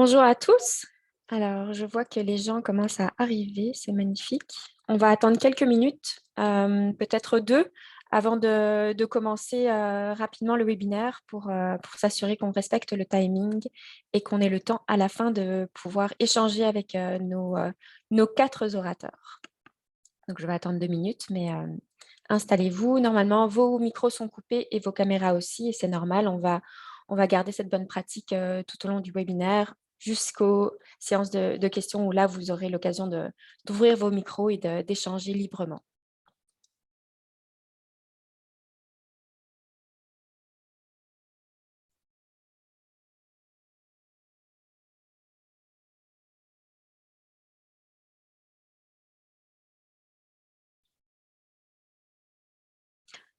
Bonjour à tous. Alors, je vois que les gens commencent à arriver, c'est magnifique. On va attendre quelques minutes, peut-être deux, avant de commencer rapidement le webinaire pour s'assurer qu'on respecte le timing et qu'on ait le temps à la fin de pouvoir échanger avec nos quatre orateurs. Donc, je vais attendre 2 minutes, mais installez-vous. Normalement, vos micros sont coupés et vos caméras aussi, et c'est normal. On va garder cette bonne pratique tout au long du webinaire jusqu'aux séances de questions où là, vous aurez l'occasion d'ouvrir vos micros et d'échanger librement.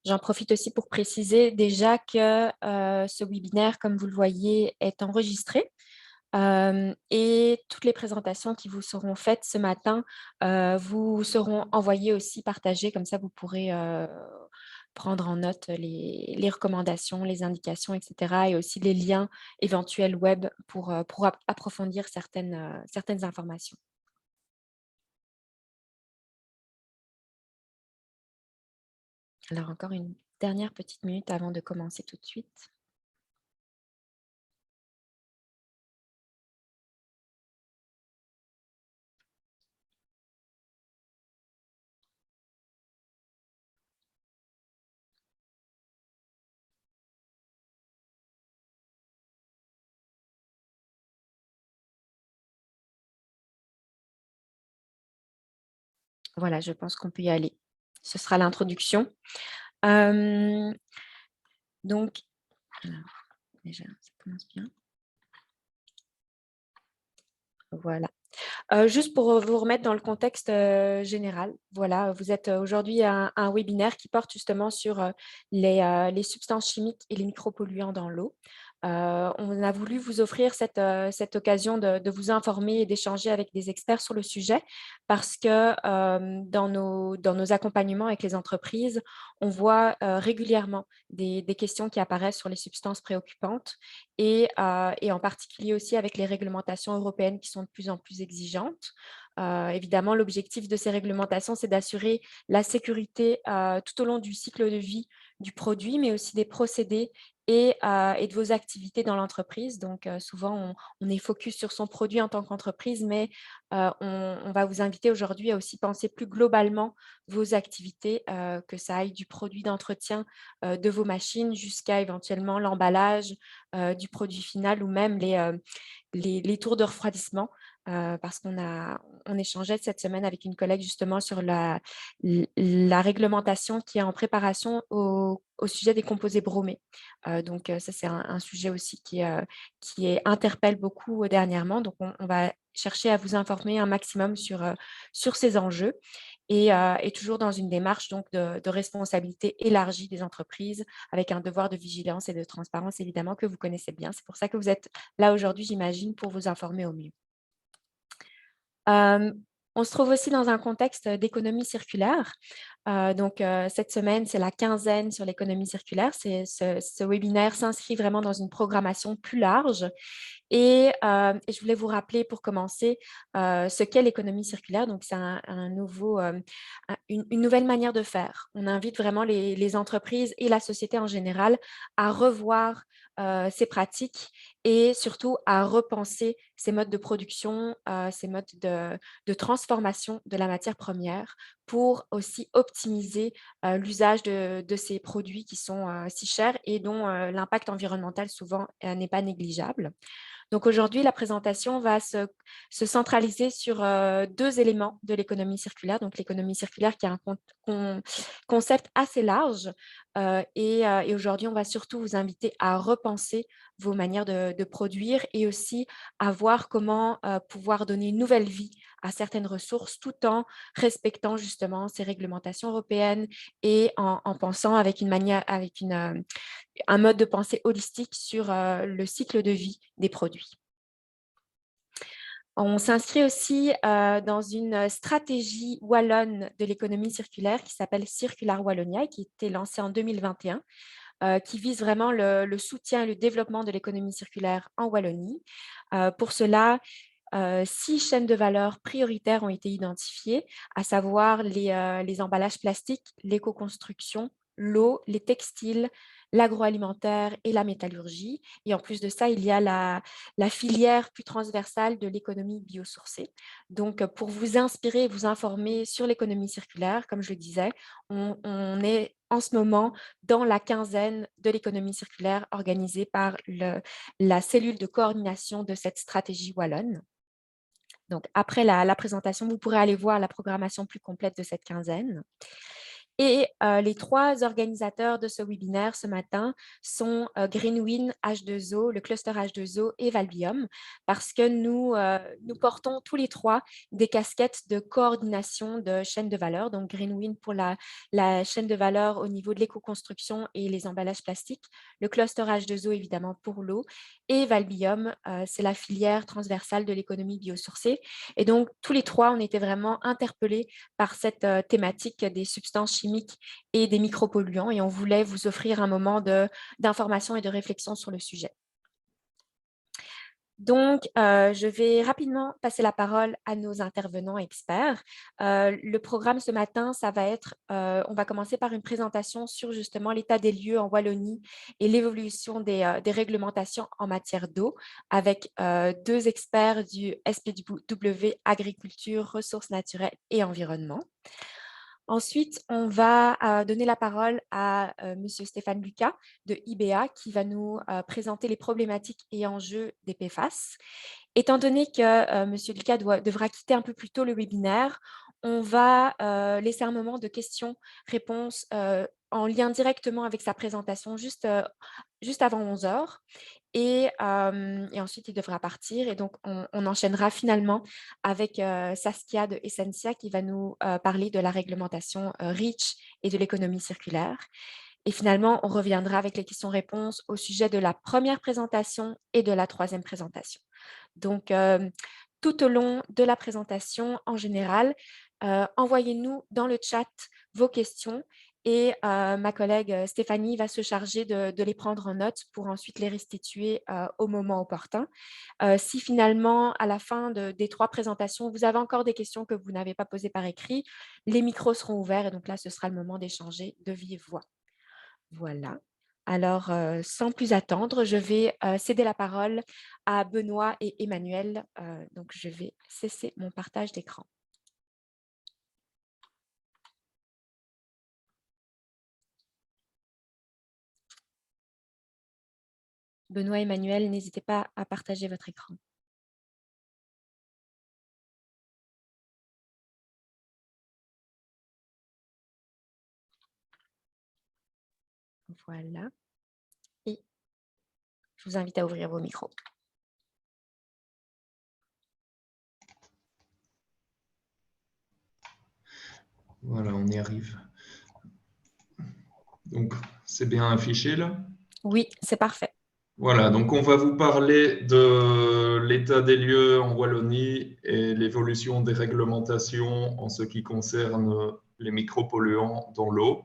J'en profite aussi pour préciser déjà que ce webinaire, comme vous le voyez, est enregistré. Et toutes les présentations qui vous seront faites ce matin vous seront envoyées aussi, partagées. Comme ça, vous pourrez prendre en note les recommandations, les indications, etc. Et aussi les liens éventuels web pour approfondir certaines informations. Alors, encore une dernière petite minute avant de commencer tout de suite. Voilà, je pense qu'on peut y aller. Ce sera l'introduction. Euh, donc, alors, déjà, ça commence bien. Voilà. Juste pour vous remettre dans le contexte général, voilà, vous êtes aujourd'hui à un webinaire qui porte justement sur les substances chimiques et les micropolluants dans l'eau. On a voulu vous offrir cette occasion de vous informer et d'échanger avec des experts sur le sujet parce que dans nos accompagnements avec les entreprises, on voit régulièrement des questions qui apparaissent sur les substances préoccupantes et en particulier aussi avec les réglementations européennes qui sont de plus en plus exigeantes. Évidemment, l'objectif de ces réglementations, c'est d'assurer la sécurité tout au long du cycle de vie du produit, mais aussi des procédés et de vos activités dans l'entreprise. Donc, souvent, on est focus sur son produit en tant qu'entreprise, mais on va vous inviter aujourd'hui à aussi penser plus globalement vos activités, que ça aille du produit d'entretien de vos machines jusqu'à éventuellement l'emballage du produit final ou même les tours de refroidissement. Parce on échangeait cette semaine avec une collègue justement sur la réglementation qui est en préparation au sujet des composés bromés. Donc, ça, c'est un sujet aussi qui interpelle beaucoup dernièrement. Donc, on va chercher à vous informer un maximum sur ces enjeux et toujours dans une démarche donc, de responsabilité élargie des entreprises avec un devoir de vigilance et de transparence, évidemment, que vous connaissez bien. C'est pour ça que vous êtes là aujourd'hui, j'imagine, pour vous informer au mieux. On se trouve aussi dans un contexte d'économie circulaire. Donc, cette semaine, c'est la quinzaine sur l'économie circulaire. Ce webinaire s'inscrit vraiment dans une programmation plus large. Et je voulais vous rappeler pour commencer ce qu'est l'économie circulaire. Donc, c'est une nouvelle manière de faire. On invite vraiment les entreprises et la société en général à revoir ces pratiques et surtout à repenser ces modes de production, ces modes de transformation de la matière première pour aussi optimiser l'usage de ces produits qui sont si chers et dont l'impact environnemental souvent n'est pas négligeable. Donc aujourd'hui, la présentation va se centraliser sur deux éléments de l'économie circulaire. Donc l'économie circulaire qui est un concept assez large et aujourd'hui, on va surtout vous inviter à repenser vos manières de produire et aussi à voir comment pouvoir donner une nouvelle vie à certaines ressources tout en respectant justement ces réglementations européennes et en pensant avec un mode de pensée holistique sur le cycle de vie des produits. On s'inscrit aussi dans une stratégie wallonne de l'économie circulaire qui s'appelle Circular Wallonia et qui a été lancée en 2021. qui vise vraiment le soutien et le développement de l'économie circulaire en Wallonie. Pour cela, 6 chaînes de valeur prioritaires ont été identifiées, à savoir les emballages plastiques, l'éco-construction, l'eau, les textiles, l'agroalimentaire et la métallurgie. Et en plus de ça, il y a la filière plus transversale de l'économie biosourcée. Donc, pour vous inspirer et vous informer sur l'économie circulaire, comme je le disais, on est en ce moment dans la quinzaine de l'économie circulaire organisée par la cellule de coordination de cette stratégie wallonne. Donc, après la présentation, vous pourrez aller voir la programmation plus complète de cette quinzaine. Et les 3 organisateurs de ce webinaire ce matin sont Greenwind, H2O, le cluster H2O et Valbium, parce que nous portons tous les 3 des casquettes de coordination de chaînes de valeur. Donc, Greenwind pour la chaîne de valeur au niveau de l'éco-construction et les emballages plastiques, le cluster H2O évidemment pour l'eau, et Valbium, c'est la filière transversale de l'économie biosourcée. Et donc, tous les 3, on était vraiment interpellés par cette thématique des substances chimiques et des micropolluants, et on voulait vous offrir un moment d'information et de réflexion sur le sujet. Donc, je vais rapidement passer la parole à nos intervenants experts. Le programme ce matin, ça va être, on va commencer par une présentation sur justement l'état des lieux en Wallonie et l'évolution des réglementations en matière d'eau avec 2 experts du SPW Agriculture, Ressources naturelles et Environnement. Ensuite, on va donner la parole à Monsieur Stéphane Lucas de IBA qui va nous présenter les problématiques et enjeux des PFAS. Étant donné que Monsieur Lucas devra quitter un peu plus tôt le webinaire, on va laisser un moment de questions-réponses en lien directement avec sa présentation juste avant 11 heures. Et ensuite, il devra partir. Et donc, on enchaînera finalement avec Saskia de Essentia qui va nous parler de la réglementation REACH et de l'économie circulaire. Et finalement, on reviendra avec les questions-réponses au sujet de la première présentation et de la troisième présentation. Donc, tout au long de la présentation, en général, envoyez-nous dans le chat vos questions et ma collègue Stéphanie va se charger de les prendre en note pour ensuite les restituer au moment opportun. Si finalement, à la fin des 3 présentations, vous avez encore des questions que vous n'avez pas posées par écrit, les micros seront ouverts et donc là, ce sera le moment d'échanger de vive voix. Voilà. Alors, sans plus attendre, je vais céder la parole à Benoît et Emmanuel. Donc, je vais cesser mon partage d'écran. Benoît et Emmanuel, n'hésitez pas à partager votre écran. Voilà. Et je vous invite à ouvrir vos micros. Voilà, on y arrive. Donc, c'est bien affiché là? Oui, c'est parfait. Voilà, donc on va vous parler de l'état des lieux en Wallonie et l'évolution des réglementations en ce qui concerne les micropolluants dans l'eau,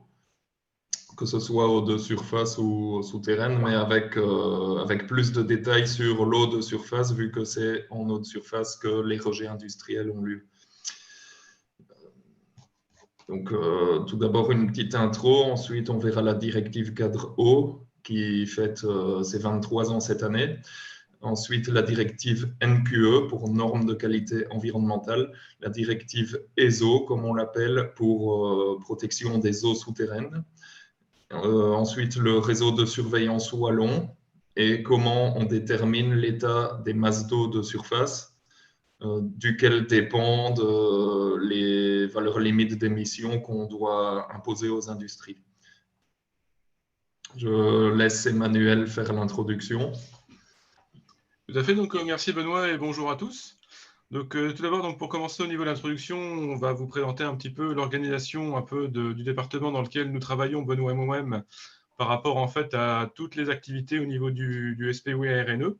que ce soit eau de surface ou souterraine, mais avec plus de détails sur l'eau de surface, vu que c'est en eau de surface que les rejets industriels ont lieu. Donc, tout d'abord, une petite intro. Ensuite, on verra la directive cadre eau qui fête ses 23 ans cette année. Ensuite, la directive NQE pour normes de qualité environnementale. La directive ESO, comme on l'appelle, pour protection des eaux souterraines. Ensuite, le réseau de surveillance wallon et comment on détermine l'état des masses d'eau de surface duquel dépendent les valeurs limites d'émissions qu'on doit imposer aux industries. Je laisse Emmanuel faire l'introduction. Tout à fait, donc merci Benoît et bonjour à tous. Donc tout d'abord, pour commencer au niveau de l'introduction, on va vous présenter un petit peu l'organisation un peu du département dans lequel nous travaillons, Benoît et moi-même, par rapport en fait à toutes les activités au niveau du SPW ARNE.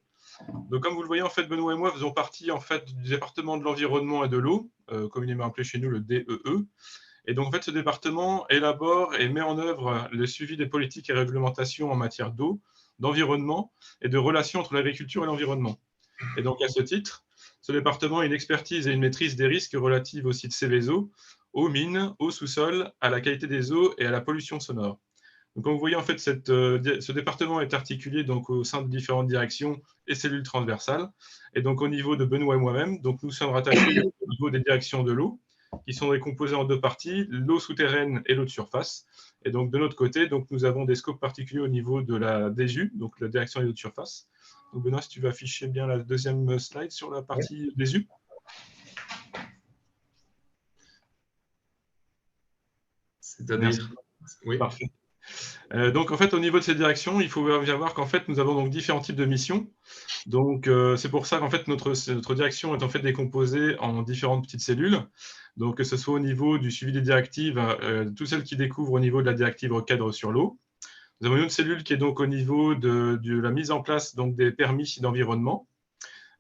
Donc, comme vous le voyez, en fait, Benoît et moi faisons partie en fait du département de l'environnement et de l'eau, communément appelé chez nous le DEE. Et donc, en fait, ce département élabore et met en œuvre le suivi des politiques et réglementations en matière d'eau, d'environnement et de relations entre l'agriculture et l'environnement. Et donc, à ce titre, ce département a une expertise et une maîtrise des risques relatifs aux sites Céveso, aux mines, au sous-sol, à la qualité des eaux et à la pollution sonore. Donc, comme vous voyez, en fait, ce département est articulé donc, au sein de différentes directions et cellules transversales. Et donc, au niveau de Benoît et moi-même, donc, nous sommes rattachés au niveau des directions de l'eau, qui sont décomposées en deux parties, l'eau souterraine et l'eau de surface. Et donc, de notre côté, donc, nous avons des scopes particuliers au niveau de la DSU, donc la direction des eaux de surface. Donc, Benoît, si tu veux afficher bien la deuxième slide sur la partie DSU. C'est-à-dire, oui. Parfait. Donc, en fait, au niveau de ces directions, il faut bien voir qu'en fait, nous avons donc différents types de missions. Donc, c'est pour ça qu'en fait, notre direction est en fait décomposée en différentes petites cellules. Donc, que ce soit au niveau du suivi des directives, toutes celles qui découvrent au niveau de la directive cadre sur l'eau. Nous avons une autre cellule qui est donc au niveau de la mise en place donc, des permis d'environnement,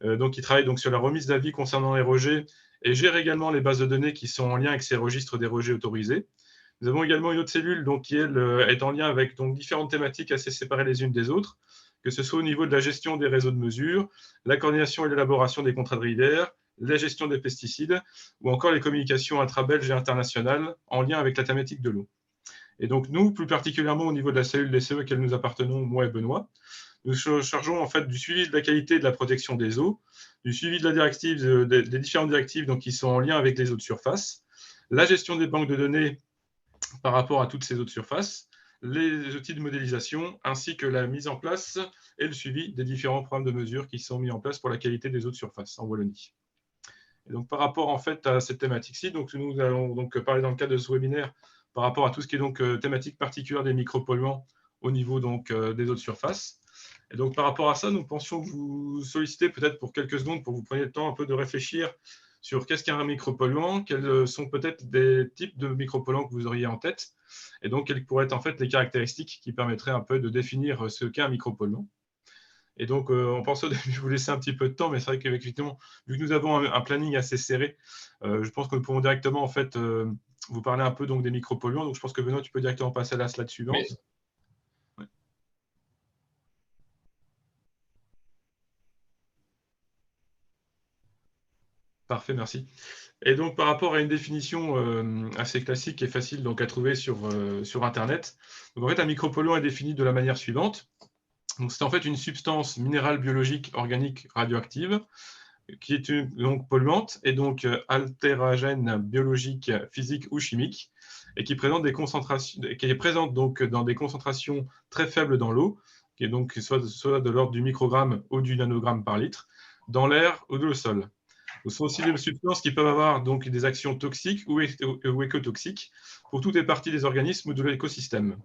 donc qui travaille donc, sur la remise d'avis concernant les rejets et gère également les bases de données qui sont en lien avec ces registres des rejets autorisés. Nous avons également une autre cellule donc, qui elle, est en lien avec donc, différentes thématiques assez séparées les unes des autres, que ce soit au niveau de la gestion des réseaux de mesure, la coordination et l'élaboration des contrats de rivière, la gestion des pesticides, ou encore les communications intra-belges et internationales en lien avec la thématique de l'eau. Et donc nous, plus particulièrement au niveau de la cellule des CE auquel nous appartenons, moi et Benoît, nous chargeons en fait du suivi de la qualité et de la protection des eaux, du suivi de la directive, des différentes directives donc, qui sont en lien avec les eaux de surface, la gestion des banques de données par rapport à toutes ces eaux de surface, les outils de modélisation, ainsi que la mise en place et le suivi des différents programmes de mesure qui sont mis en place pour la qualité des eaux de surface en Wallonie. Et donc, par rapport en fait à cette thématique-ci, donc nous allons donc parler dans le cadre de ce webinaire par rapport à tout ce qui est donc thématique particulière des micropolluants au niveau donc des eaux de surface. Et donc, par rapport à ça, nous pensions vous solliciter peut-être pour quelques secondes pour que vous preniez le temps un peu de réfléchir sur qu'est-ce qu'un micropolluant, quels sont peut-être des types de micropolluants que vous auriez en tête, et donc quelles pourraient être en fait les caractéristiques qui permettraient un peu de définir ce qu'est un micropolluant. Et donc, on pense au début vous laisser un petit peu de temps, mais c'est vrai qu'effectivement, vu que nous avons un planning assez serré, je pense que nous pouvons directement en fait vous parler un peu donc des micropolluants. Donc, je pense que Benoît, tu peux directement passer à la slide suivante. Oui. Ouais. Parfait, merci. Et donc, par rapport à une définition assez classique et facile donc, à trouver sur Internet, donc, en fait, un micropolluant est défini de la manière suivante. Donc, c'est en fait une substance minérale, biologique, organique, radioactive, qui est donc polluante et donc altérogène biologique, physique ou chimique, et qui présente des concentrations, qui est présente donc dans des concentrations très faibles dans l'eau, qui est donc soit de l'ordre du microgramme ou du nanogramme par litre, dans l'air ou dans le sol. Ce sont aussi des substances qui peuvent avoir donc des actions toxiques ou écotoxiques pour toutes les parties des organismes ou de l'écosystème.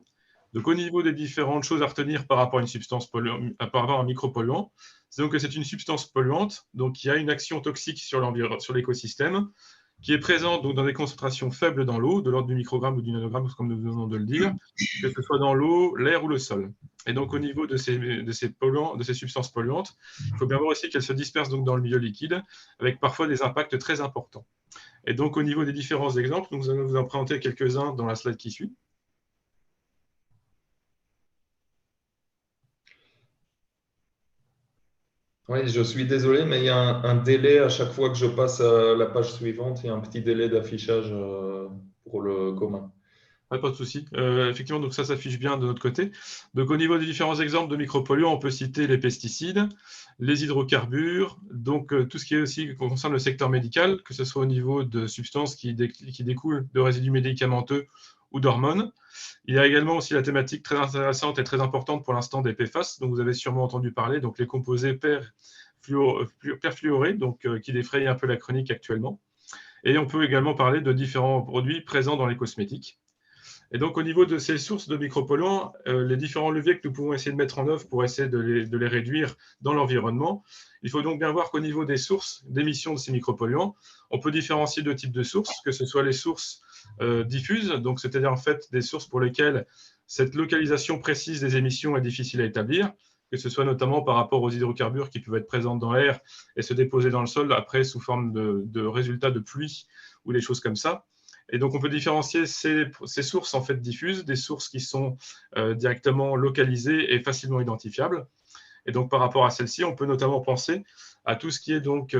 Donc, au niveau des différentes choses à retenir par rapport à une substance polluante, par rapport à un micropolluant, c'est donc que c'est une substance polluante, donc qui a une action toxique sur l'écosystème, qui est présente donc dans des concentrations faibles dans l'eau, de l'ordre du microgramme ou du nanogramme, comme nous venons de le dire, que ce soit dans l'eau, l'air ou le sol. Et donc, au niveau de ces substances polluantes, il faut bien voir aussi qu'elles se dispersent donc dans le milieu liquide, avec parfois des impacts très importants. Et donc, au niveau des différents exemples, nous allons vous en présenter quelques-uns dans la slide qui suit. Oui, je suis désolé, mais il y a un délai à chaque fois que je passe à la page suivante. Il y a un petit délai d'affichage pour le commun. Ouais, pas de souci. Effectivement, donc ça s'affiche bien de notre côté. Donc, au niveau des différents exemples de micropolluants, on peut citer les pesticides, les hydrocarbures, donc tout ce qui est aussi concerne le secteur médical, que ce soit au niveau de substances qui découlent de résidus médicamenteux ou d'hormones. Il y a également aussi la thématique très intéressante et très importante pour l'instant des PFAS, dont vous avez sûrement entendu parler, donc les composés perfluorés, donc qui défrayent un peu la chronique actuellement. Et on peut également parler de différents produits présents dans les cosmétiques. Et donc, au niveau de ces sources de micropolluants, les différents leviers que nous pouvons essayer de mettre en œuvre pour essayer de les réduire dans l'environnement, il faut donc bien voir qu'au niveau des sources d'émissions de ces micropolluants, on peut différencier deux types de sources, que ce soit les sources diffuses, donc c'est-à-dire en fait des sources pour lesquelles cette localisation précise des émissions est difficile à établir, que ce soit notamment par rapport aux hydrocarbures qui peuvent être présents dans l'air et se déposer dans le sol après sous forme de résultats de pluie ou des choses comme ça. Et donc, on peut différencier ces sources en fait diffuses des sources qui sont directement localisées et facilement identifiables. Et donc, par rapport à celle-ci, on peut notamment penser à tout ce qui est donc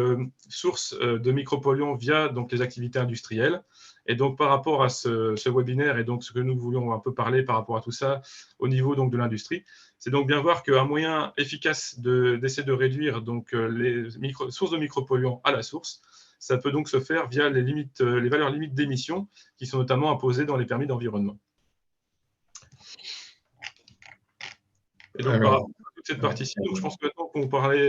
source de micropolluants via donc, les activités industrielles. Et donc, par rapport à ce webinaire et donc ce que nous voulions un peu parler par rapport à tout ça au niveau donc, de l'industrie, c'est donc bien voir qu'un moyen efficace d'essayer de réduire donc, les sources de micropolluants à la source, ça peut donc se faire via les valeurs limites d'émissions qui sont notamment imposées dans les permis d'environnement. Et donc, par rapport à toute cette partie-ci, donc je pense que maintenant qu'on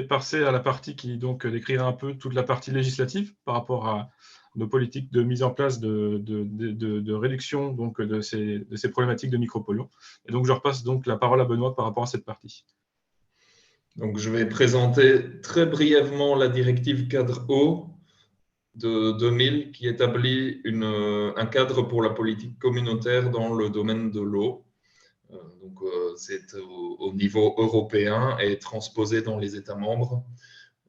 passer à la partie qui donc décrira un peu toute la partie législative par rapport à nos politiques de mise en place de réduction donc, de ces problématiques de micropolluants. Et donc, je repasse donc la parole à Benoît par rapport à cette partie. Donc, je vais présenter très brièvement la directive cadre eau de 2000 qui établit un cadre pour la politique communautaire dans le domaine de l'eau. Donc, c'est au niveau européen et transposé dans les États membres.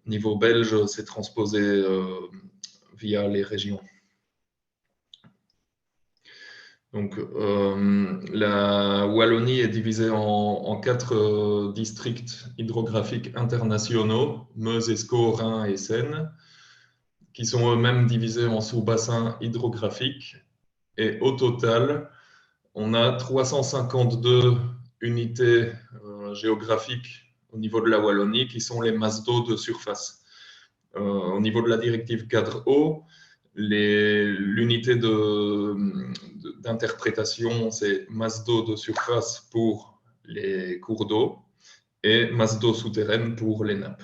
Au niveau belge, c'est transposé via les régions. Donc, la Wallonie est divisée en 4 districts hydrographiques internationaux, Meuse, Escaut, Rhin et Seine, qui sont eux-mêmes divisés en sous-bassins hydrographiques. Et au total, on a 352 unités géographiques au niveau de la Wallonie qui sont les masses d'eau de surface. Au niveau de la directive cadre eau, l'unité d'interprétation, c'est masse d'eau de surface pour les cours d'eau et masse d'eau souterraine pour les nappes.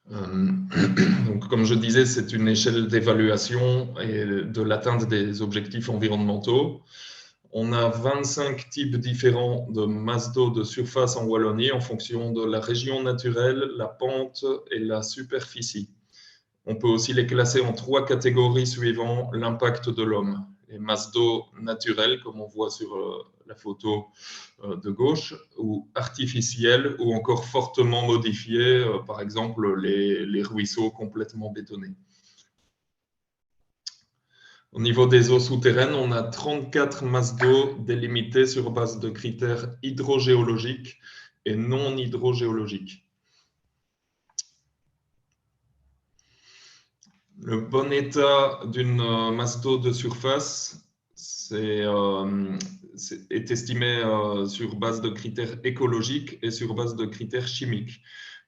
Donc, comme je disais, c'est une échelle d'évaluation et de l'atteinte des objectifs environnementaux. On a 25 types différents de masse d'eau de surface en Wallonie en fonction de la région naturelle, la pente et la superficie. On peut aussi les classer en 3 catégories suivant l'impact de l'homme. Les masses d'eau naturelles, comme on voit sur la photo de gauche, ou artificielles, ou encore fortement modifiées, par exemple les ruisseaux complètement bétonnés. Au niveau des eaux souterraines, on a 34 masses d'eau délimitées sur base de critères hydrogéologiques et non hydrogéologiques. Le bon état d'une masse d'eau de surface est estimé sur base de critères écologiques et sur base de critères chimiques.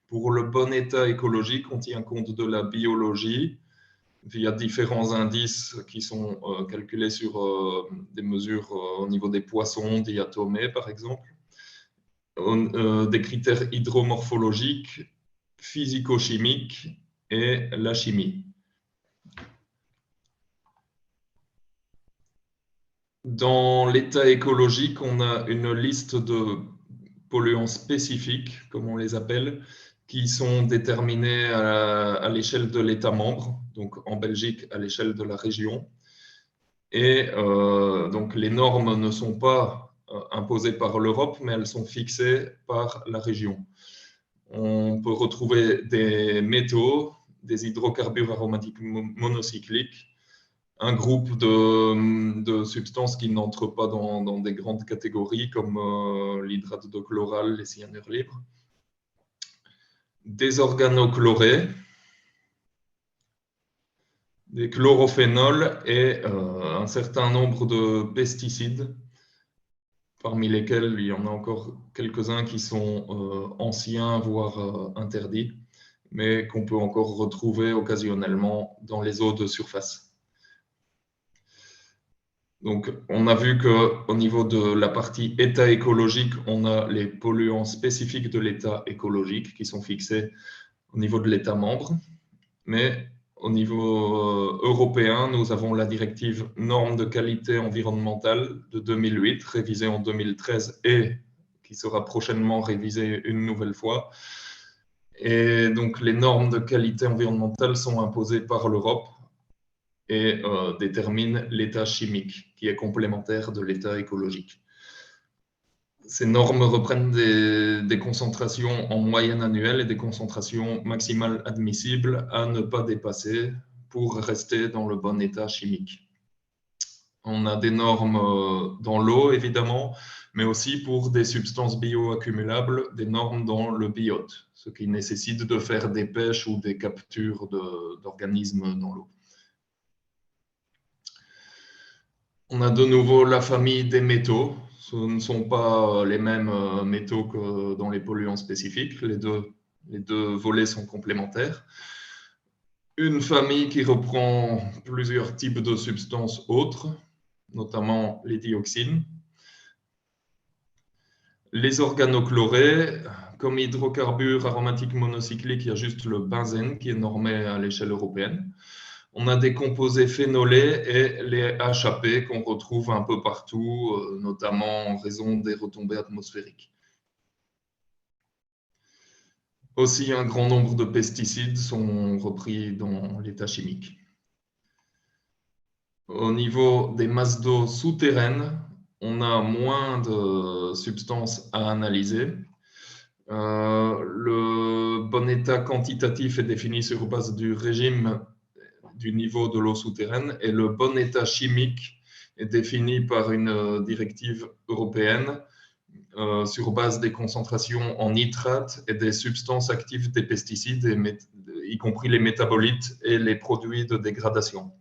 Pour le bon état écologique, on tient compte de la biologie via différents indices qui sont calculés sur des mesures au niveau des poissons diatomées, par exemple, des critères hydromorphologiques, physico-chimiques et la chimie. Dans l'état écologique, on a une liste de polluants spécifiques, comme on les appelle, qui sont déterminés à l'échelle de l'État membre, donc en Belgique à l'échelle de la région. Et donc les normes ne sont pas imposées par l'Europe, mais elles sont fixées par la région. On peut retrouver des métaux, des hydrocarbures aromatiques monocycliques, un groupe de substances qui n'entrent pas dans des grandes catégories comme l'hydrate de chloral, les cyanures libres, des organochlorés, des chlorophénols et un certain nombre de pesticides, parmi lesquels il y en a encore quelques-uns qui sont anciens, voire interdits, mais qu'on peut encore retrouver occasionnellement dans les eaux de surface. Donc, on a vu qu'au niveau de la partie état écologique, on a les polluants spécifiques de l'état écologique qui sont fixés au niveau de l'État membre. Mais au niveau européen, nous avons la directive normes de qualité environnementale de 2008, révisée en 2013 et qui sera prochainement révisée une nouvelle fois. Et donc, les normes de qualité environnementale sont imposées par l'Europe et détermine l'état chimique qui est complémentaire de l'état écologique. Ces normes reprennent des concentrations en moyenne annuelle et des concentrations maximales admissibles à ne pas dépasser pour rester dans le bon état chimique. On a des normes dans l'eau, évidemment, mais aussi pour des substances bioaccumulables, des normes dans le biote, ce qui nécessite de faire des pêches ou des captures d'organismes dans l'eau. On a de nouveau la famille des métaux. Ce ne sont pas les mêmes métaux que dans les polluants spécifiques. Les deux volets sont complémentaires. Une famille qui reprend plusieurs types de substances autres, notamment les dioxines. Les organochlorés, comme hydrocarbures aromatiques monocycliques, il y a juste le benzène qui est normé à l'échelle européenne. On a des composés phénolés et les HAP qu'on retrouve un peu partout, notamment en raison des retombées atmosphériques. Aussi, un grand nombre de pesticides sont repris dans l'état chimique. Au niveau des masses d'eau souterraines, on a moins de substances à analyser. Le bon état quantitatif est défini sur base du régime du niveau de l'eau souterraine et le bon état chimique est défini par une directive européenne sur base des concentrations en nitrate et des substances actives des pesticides, y compris les métabolites et les produits de dégradation.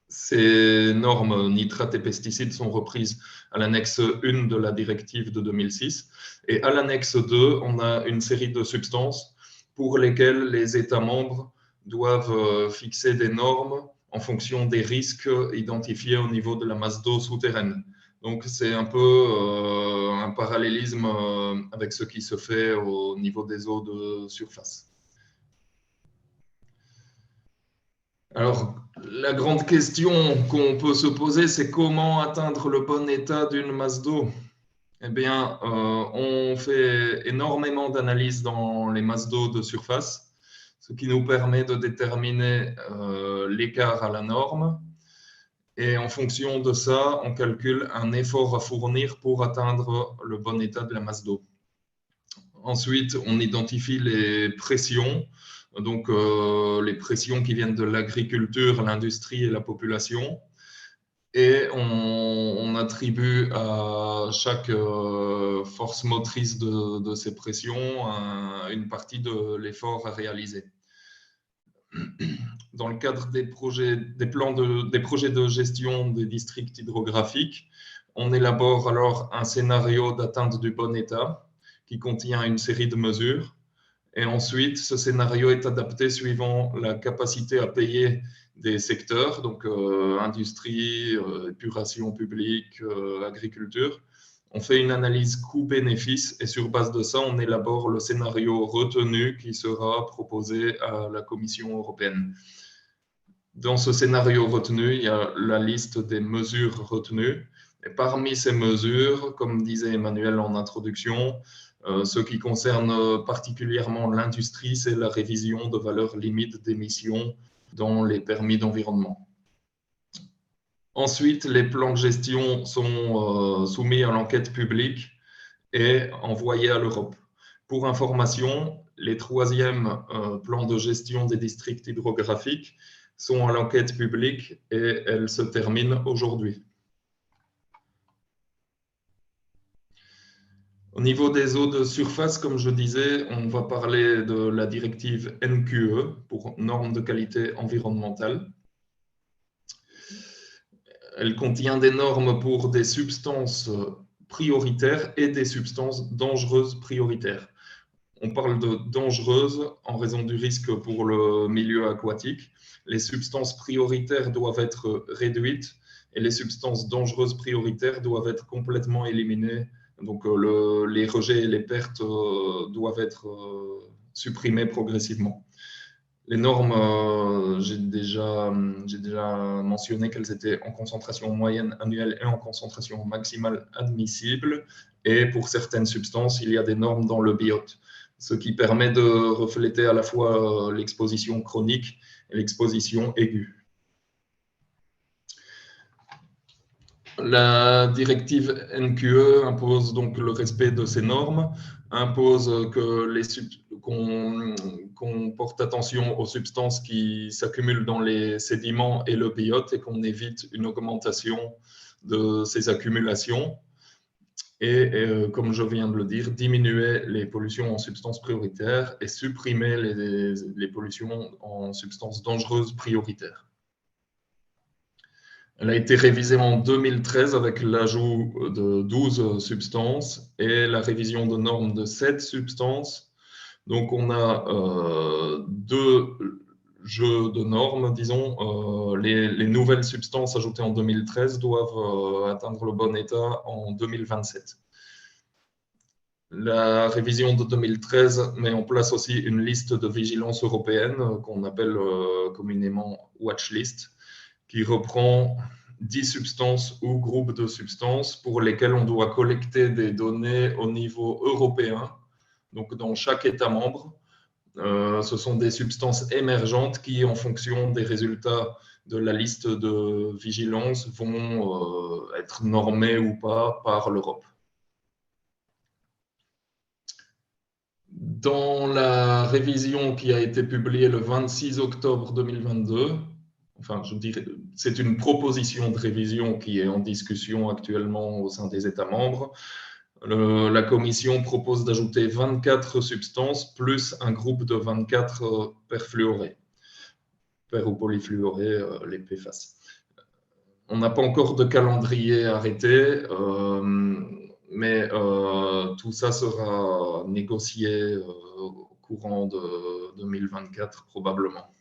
Ces normes nitrates et pesticides sont reprises à l'annexe 1 de la directive de 2006 et à l'annexe 2, on a une série de substances pour lesquelles les États membres doivent fixer des normes en fonction des risques identifiés au niveau de la masse d'eau souterraine. Donc, c'est un peu un parallélisme avec ce qui se fait au niveau des eaux de surface. Alors, la grande question qu'on peut se poser, c'est comment atteindre le bon état d'une masse d'eau? Eh bien, on fait énormément d'analyses dans les masses d'eau de surface, ce qui nous permet de déterminer l'écart à la norme. Et en fonction de ça, on calcule un effort à fournir pour atteindre le bon état de la masse d'eau. Ensuite, on identifie les pressions, donc les pressions qui viennent de l'agriculture, l'industrie et la population. Et on attribue à chaque force motrice de ces pressions une partie de l'effort à réaliser. Dans le cadre des projets de gestion des districts hydrographiques, on élabore alors un scénario d'atteinte du bon état qui contient une série de mesures. Et ensuite, ce scénario est adapté suivant la capacité à payer des secteurs, donc industrie, épuration publique, agriculture. On fait une analyse coût-bénéfice et sur base de ça, on élabore le scénario retenu qui sera proposé à la Commission européenne. Dans ce scénario retenu, il y a la liste des mesures retenues. Et parmi ces mesures, comme disait Emmanuel en introduction, ce qui concerne particulièrement l'industrie, c'est la révision de valeurs limites d'émissions dans les permis d'environnement. Ensuite, les plans de gestion sont soumis à l'enquête publique et envoyés à l'Europe. Pour information, les troisièmes plans de gestion des districts hydrographiques sont à l'enquête publique et elles se terminent aujourd'hui. Au niveau des eaux de surface, comme je disais, on va parler de la directive NQE pour normes de qualité environnementale. Elle contient des normes pour des substances prioritaires et des substances dangereuses prioritaires. On parle de dangereuses en raison du risque pour le milieu aquatique. Les substances prioritaires doivent être réduites et les substances dangereuses prioritaires doivent être complètement éliminées. Donc, les rejets et les pertes doivent être supprimés progressivement. Les normes, j'ai déjà mentionné qu'elles étaient en concentration moyenne annuelle et en concentration maximale admissible. Et pour certaines substances, il y a des normes dans le biote, ce qui permet de refléter à la fois l'exposition chronique et l'exposition aiguë. La directive NQE impose donc le respect de ces normes, impose qu'on porte attention aux substances qui s'accumulent dans les sédiments et le biote et qu'on évite une augmentation de ces accumulations. Et comme je viens de le dire, diminuer les pollutions en substances prioritaires et supprimer les pollutions en substances dangereuses prioritaires. Elle a été révisée en 2013 avec l'ajout de 12 substances et la révision de normes de 7 substances. Donc, on a 2 jeux de normes, disons. Les nouvelles substances ajoutées en 2013 doivent atteindre le bon état en 2027. La révision de 2013 met en place aussi une liste de vigilance européenne qu'on appelle communément watchlist, qui reprend 10 substances ou groupes de substances pour lesquelles on doit collecter des données au niveau européen, donc dans chaque État membre. Ce sont des substances émergentes qui, en fonction des résultats de la liste de vigilance, vont être normées ou pas par l'Europe. Dans la révision qui a été publiée le 26 octobre 2022, enfin, je dirais, c'est une proposition de révision qui est en discussion actuellement au sein des États membres. La Commission propose d'ajouter 24 substances plus un groupe de 24 perfluorés, per ou polyfluorés, les PFAS. On n'a pas encore de calendrier arrêté, mais tout ça sera négocié au courant de 2024 probablement.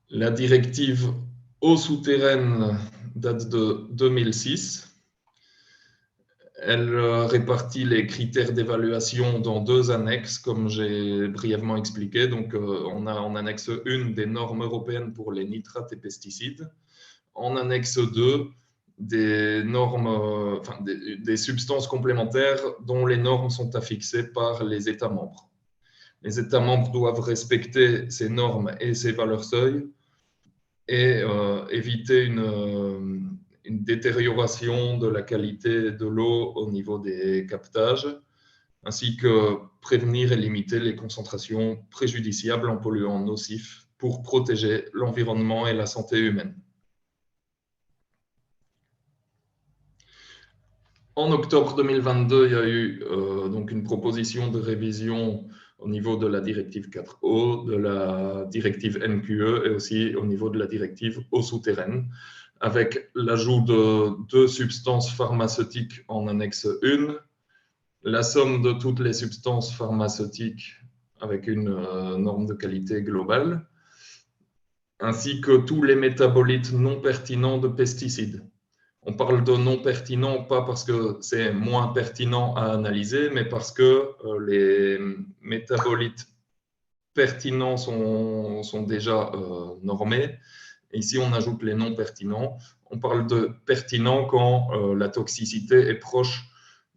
La directive eau souterraine date de 2006. Elle répartit les critères d'évaluation dans 2 annexes, comme j'ai brièvement expliqué. Donc, on a en annexe 1 des normes européennes pour les nitrates et pesticides. En annexe 2, des normes, des substances complémentaires dont les normes sont affixées par les États membres. Les États membres doivent respecter ces normes et ces valeurs seuils et éviter une détérioration de la qualité de l'eau au niveau des captages, ainsi que prévenir et limiter les concentrations préjudiciables en polluants nocifs pour protéger l'environnement et la santé humaine. En octobre 2022, il y a eu donc une proposition de révision au niveau de la directive 4eau, de la directive NQE et aussi au niveau de la directive eau souterraine, avec l'ajout de 2 substances pharmaceutiques en annexe 1, la somme de toutes les substances pharmaceutiques avec une norme de qualité globale, ainsi que tous les métabolites non pertinents de pesticides. On parle de non pertinent, pas parce que c'est moins pertinent à analyser, mais parce que les métabolites pertinents sont déjà normés. Et ici, on ajoute les non pertinents. On parle de pertinent quand la toxicité est proche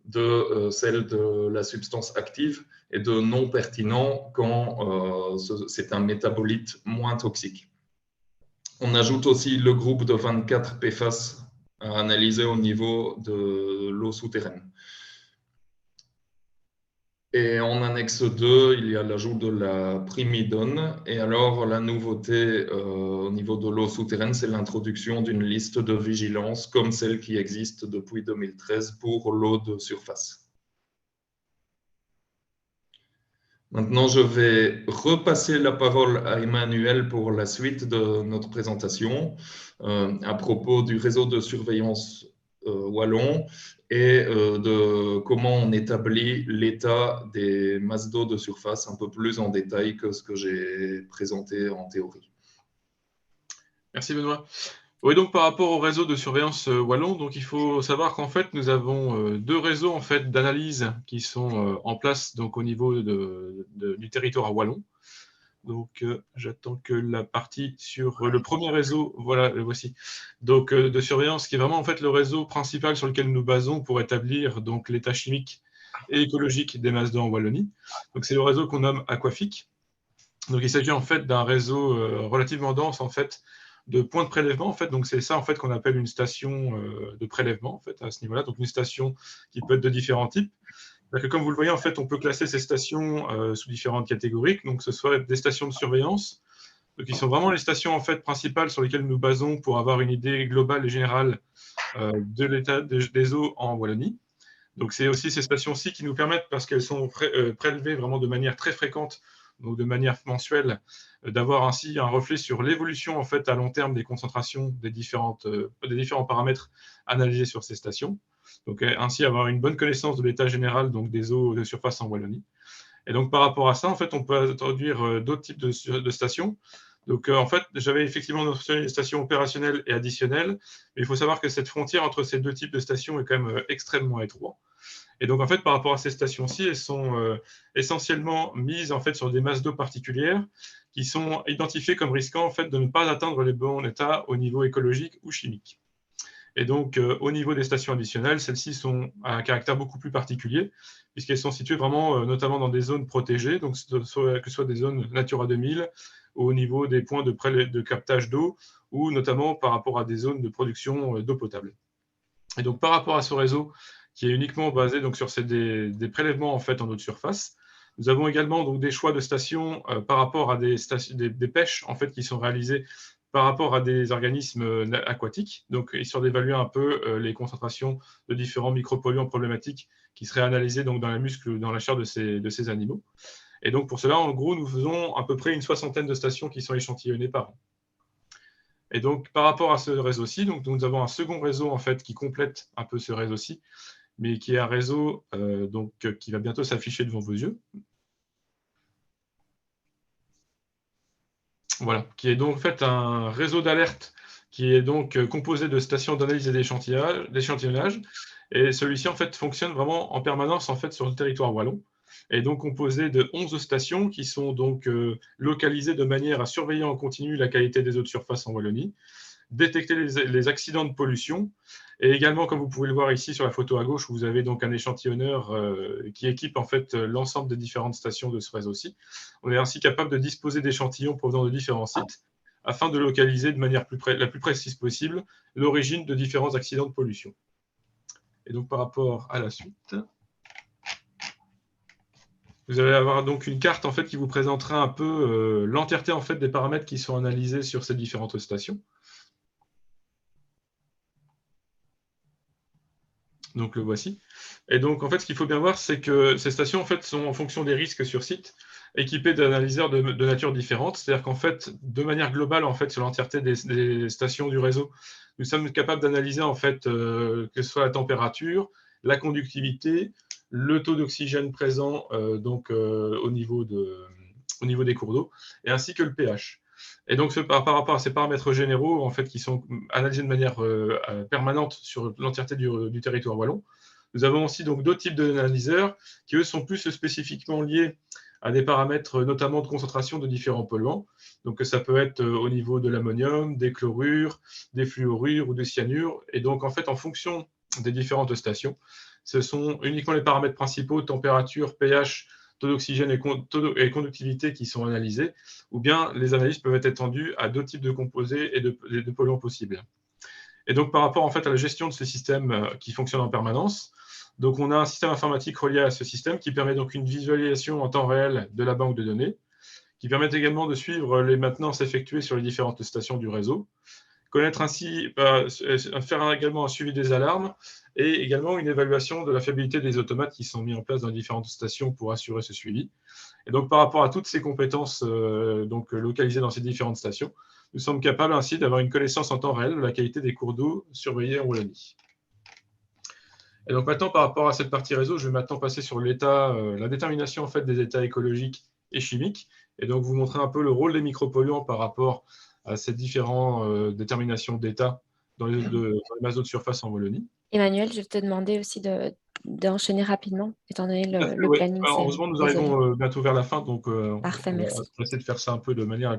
de celle de la substance active et de non pertinent quand c'est un métabolite moins toxique. On ajoute aussi le groupe de 24 PFAS à analyser au niveau de l'eau souterraine. Et en annexe 2, il y a l'ajout de la primidone. Et alors, la nouveauté au niveau de l'eau souterraine, c'est l'introduction d'une liste de vigilance comme celle qui existe depuis 2013 pour l'eau de surface. Maintenant, je vais repasser la parole à Emmanuel pour la suite de notre présentation à propos du réseau de surveillance wallon et de comment on établit l'état des masses d'eau de surface un peu plus en détail que ce que j'ai présenté en théorie. Merci Benoît. Oui, donc par rapport au réseau de surveillance wallon, donc il faut savoir qu'en fait nous avons 2 réseaux en fait d'analyse qui sont en place donc au niveau du territoire wallon. Donc j'attends que la partie sur le premier réseau, voilà, le voici. Donc de surveillance qui est vraiment en fait le réseau principal sur lequel nous basons pour établir donc l'état chimique et écologique des masses d'eau en Wallonie. Donc c'est le réseau qu'on nomme Aquafic. Donc il s'agit en fait d'un réseau relativement dense en fait de points de prélèvement, en fait. Donc, c'est ça, en fait, qu'on appelle une station de prélèvement, en fait, à ce niveau-là. Donc, une station qui peut être de différents types. Que, comme vous le voyez, en fait, on peut classer ces stations sous différentes catégories. Donc, ce soit des stations de surveillance, qui sont vraiment les stations, en fait, principales sur lesquelles nous nous basons pour avoir une idée globale et générale de l'état des eaux en Wallonie. Donc, c'est aussi ces stations-ci qui nous permettent, parce qu'elles sont prélevées vraiment de manière très fréquente, donc de manière mensuelle, d'avoir ainsi un reflet sur l'évolution en fait à long terme des concentrations des différents paramètres analysés sur ces stations. Donc, ainsi avoir une bonne connaissance de l'état général donc des eaux de surface en Wallonie. Et donc, par rapport à ça, en fait, on peut introduire d'autres types de stations. Donc, en fait, j'avais effectivement mentionné les stations opérationnelles et additionnelles, mais il faut savoir que cette frontière entre ces deux types de stations est quand même extrêmement étroite. Et donc, en fait, par rapport à ces stations-ci, elles sont essentiellement mises en fait, sur des masses d'eau particulières qui sont identifiées comme risquant en fait, de ne pas atteindre les bons états au niveau écologique ou chimique. Et donc, au niveau des stations additionnelles, celles-ci sont à un caractère beaucoup plus particulier, puisqu'elles sont situées vraiment, notamment dans des zones protégées, donc que ce soit des zones Natura 2000, au niveau des points de captage d'eau, ou notamment par rapport à des zones de production d'eau potable. Et donc, par rapport à ce réseau, qui est uniquement basé donc, sur des prélèvements en, fait, en eau de surface, nous avons également donc, des choix de stations par rapport à des pêches en fait, qui sont réalisées par rapport à des organismes aquatiques, donc histoire d'évaluer un peu les concentrations de différents micropolluants problématiques qui seraient analysés donc, dans la muscle ou dans la chair de ces animaux. Et donc pour cela, en gros, nous faisons à peu près une 60aine de stations qui sont échantillonnées par an. Et donc par rapport à ce réseau-ci, donc, nous avons un second réseau en fait, qui complète un peu ce réseau-ci, mais qui est un réseau qui va bientôt s'afficher devant vos yeux. Voilà, qui est donc en fait un réseau d'alerte qui est donc composé de stations d'analyse et d'échantillonnage. Et celui-ci en fait fonctionne vraiment en permanence en fait sur le territoire wallon. Et donc composé de 11 stations qui sont donc localisées de manière à surveiller en continu la qualité des eaux de surface en Wallonie, détecter les accidents de pollution. Et également, comme vous pouvez le voir ici sur la photo à gauche, vous avez donc un échantillonneur qui équipe en fait l'ensemble des différentes stations de ce réseau-ci. On est ainsi capable de disposer d'échantillons provenant de différents sites afin de localiser de manière la plus précise possible l'origine de différents accidents de pollution. Et donc, par rapport à la suite, vous allez avoir donc une carte en fait qui vous présentera un peu l'entièreté en fait des paramètres qui sont analysés sur ces différentes stations. Donc le voici. Et donc en fait, ce qu'il faut bien voir, c'est que ces stations en fait sont en fonction des risques sur site, équipées d'analyseurs de nature différente. C'est-à-dire qu'en fait, de manière globale, en fait, sur l'entièreté des stations du réseau, nous sommes capables d'analyser en fait que ce soit la température, la conductivité, le taux d'oxygène présent au niveau des cours d'eau, et ainsi que le pH. Et donc, par rapport à ces paramètres généraux, en fait, qui sont analysés de manière permanente sur l'entièreté du territoire wallon, nous avons aussi d'autres types d'analyseurs qui, eux, sont plus spécifiquement liés à des paramètres, notamment de concentration de différents polluants. Donc, ça peut être au niveau de l'ammonium, des chlorures, des fluorures ou des cyanures. Et donc, en fait, en fonction des différentes stations, ce sont uniquement les paramètres principaux, température, pH, taux d'oxygène et conductivité qui sont analysés, ou bien les analyses peuvent être étendues à d'autres types de composés et de polluants possibles. Et donc, par rapport en fait, à la gestion de ce système qui fonctionne en permanence, donc on a un système informatique relié à ce système qui permet donc une visualisation en temps réel de la banque de données, qui permet également de suivre les maintenances effectuées sur les différentes stations du réseau, connaître ainsi, faire également un suivi des alarmes et également une évaluation de la fiabilité des automates qui sont mis en place dans différentes stations pour assurer ce suivi. Et donc, par rapport à toutes ces compétences localisées dans ces différentes stations, nous sommes capables ainsi d'avoir une connaissance en temps réel de la qualité des cours d'eau surveillés en Wallonie. Et donc maintenant, par rapport à cette partie réseau, je vais maintenant passer sur la détermination en fait, des états écologiques et chimiques, et donc vous montrer un peu le rôle des micropolluants par rapport à ces différentes déterminations d'état dans les masses d'eau de surface en Wallonie. Emmanuel, je vais te demander aussi d'enchaîner rapidement, étant donné le Oui. planning. Alors, heureusement, nous arrivons bientôt vers la fin, donc Parfait, on va merci. essayer de faire ça un peu de manière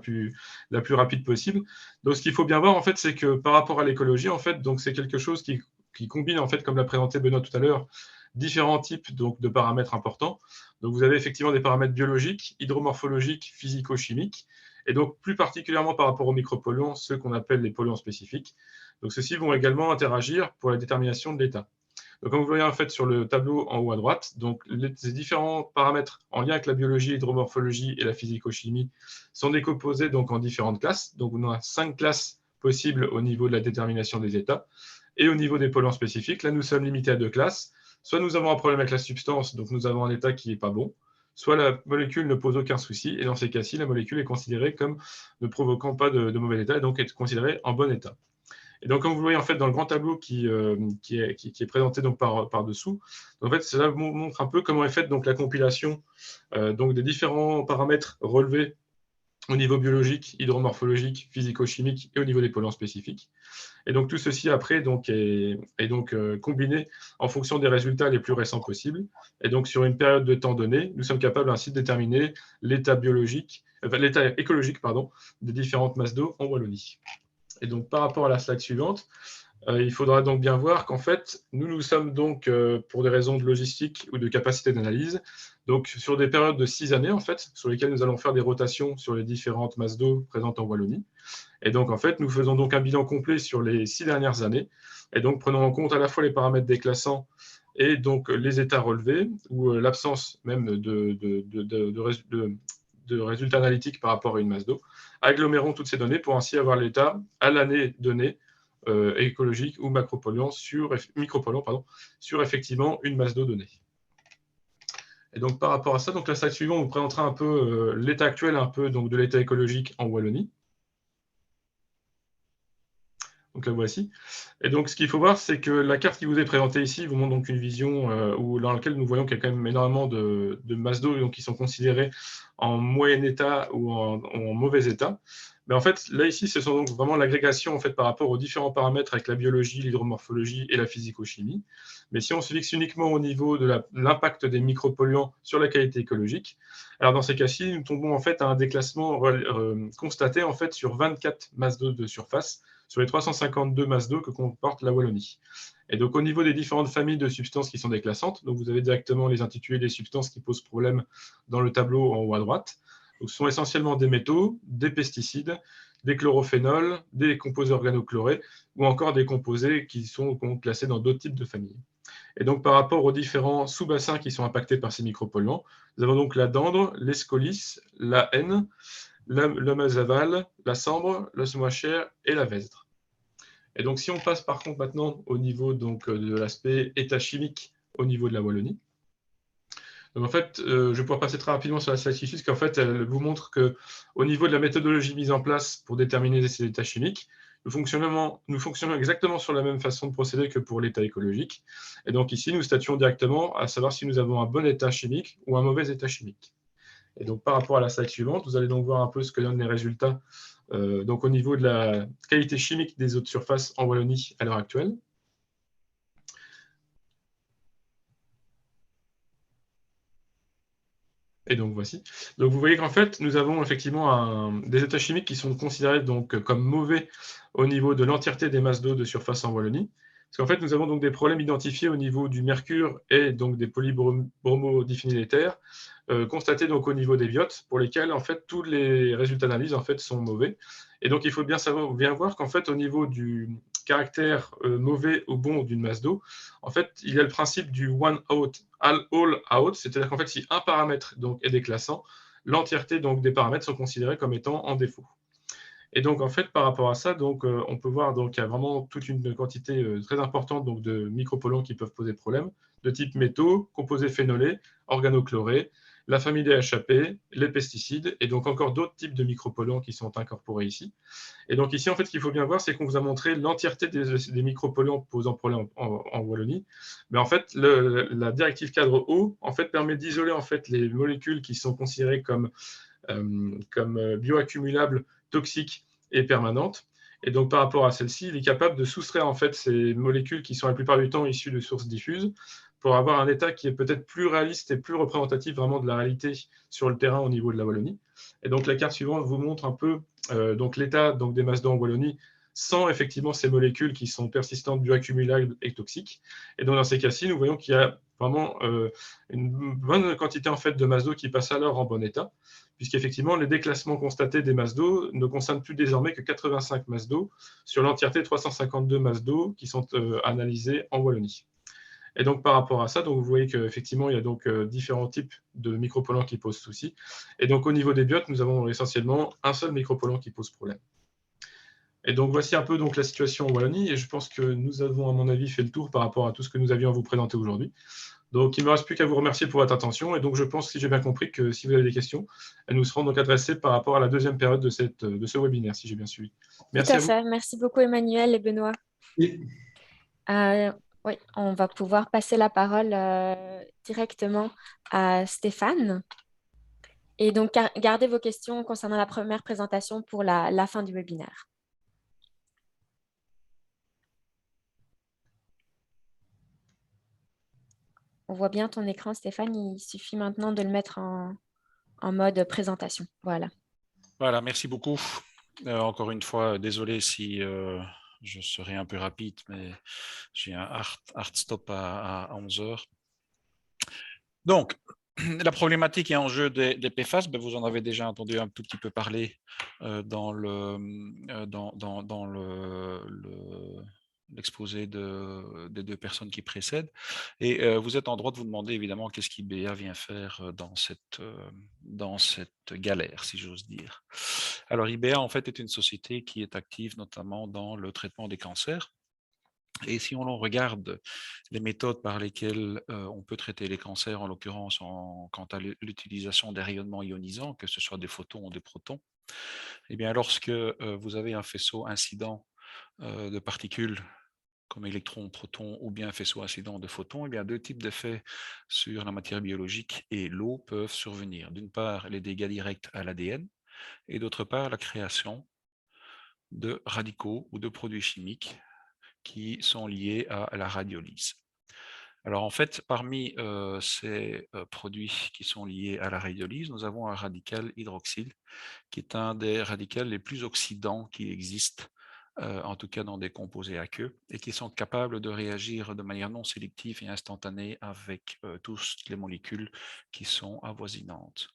la plus rapide possible. Donc, ce qu'il faut bien voir, en fait, c'est que par rapport à l'écologie, en fait, donc c'est quelque chose qui combine, en fait, comme l'a présenté Benoît tout à l'heure, différents types de paramètres importants. Donc, vous avez effectivement des paramètres biologiques, hydromorphologiques, physico-chimiques. et donc plus particulièrement par rapport aux micropolluants, ceux qu'on appelle les polluants spécifiques. Donc ceux-ci vont également interagir pour la détermination de l'état. Donc, comme vous voyez en fait sur le tableau en haut à droite, donc ces différents paramètres en lien avec la biologie, l'hydromorphologie et la physico-chimie sont décomposés donc en différentes classes. Donc on a 5 classes possibles au niveau de la détermination des états. Et au niveau des polluants spécifiques, là nous sommes limités à 2 classes. Soit nous avons un problème avec la substance, donc nous avons un état qui n'est pas bon, soit la molécule ne pose aucun souci, et dans ces cas-ci, la molécule est considérée comme ne provoquant pas de mauvais état, et donc est considérée en bon état. Et donc, comme vous le voyez en fait dans le grand tableau qui est présenté donc par-dessous, en fait, cela vous montre un peu comment est faite donc la compilation donc des différents paramètres relevés au niveau biologique, hydromorphologique, physico-chimique et au niveau des polluants spécifiques. Et donc tout ceci après donc, est donc combiné en fonction des résultats les plus récents possibles. Et donc sur une période de temps donnée, nous sommes capables ainsi de déterminer l'état écologique des différentes masses d'eau en Wallonie. Et donc, par rapport à la slide suivante, il faudra donc bien voir qu'en fait, nous sommes donc, pour des raisons de logistique ou de capacité d'analyse, donc sur des périodes de 6 années, en fait, sur lesquelles nous allons faire des rotations sur les différentes masses d'eau présentes en Wallonie. Et donc, en fait, nous faisons donc un bilan complet sur les 6 dernières années, et donc prenons en compte à la fois les paramètres déclassants et donc les états relevés, ou l'absence même de résultats analytiques par rapport à une masse d'eau, agglomérons toutes ces données pour ainsi avoir l'état à l'année donnée écologique ou micropolluant sur effectivement une masse d'eau donnée. Et donc par rapport à ça, donc la slide suivante vous présentera un peu l'état actuel donc, de l'état écologique en Wallonie. Donc la voici. Et donc ce qu'il faut voir, c'est que la carte qui vous est présentée ici vous montre donc une vision dans laquelle nous voyons qu'il y a quand même énormément de masses d'eau qui sont considérées en moyen état ou en mauvais état. Mais en fait, là ici, ce sont donc vraiment l'agrégation en fait, par rapport aux différents paramètres avec la biologie, l'hydromorphologie et la physico-chimie. Mais si on se fixe uniquement au niveau de l'impact des micropolluants sur la qualité écologique, alors dans ces cas-ci, nous tombons en fait à un déclassement constaté en fait sur 24 masses d'eau de surface sur les 352 masses d'eau que comporte la Wallonie. Et donc, au niveau des différentes familles de substances qui sont déclassantes, donc vous avez directement les intitulés des substances qui posent problème dans le tableau en haut à droite. Donc, ce sont essentiellement des métaux, des pesticides, des chlorophénols, des composés organochlorés ou encore des composés qui sont classés dans d'autres types de familles. Et donc, par rapport aux différents sous-bassins qui sont impactés par ces micropolluants, nous avons donc la dendre, l'escolis, la haine, le mazaval, la sambre, le semoachère et la vesdre. Et donc, si on passe par contre maintenant au niveau donc, de l'aspect état chimique au niveau de la Wallonie, donc en fait, je vais pouvoir passer très rapidement sur la slide ici, parce qu'en fait, elle vous montre qu'au niveau de la méthodologie mise en place pour déterminer ces états chimiques, nous fonctionnons exactement sur la même façon de procéder que pour l'état écologique. Et donc ici, nous statuons directement à savoir si nous avons un bon état chimique ou un mauvais état chimique. Et donc, par rapport à la slide suivante, vous allez donc voir un peu ce que donnent les résultats donc au niveau de la qualité chimique des eaux de surface en Wallonie à l'heure actuelle. Et donc, voici. Donc, vous voyez qu'en fait, nous avons effectivement des états chimiques qui sont considérés donc, comme mauvais au niveau de l'entièreté des masses d'eau de surface en Wallonie. Parce qu'en fait, nous avons donc des problèmes identifiés au niveau du mercure et donc des polybromo-diphényléthaires constatés donc au niveau des biotes, pour lesquels en fait tous les résultats d'analyse en fait sont mauvais. Et donc il faut bien voir qu'en fait au niveau du caractère mauvais ou bon d'une masse d'eau, en fait il y a le principe du one out, all out, c'est-à-dire qu'en fait si un paramètre donc est déclassant, l'entièreté donc des paramètres sont considérés comme étant en défaut. Et donc, en fait, par rapport à ça, donc, on peut voir qu'il y a vraiment toute une quantité très importante donc, de micropolluants qui peuvent poser problème, de type métaux, composés phénolés, organochlorés, la famille des HAP, les pesticides, et donc encore d'autres types de micropolluants qui sont incorporés ici. Et donc ici, en fait, ce qu'il faut bien voir, c'est qu'on vous a montré l'entièreté des micropolluants posant problème en Wallonie. Mais en fait, la directive cadre eau en fait, permet d'isoler en fait, les molécules qui sont considérées comme bioaccumulables, toxiques et permanentes. Et donc, par rapport à celle-ci, il est capable de soustraire en fait ces molécules qui sont la plupart du temps issues de sources diffuses pour avoir un état qui est peut-être plus réaliste et plus représentatif vraiment de la réalité sur le terrain au niveau de la Wallonie. Et donc, la carte suivante vous montre un peu donc l'état donc, des masses d'eau en Wallonie sans effectivement ces molécules qui sont persistantes, bioaccumulables et toxiques. Et donc dans ces cas-ci, nous voyons qu'il y a vraiment une bonne quantité en fait de masses d'eau qui passent alors en bon état, puisqu'effectivement les déclassements constatés des masses d'eau ne concernent plus désormais que 85 masses d'eau sur l'entièreté de 352 masses d'eau qui sont analysées en Wallonie. Et donc par rapport à ça, donc, vous voyez qu'effectivement il y a donc différents types de micropolluants qui posent souci. Et donc au niveau des biotes, nous avons essentiellement un seul micropolluant qui pose problème. Et donc voici un peu donc la situation en Wallonie, et je pense que nous avons à mon avis fait le tour par rapport à tout ce que nous avions à vous présenter aujourd'hui. Donc il ne me reste plus qu'à vous remercier pour votre attention, et donc je pense, si j'ai bien compris, que si vous avez des questions, elles nous seront donc adressées par rapport à la deuxième période de ce webinaire, si j'ai bien suivi. Tout Merci à à vous. fait. Merci beaucoup, Emmanuel et Benoît. Et Oui, on va pouvoir passer la parole directement à Stéphane. Et donc, gardez vos questions concernant la première présentation pour la fin du webinaire. On voit bien ton écran, Stéphane. Il suffit maintenant de le mettre en mode présentation. Voilà. Voilà, merci beaucoup. Encore une fois, désolé si je serai un peu rapide, mais j'ai un hard stop à 11 heures. Donc, la problématique et enjeu des PFAS, ben, vous en avez déjà entendu un tout petit peu parler dans l'exposé des deux personnes qui précèdent. Et vous êtes en droit de vous demander évidemment qu'est-ce qu'IBA vient faire dans cette galère, si j'ose dire. Alors IBA en fait est une société qui est active notamment dans le traitement des cancers. Et si on regarde les méthodes par lesquelles on peut traiter les cancers, en l'occurrence quant à l'utilisation des rayonnements ionisants, que ce soit des photons ou des protons, eh bien, lorsque vous avez un faisceau incident de particules comme électrons, protons ou bien faisceau incident de photons, eh bien, deux types d'effets sur la matière biologique et l'eau peuvent survenir. D'une part, les dégâts directs à l'ADN et d'autre part, la création de radicaux ou de produits chimiques qui sont liés à la radiolyse. Alors en fait, parmi ces produits qui sont liés à la radiolyse, nous avons un radical hydroxyle, qui est un des radicaux les plus oxydants qui existent, en tout cas dans des composés aqueux, et qui sont capables de réagir de manière non sélective et instantanée avec toutes les molécules qui sont avoisinantes.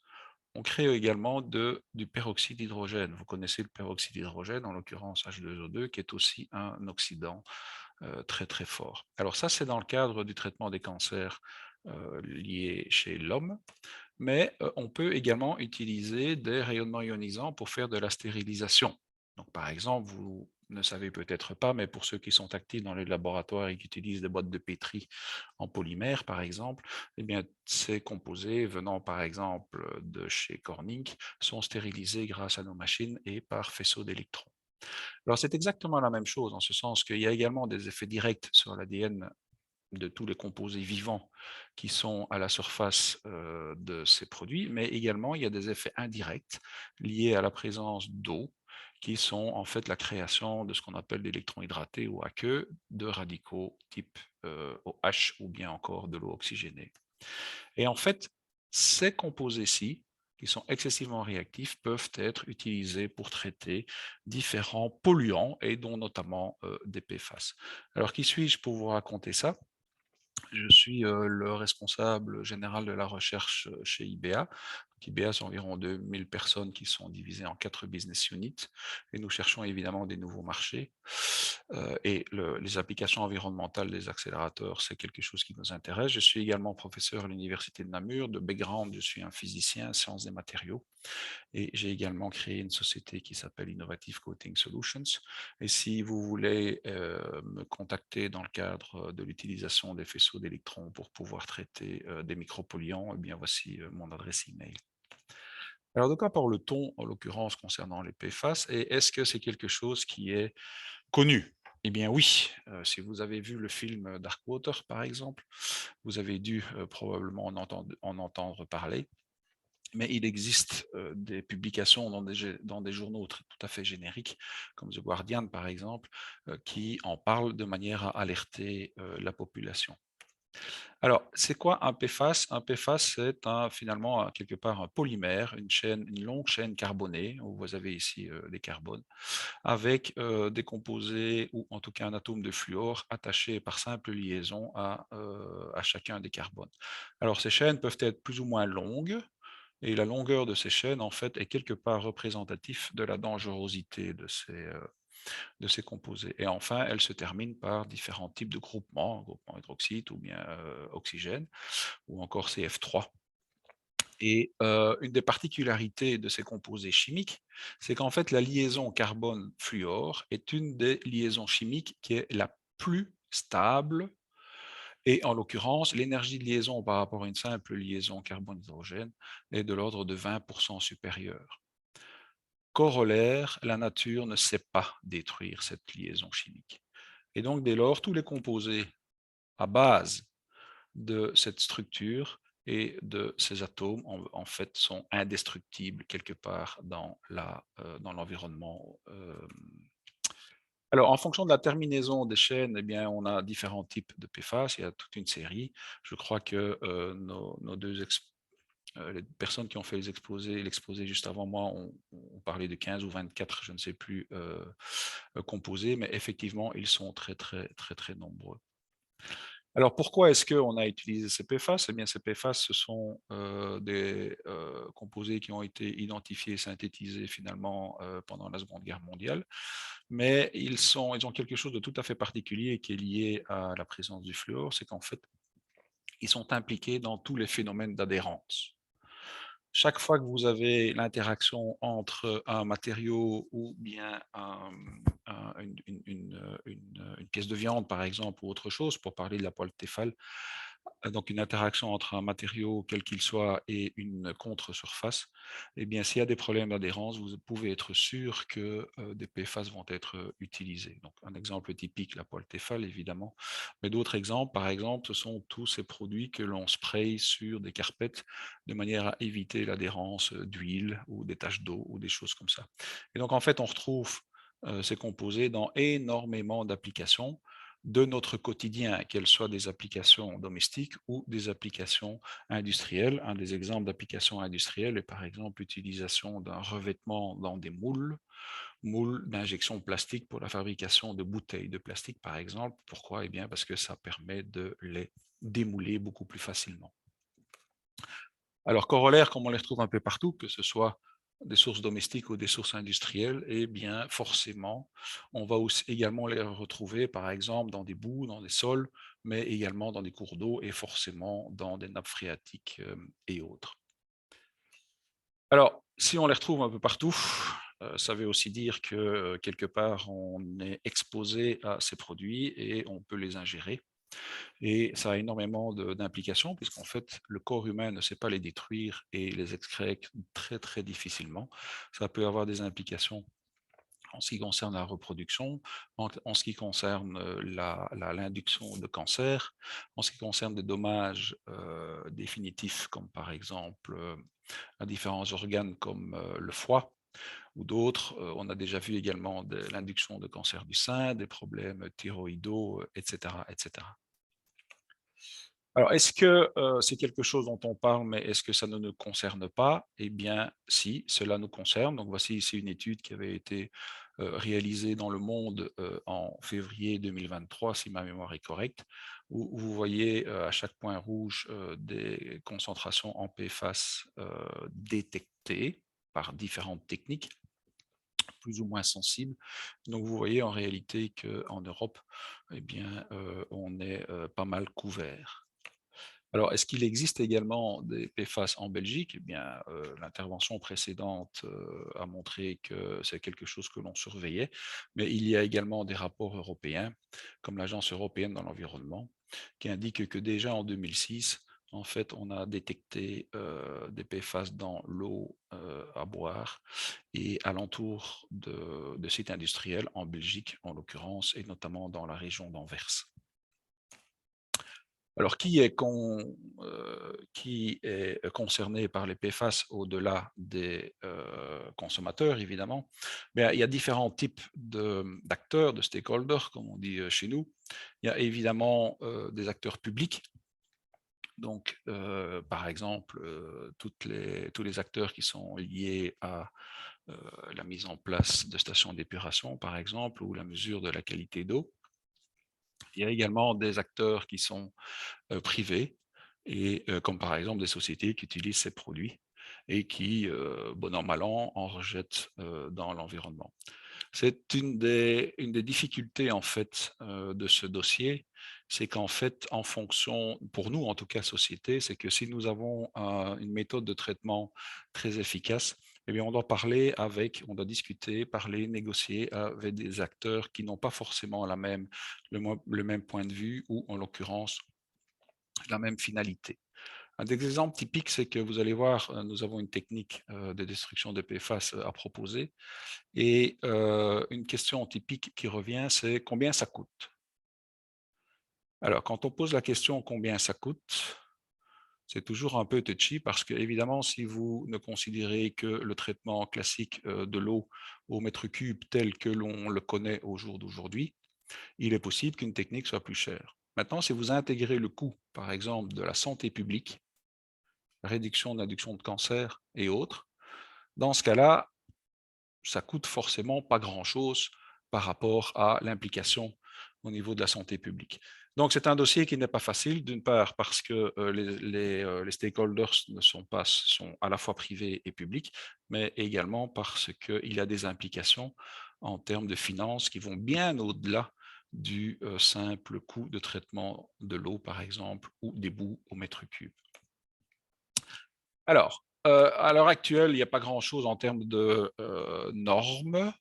On crée également du peroxyde d'hydrogène. Vous connaissez le peroxyde d'hydrogène, en l'occurrence H2O2, qui est aussi un oxydant très très fort. Alors ça, c'est dans le cadre du traitement des cancers liés chez l'homme, mais on peut également utiliser des rayonnements ionisants pour faire de la stérilisation. Donc par exemple, vous ne savez peut-être pas, mais pour ceux qui sont actifs dans les laboratoires et qui utilisent des boîtes de pétri en polymère, par exemple, eh bien, ces composés venant par exemple de chez Corning sont stérilisés grâce à nos machines et par faisceau d'électrons. Alors c'est exactement la même chose, en ce sens qu'il y a également des effets directs sur l'ADN de tous les composés vivants qui sont à la surface de ces produits, mais également il y a des effets indirects liés à la présence d'eau, qui sont en fait la création de ce qu'on appelle l'électron hydraté ou aqueux de radicaux type OH ou bien encore de l'eau oxygénée. Et en fait, ces composés-ci, qui sont excessivement réactifs, peuvent être utilisés pour traiter différents polluants et dont notamment des PFAS. Alors, qui suis-je pour vous raconter ça? Je suis le responsable général de la recherche chez IBA. IBA, c'est environ 2000 personnes qui sont divisées en 4 business units et nous cherchons évidemment des nouveaux marchés. Et les applications environnementales des accélérateurs, c'est quelque chose qui nous intéresse. Je suis également professeur à l'Université de Namur. De background, je suis un physicien, sciences des matériaux. Et j'ai également créé une société qui s'appelle Innovative Coating Solutions. Et si vous voulez me contacter dans le cadre de l'utilisation des faisceaux d'électrons pour pouvoir traiter des micropolluants, eh bien voici mon adresse email. Alors de quoi parle-t-on en l'occurrence concernant les PFAS et est-ce que c'est quelque chose qui est connu? Eh bien oui, si vous avez vu le film Darkwater par exemple, vous avez dû probablement en entendre parler. Mais il existe des publications dans des journaux tout à fait génériques, comme The Guardian par exemple, qui en parlent de manière à alerter la population. Alors, c'est quoi un PFAS? Un PFAS, c'est finalement quelque part un polymère, une longue chaîne carbonée, où vous avez ici des carbones, avec des composés ou en tout cas un atome de fluor attaché par simple liaison à chacun des carbones. Alors, ces chaînes peuvent être plus ou moins longues, et la longueur de ces chaînes, en fait, est quelque part représentatif de la dangerosité de ces composés. Et enfin, elles se terminent par différents types de groupements hydroxyde ou bien oxygène, ou encore CF3. Et une des particularités de ces composés chimiques, c'est qu'en fait, la liaison carbone-fluor est une des liaisons chimiques qui est la plus stable. Et en l'occurrence, l'énergie de liaison par rapport à une simple liaison carbone-hydrogène est de l'ordre de 20% supérieure. Corollaire, la nature ne sait pas détruire cette liaison chimique. Et donc, dès lors, tous les composés à base de cette structure et de ces atomes, en fait, sont indestructibles quelque part dans l'environnement. Alors, en fonction de la terminaison des chaînes, eh bien, on a différents types de PFAS, il y a toute une série. Je crois que nos deux les personnes qui ont fait l'exposé juste avant moi ont parlé de 15 ou 24, je ne sais plus, composés, mais effectivement, ils sont très, très, très, très nombreux. Alors, pourquoi est-ce qu'on a utilisé ces PFAS? Eh bien, ces PFAS, ce sont des composés qui ont été identifiés et synthétisés finalement pendant la Seconde Guerre mondiale, mais ils ont quelque chose de tout à fait particulier qui est lié à la présence du fluor, c'est qu'en fait, ils sont impliqués dans tous les phénomènes d'adhérence. Chaque fois que vous avez l'interaction entre un matériau ou bien une pièce de viande, par exemple, ou autre chose, pour parler de la poêle Tefal, donc une interaction entre un matériau, quel qu'il soit, et une contre-surface, eh bien, s'il y a des problèmes d'adhérence, vous pouvez être sûr que des PFAS vont être utilisés. Donc, un exemple typique, la poêle Tefal, évidemment. Mais d'autres exemples, par exemple, ce sont tous ces produits que l'on spraye sur des carpettes de manière à éviter l'adhérence d'huile ou des taches d'eau ou des choses comme ça. Et donc, en fait, on retrouve ces composés dans énormément d'applications de notre quotidien, qu'elles soient des applications domestiques ou des applications industrielles. Un des exemples d'applications industrielles est par exemple l'utilisation d'un revêtement dans des moules d'injection plastique pour la fabrication de bouteilles de plastique par exemple. Pourquoi? Eh bien parce que ça permet de les démouler beaucoup plus facilement. Alors corollaire, comme on les retrouve un peu partout, que ce soit des sources domestiques ou des sources industrielles, eh bien forcément, on va aussi également les retrouver par exemple dans des boues, dans des sols, mais également dans des cours d'eau et forcément dans des nappes phréatiques et autres. Alors, si on les retrouve un peu partout, ça veut aussi dire que quelque part on est exposé à ces produits et on peut les ingérer. Et ça a énormément d'implications, puisqu'en fait, le corps humain ne sait pas les détruire et les excréer très, très difficilement. Ça peut avoir des implications en ce qui concerne la reproduction, en ce qui concerne l'induction de cancer, en ce qui concerne des dommages définitifs, comme par exemple à différents organes comme le foie ou d'autres. On a déjà vu également l'induction de cancer du sein, des problèmes thyroïdaux, etc., etc. Alors, est-ce que c'est quelque chose dont on parle, mais est-ce que ça ne nous concerne pas? Eh bien, si, cela nous concerne. Donc, voici ici une étude qui avait été réalisée dans Le Monde en février 2023, si ma mémoire est correcte, où vous voyez à chaque point rouge des concentrations en PFAS détectées par différentes techniques, plus ou moins sensibles. Donc, vous voyez en réalité qu'en Europe, eh bien, on est pas mal couvert. Alors, est-ce qu'il existe également des PFAS en Belgique? Eh bien, l'intervention précédente a montré que c'est quelque chose que l'on surveillait, mais il y a également des rapports européens, comme l'Agence européenne dans l'environnement, qui indiquent que déjà en 2006, en fait, on a détecté des PFAS dans l'eau à boire et alentour de sites industriels en Belgique, en l'occurrence, et notamment dans la région d'Anvers. Alors, qui est concerné par les PFAS au-delà des consommateurs, évidemment? Bien, il y a différents types d'acteurs, de stakeholders, comme on dit chez nous. Il y a évidemment des acteurs publics, Donc, par exemple, tous les acteurs qui sont liés à la mise en place de stations d'épuration, par exemple, ou la mesure de la qualité d'eau. Il y a également des acteurs qui sont privés, et comme par exemple des sociétés qui utilisent ces produits et qui, bon an mal an, en rejettent dans l'environnement. C'est une des difficultés en fait de ce dossier, c'est qu'en fait, en fonction, pour nous en tout cas société, c'est que si nous avons une méthode de traitement très efficace, eh bien, on doit discuter, parler, négocier avec des acteurs qui n'ont pas forcément le même point de vue ou en l'occurrence la même finalité. Un des exemples typiques, c'est que vous allez voir, nous avons une technique de destruction de PFAS à proposer. Et une question typique qui revient, c'est combien ça coûte? Alors, quand on pose la question combien ça coûte, c'est toujours un peu touchy parce que, évidemment, si vous ne considérez que le traitement classique de l'eau au mètre cube tel que l'on le connaît au jour d'aujourd'hui, il est possible qu'une technique soit plus chère. Maintenant, si vous intégrez le coût, par exemple, de la santé publique, réduction d'induction de cancer et autres, dans ce cas-là, ça coûte forcément pas grand-chose par rapport à l'implication au niveau de la santé publique. Donc, c'est un dossier qui n'est pas facile, d'une part parce que les stakeholders sont à la fois privés et publics, mais également parce qu'il y a des implications en termes de finances qui vont bien au-delà du simple coût de traitement de l'eau, par exemple, ou des boues au mètre cube. Alors, à l'heure actuelle, il n'y a pas grand-chose en termes de normes.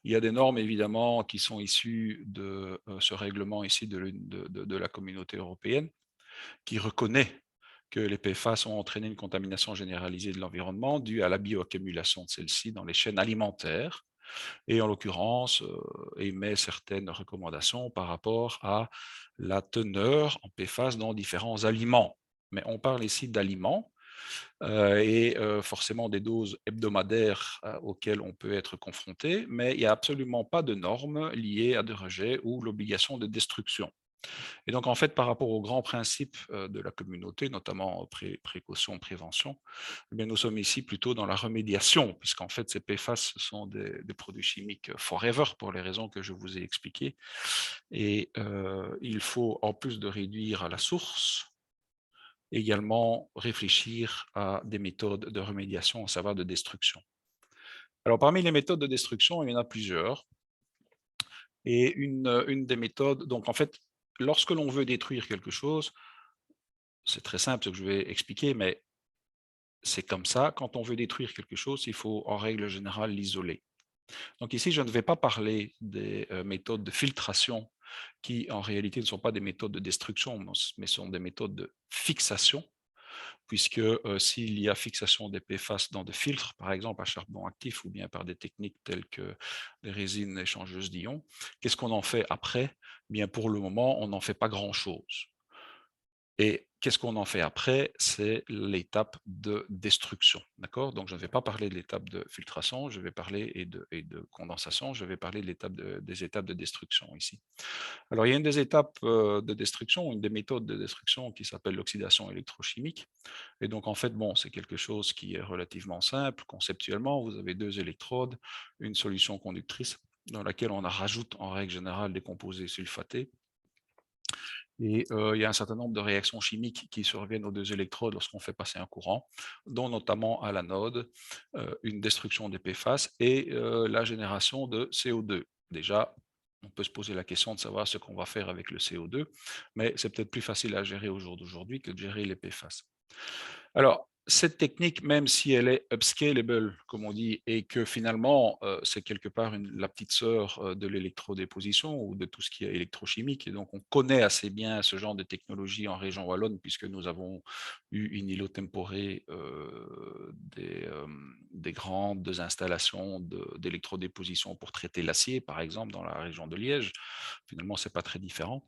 Il y a des normes, évidemment, qui sont issues de ce règlement ici de la communauté européenne, qui reconnaît que les PFAS ont entraîné une contamination généralisée de l'environnement due à la bioaccumulation de celles-ci dans les chaînes alimentaires, et en l'occurrence, émet certaines recommandations par rapport à la teneur en PFAS dans différents aliments. Mais on parle ici d'aliments, et forcément des doses hebdomadaires auxquelles on peut être confronté, mais il n'y a absolument pas de normes liées à des rejets ou l'obligation de destruction. Et donc, en fait, par rapport aux grands principes de la communauté, notamment précaution, prévention, eh bien, nous sommes ici plutôt dans la remédiation, puisqu'en fait, ces PFAS sont des produits chimiques forever, pour les raisons que je vous ai expliquées. Et il faut, en plus de réduire à la source, également réfléchir à des méthodes de remédiation, à savoir de destruction. Alors, parmi les méthodes de destruction, il y en a plusieurs. Et une des méthodes, donc en fait, lorsque l'on veut détruire quelque chose, c'est très simple ce que je vais expliquer, mais c'est comme ça. Quand on veut détruire quelque chose, il faut en règle générale l'isoler. Donc ici, je ne vais pas parler des méthodes de filtration qui en réalité ne sont pas des méthodes de destruction, mais sont des méthodes de fixation, puisque s'il y a fixation des PFAS dans des filtres, par exemple à charbon actif ou bien par des techniques telles que les résines échangeuses d'ions, qu'est-ce qu'on en fait après? Bien, pour le moment, on n'en fait pas grand-chose. Et qu'est-ce qu'on en fait après? C'est l'étape de destruction. D'accord? Donc, je ne vais pas parler de l'étape de filtration, je vais parler et de condensation, je vais parler des étapes de destruction ici. Alors, il y a une des étapes de destruction, une des méthodes de destruction qui s'appelle l'oxydation électrochimique. Et donc, en fait, bon, c'est quelque chose qui est relativement simple. Conceptuellement, vous avez deux électrodes, une solution conductrice dans laquelle on rajoute en règle générale des composés sulfatés. Et il y a un certain nombre de réactions chimiques qui surviennent aux deux électrodes lorsqu'on fait passer un courant, dont notamment à l'anode, une destruction des PFAS et la génération de CO2. Déjà, on peut se poser la question de savoir ce qu'on va faire avec le CO2, mais c'est peut-être plus facile à gérer au jour d'aujourd'hui que de gérer les PFAS. Alors, cette technique, même si elle est upscalable, comme on dit, et que finalement, c'est quelque part la petite sœur de l'électrodéposition ou de tout ce qui est électrochimique, et donc on connaît assez bien ce genre de technologie en région wallonne, puisque nous avons eu in illo tempore des grandes installations d'électrodéposition pour traiter l'acier, par exemple, dans la région de Liège. Finalement, ce n'est pas très différent.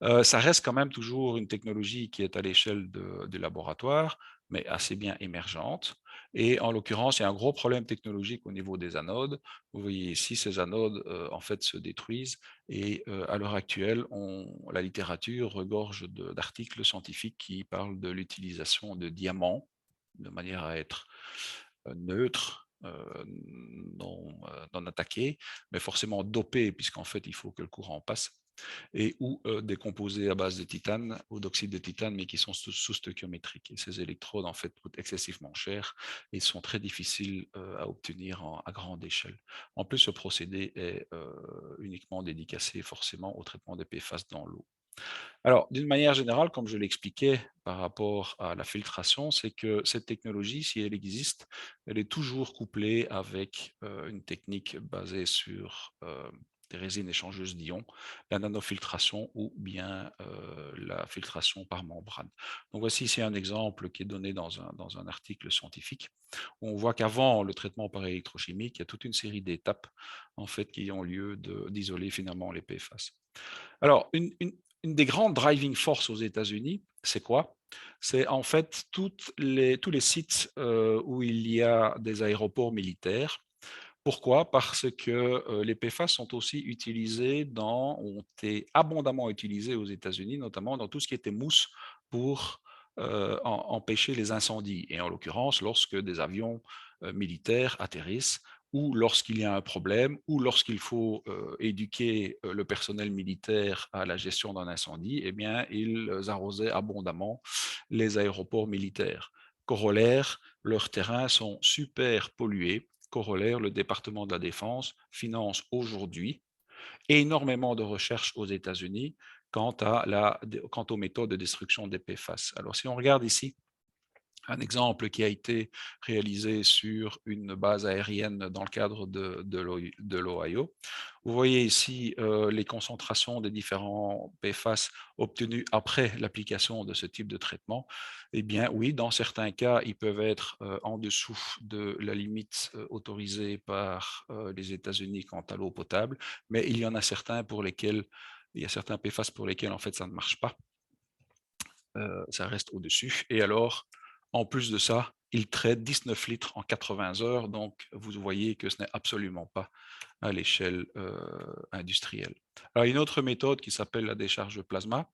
Ça reste quand même toujours une technologie qui est à l'échelle des laboratoires, mais assez bien émergente. Et en l'occurrence, il y a un gros problème technologique au niveau des anodes. Vous voyez ici, ces anodes en fait se détruisent et à l'heure actuelle, la littérature regorge d'articles scientifiques qui parlent de l'utilisation de diamants de manière à être neutre, non attaqué, mais forcément dopé, puisqu'en fait, il faut que le courant passe, et ou des composés à base de titane ou d'oxyde de titane, mais qui sont sous-stoichiométriques. Et ces électrodes, en fait, coûtent excessivement cher et sont très difficiles à obtenir à grande échelle. En plus, ce procédé est uniquement dédicacé forcément au traitement des PFAS dans l'eau. Alors, d'une manière générale, comme je l'expliquais par rapport à la filtration, c'est que cette technologie, si elle existe, elle est toujours couplée avec une technique basée sur des résines échangeuses d'ions, la nanofiltration ou bien la filtration par membrane. Donc voici ici un exemple qui est donné dans un article scientifique où on voit qu'avant le traitement par électrochimique, il y a toute une série d'étapes en fait, qui ont lieu d'isoler finalement les PFAS. Alors, une des grandes driving forces aux États-Unis, c'est quoi? C'est en fait tous les sites où il y a des aéroports militaires. Pourquoi? Parce que les PFAS sont aussi utilisés ont été abondamment utilisés aux États-Unis, notamment dans tout ce qui était mousse pour empêcher les incendies. Et en l'occurrence, lorsque des avions militaires atterrissent, ou lorsqu'il y a un problème, ou lorsqu'il faut éduquer le personnel militaire à la gestion d'un incendie, eh bien, ils arrosaient abondamment les aéroports militaires. Corollaire, leurs terrains sont super pollués. Corollaire, le département de la Défense finance aujourd'hui énormément de recherches aux États-Unis quant aux méthodes de destruction des PFAS. Alors, si on regarde ici, un exemple qui a été réalisé sur une base aérienne dans le cadre de l'Ohio. Vous voyez ici les concentrations des différents PFAS obtenus après l'application de ce type de traitement. Eh bien oui, dans certains cas, ils peuvent être en dessous de la limite autorisée par les États-Unis quant à l'eau potable, mais il y en a certains pour lesquels, il y a certains PFAS pour lesquels en fait ça ne marche pas. Ça reste au-dessus. Et alors, en plus de ça, il traite 19 litres en 80 heures, donc vous voyez que ce n'est absolument pas à l'échelle industrielle. Alors, une autre méthode qui s'appelle la décharge plasma.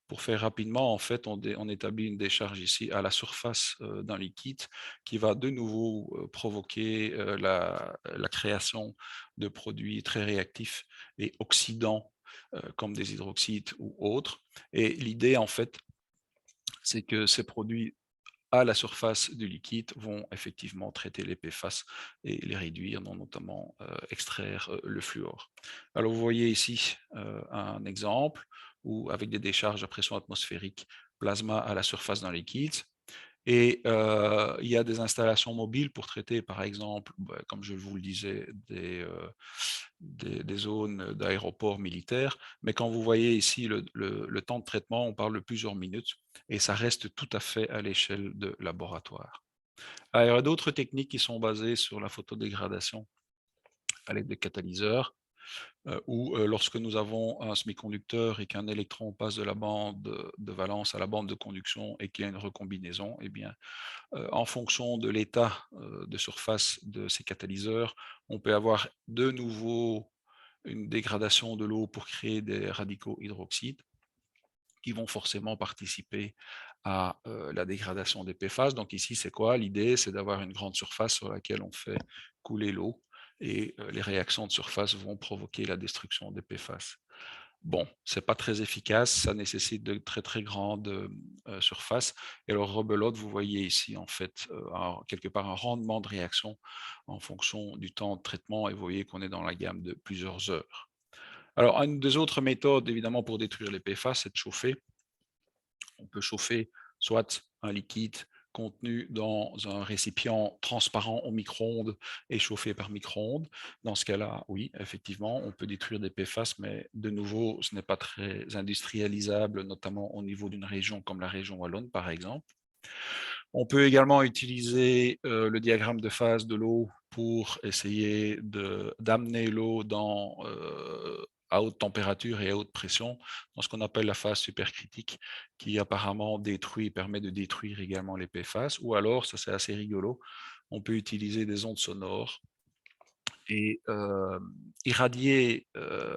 Pour faire rapidement, en fait, on établit une décharge ici à la surface d'un liquide qui va de nouveau provoquer la création de produits très réactifs et oxydants comme des hydroxydes ou autres. Et l'idée, en fait, c'est que ces produits à la surface du liquide vont effectivement traiter les PFAS et les réduire, notamment extraire le fluor. Alors vous voyez ici un exemple où avec des décharges à pression atmosphérique, plasma à la surface d'un liquide. Et il y a des installations mobiles pour traiter, par exemple, comme je vous le disais, des zones d'aéroports militaires. Mais quand vous voyez ici le temps de traitement, on parle de plusieurs minutes et ça reste tout à fait à l'échelle de laboratoire. Alors, il y a d'autres techniques qui sont basées sur la photodégradation à l'aide de catalyseurs. Où lorsque nous avons un semi-conducteur et qu'un électron passe de la bande de valence à la bande de conduction et qu'il y a une recombinaison, eh bien, en fonction de l'état de surface de ces catalyseurs, on peut avoir de nouveau une dégradation de l'eau pour créer des radicaux hydroxydes qui vont forcément participer à la dégradation des PFAS. Donc ici, c'est quoi? L'idée, c'est d'avoir une grande surface sur laquelle on fait couler l'eau et les réactions de surface vont provoquer la destruction des PFAS. Bon, c'est pas très efficace, ça nécessite de très très grandes surfaces. Et alors rebelote, vous voyez ici en fait quelque part un rendement de réaction en fonction du temps de traitement et vous voyez qu'on est dans la gamme de plusieurs heures. Alors une des autres méthodes évidemment pour détruire les PFAS, c'est de chauffer. On peut chauffer soit un liquide contenu dans un récipient transparent au micro-ondes et chauffé par micro-ondes. Dans ce cas-là, oui, effectivement, on peut détruire des PFAS, mais de nouveau, ce n'est pas très industrialisable, notamment au niveau d'une région comme la région wallonne, par exemple. On peut également utiliser le diagramme de phase de l'eau pour essayer d'amener l'eau à haute température et à haute pression, dans ce qu'on appelle la phase supercritique, qui apparemment permet de détruire également les PFAS, ou alors, ça c'est assez rigolo, on peut utiliser des ondes sonores et irradier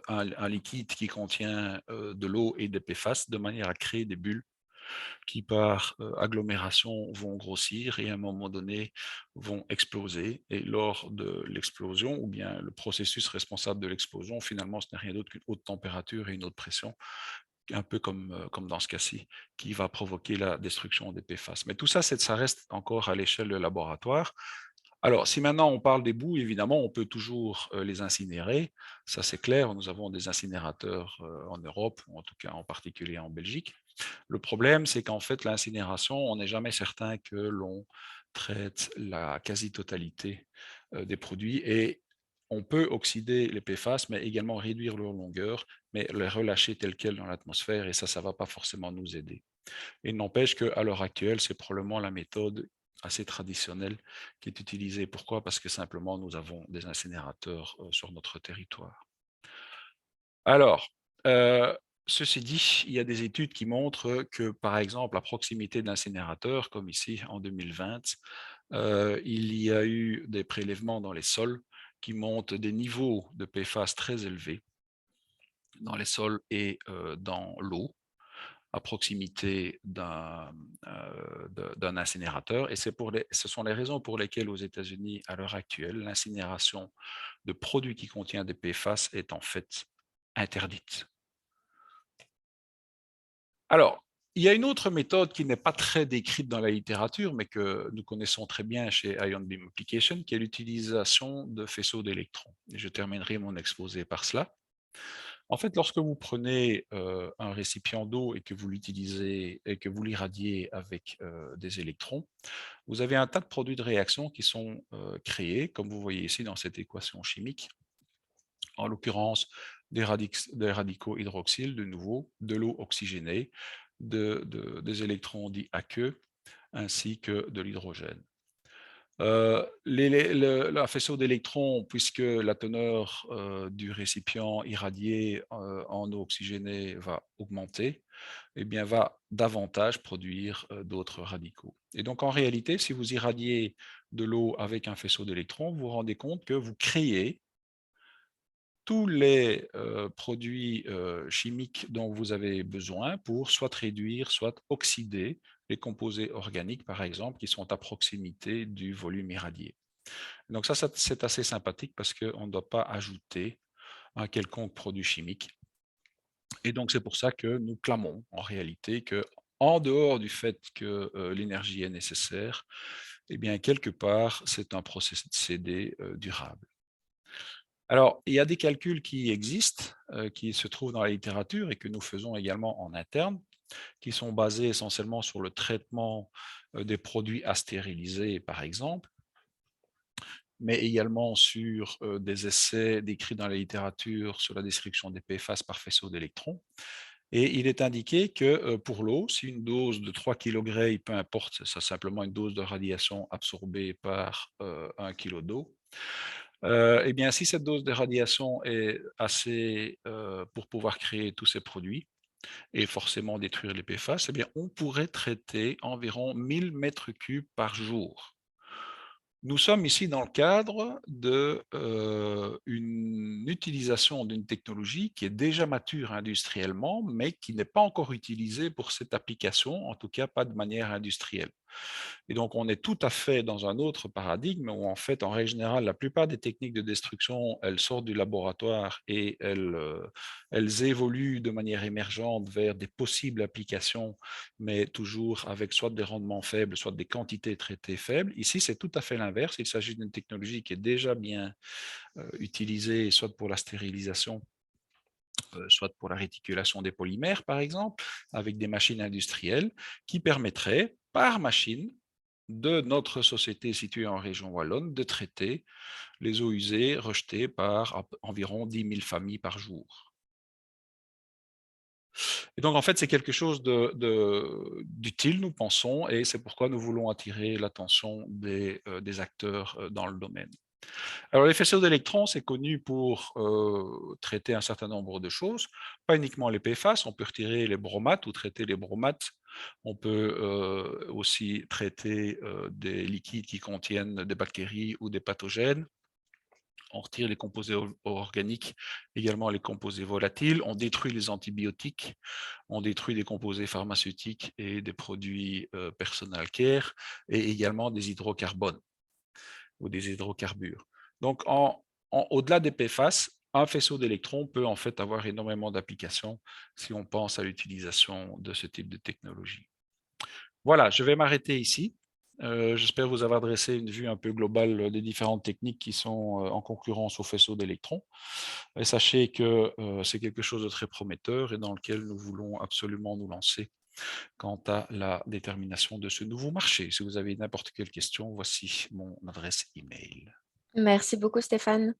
un liquide qui contient de l'eau et des PFAS de manière à créer des bulles qui, par agglomération, vont grossir et à un moment donné vont exploser. Et lors de l'explosion, ou bien le processus responsable de l'explosion, finalement, ce n'est rien d'autre qu'une haute température et une haute pression, un peu comme dans ce cas-ci, qui va provoquer la destruction des PFAS. Mais tout ça, ça reste encore à l'échelle de laboratoire. Alors, si maintenant on parle des boues, évidemment, on peut toujours les incinérer, ça c'est clair, nous avons des incinérateurs en Europe, ou en tout cas en particulier en Belgique. Le problème, c'est qu'en fait, l'incinération, on n'est jamais certain que l'on traite la quasi-totalité des produits et on peut oxyder les PFAS, mais également réduire leur longueur, mais les relâcher tels quels dans l'atmosphère et ça ne va pas forcément nous aider. Il n'empêche qu'à l'heure actuelle, c'est probablement la méthode assez traditionnelle qui est utilisée. Pourquoi? Parce que simplement, nous avons des incinérateurs sur notre territoire. Alors, ceci dit, il y a des études qui montrent que, par exemple, à proximité d'incinérateurs, comme ici en 2020, il y a eu des prélèvements dans les sols qui montrent des niveaux de PFAS très élevés dans les sols et dans l'eau à proximité d'un incinérateur. Et ce sont les raisons pour lesquelles aux États-Unis, à l'heure actuelle, l'incinération de produits qui contiennent des PFAS est en fait interdite. Alors, il y a une autre méthode qui n'est pas très décrite dans la littérature, mais que nous connaissons très bien chez Ion Beam Application, qui est l'utilisation de faisceaux d'électrons. Et je terminerai mon exposé par cela. En fait, lorsque vous prenez un récipient d'eau et que vous l'utilisez et que vous l'irradiez avec des électrons, vous avez un tas de produits de réaction qui sont créés, comme vous voyez ici dans cette équation chimique, en l'occurrence des radicaux hydroxyles, de nouveau, de l'eau oxygénée, des électrons dits aqueux, ainsi que de l'hydrogène. Le faisceau d'électrons, puisque la teneur du récipient irradié en eau oxygénée va augmenter, eh bien, va davantage produire d'autres radicaux. Et donc, en réalité, si vous irradiez de l'eau avec un faisceau d'électrons, vous vous rendez compte que vous créez tous les produits chimiques dont vous avez besoin pour soit réduire, soit oxyder les composés organiques, par exemple, qui sont à proximité du volume irradié. Donc ça c'est assez sympathique parce qu'on ne doit pas ajouter un quelconque produit chimique. Et donc c'est pour ça que nous clamons en réalité que, en dehors du fait que l'énergie est nécessaire, eh bien quelque part c'est un procédé durable. Alors, il y a des calculs qui existent, qui se trouvent dans la littérature et que nous faisons également en interne, qui sont basés essentiellement sur le traitement des produits à stériliser, par exemple, mais également sur des essais décrits dans la littérature sur la destruction des PFAS par faisceau d'électrons. Et il est indiqué que pour l'eau, si une dose de 3 kg, peu importe, c'est simplement une dose de radiation absorbée par 1 kg d'eau, eh bien, si cette dose de radiation est assez pour pouvoir créer tous ces produits et forcément détruire les PFAS, eh bien, on pourrait traiter environ 1000 mètres cubes par jour. Nous sommes ici dans le cadre d'une utilisation d'une technologie qui est déjà mature industriellement, mais qui n'est pas encore utilisée pour cette application, en tout cas pas de manière industrielle. Et donc, on est tout à fait dans un autre paradigme où, en fait, en règle générale, la plupart des techniques de destruction, elles sortent du laboratoire et elles évoluent de manière émergente vers des possibles applications, mais toujours avec soit des rendements faibles, soit des quantités traitées faibles. Ici, c'est tout à fait l'inverse. Il s'agit d'une technologie qui est déjà bien utilisée, soit pour la stérilisation, soit pour la réticulation des polymères, par exemple, avec des machines industrielles qui permettraient, par machine, de notre société située en région wallonne, de traiter les eaux usées rejetées par environ 10 000 familles par jour. Et donc, en fait, c'est quelque chose d'utile, nous pensons, et c'est pourquoi nous voulons attirer l'attention des acteurs dans le domaine. Alors, les faisceaux d'électrons, c'est connu pour traiter un certain nombre de choses, pas uniquement les PFAS, on peut retirer les bromates ou traiter les bromates, on peut aussi traiter des liquides qui contiennent des bactéries ou des pathogènes, on retire les composés organiques, également les composés volatiles, on détruit les antibiotiques, on détruit des composés pharmaceutiques et des produits personal care, et également des hydrocarbones ou des hydrocarbures. Donc, au-delà des PFAS, un faisceau d'électrons peut en fait avoir énormément d'applications si on pense à l'utilisation de ce type de technologie. Voilà, je vais m'arrêter ici. J'espère vous avoir dressé une vue un peu globale des différentes techniques qui sont en concurrence au faisceau d'électrons. Et sachez que c'est quelque chose de très prometteur et dans lequel nous voulons absolument nous lancer quant à la détermination de ce nouveau marché. Si vous avez n'importe quelle question, voici mon adresse email. Merci beaucoup, Stéphane.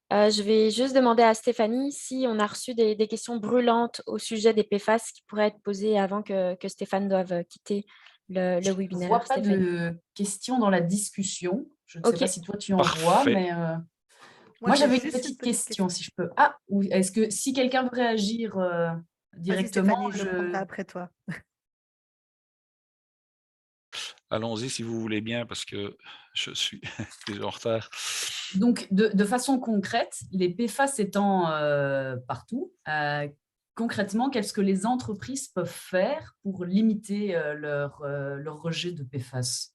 Je vais juste demander à Stéphanie si on a reçu des questions brûlantes au sujet des PFAS qui pourraient être posées avant que Stéphane doive quitter le Je ne webinaire. vois pas Stéphanie. de questions dans la discussion. Je ne sais Ok. pas si toi tu en vois, Parfait. mais moi j'ai j'avais une juste petite question, si je peux. Ah, oui, est-ce que si quelqu'un veut réagir Vas-y, directement, Stéphanie, je prendrai après toi. Allons-y si vous voulez bien, parce que je suis déjà en retard. Donc, de façon concrète, les PFAS étant partout, concrètement, qu'est-ce que les entreprises peuvent faire pour limiter leur rejet de PFAS?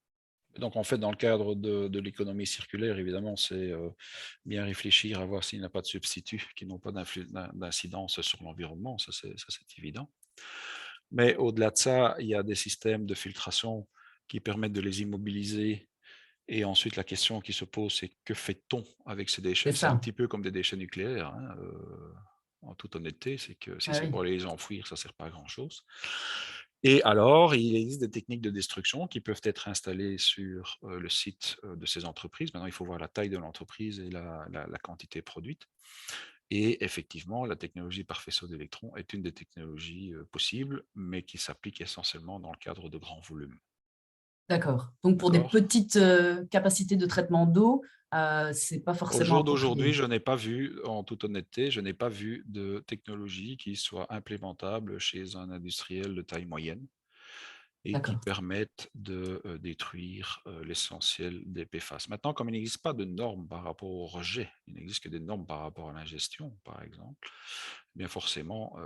Donc, en fait, dans le cadre de l'économie circulaire, évidemment, c'est bien réfléchir à voir s'il n'y a pas de substituts qui n'ont pas d'incidence sur l'environnement, ça c'est évident. Mais au-delà de ça, il y a des systèmes de filtration qui permettent de les immobiliser. Et ensuite, la question qui se pose, c'est que fait-on avec ces déchets? C'est un petit peu comme des déchets nucléaires, hein, en toute honnêteté, c'est que si c'est pour aller les enfouir, ça ne sert pas à grand-chose. Et alors, il existe des techniques de destruction qui peuvent être installées sur le site de ces entreprises. Maintenant, il faut voir la taille de l'entreprise et la quantité produite. Et effectivement, la technologie par faisceau d'électrons est une des technologies possibles, mais qui s'applique essentiellement dans le cadre de grands volumes. D'accord. Donc, pour des petites capacités de traitement d'eau, ce n'est pas forcément Au jour approprié. d'aujourd'hui, je n'ai pas vu, en toute honnêteté, je n'ai pas vu de technologie qui soit implémentable chez un industriel de taille moyenne et qui permette de détruire l'essentiel des PFAS. Maintenant, comme il n'existe pas de normes par rapport au rejet, il n'existe que des normes par rapport à l'ingestion, par exemple, eh bien forcément,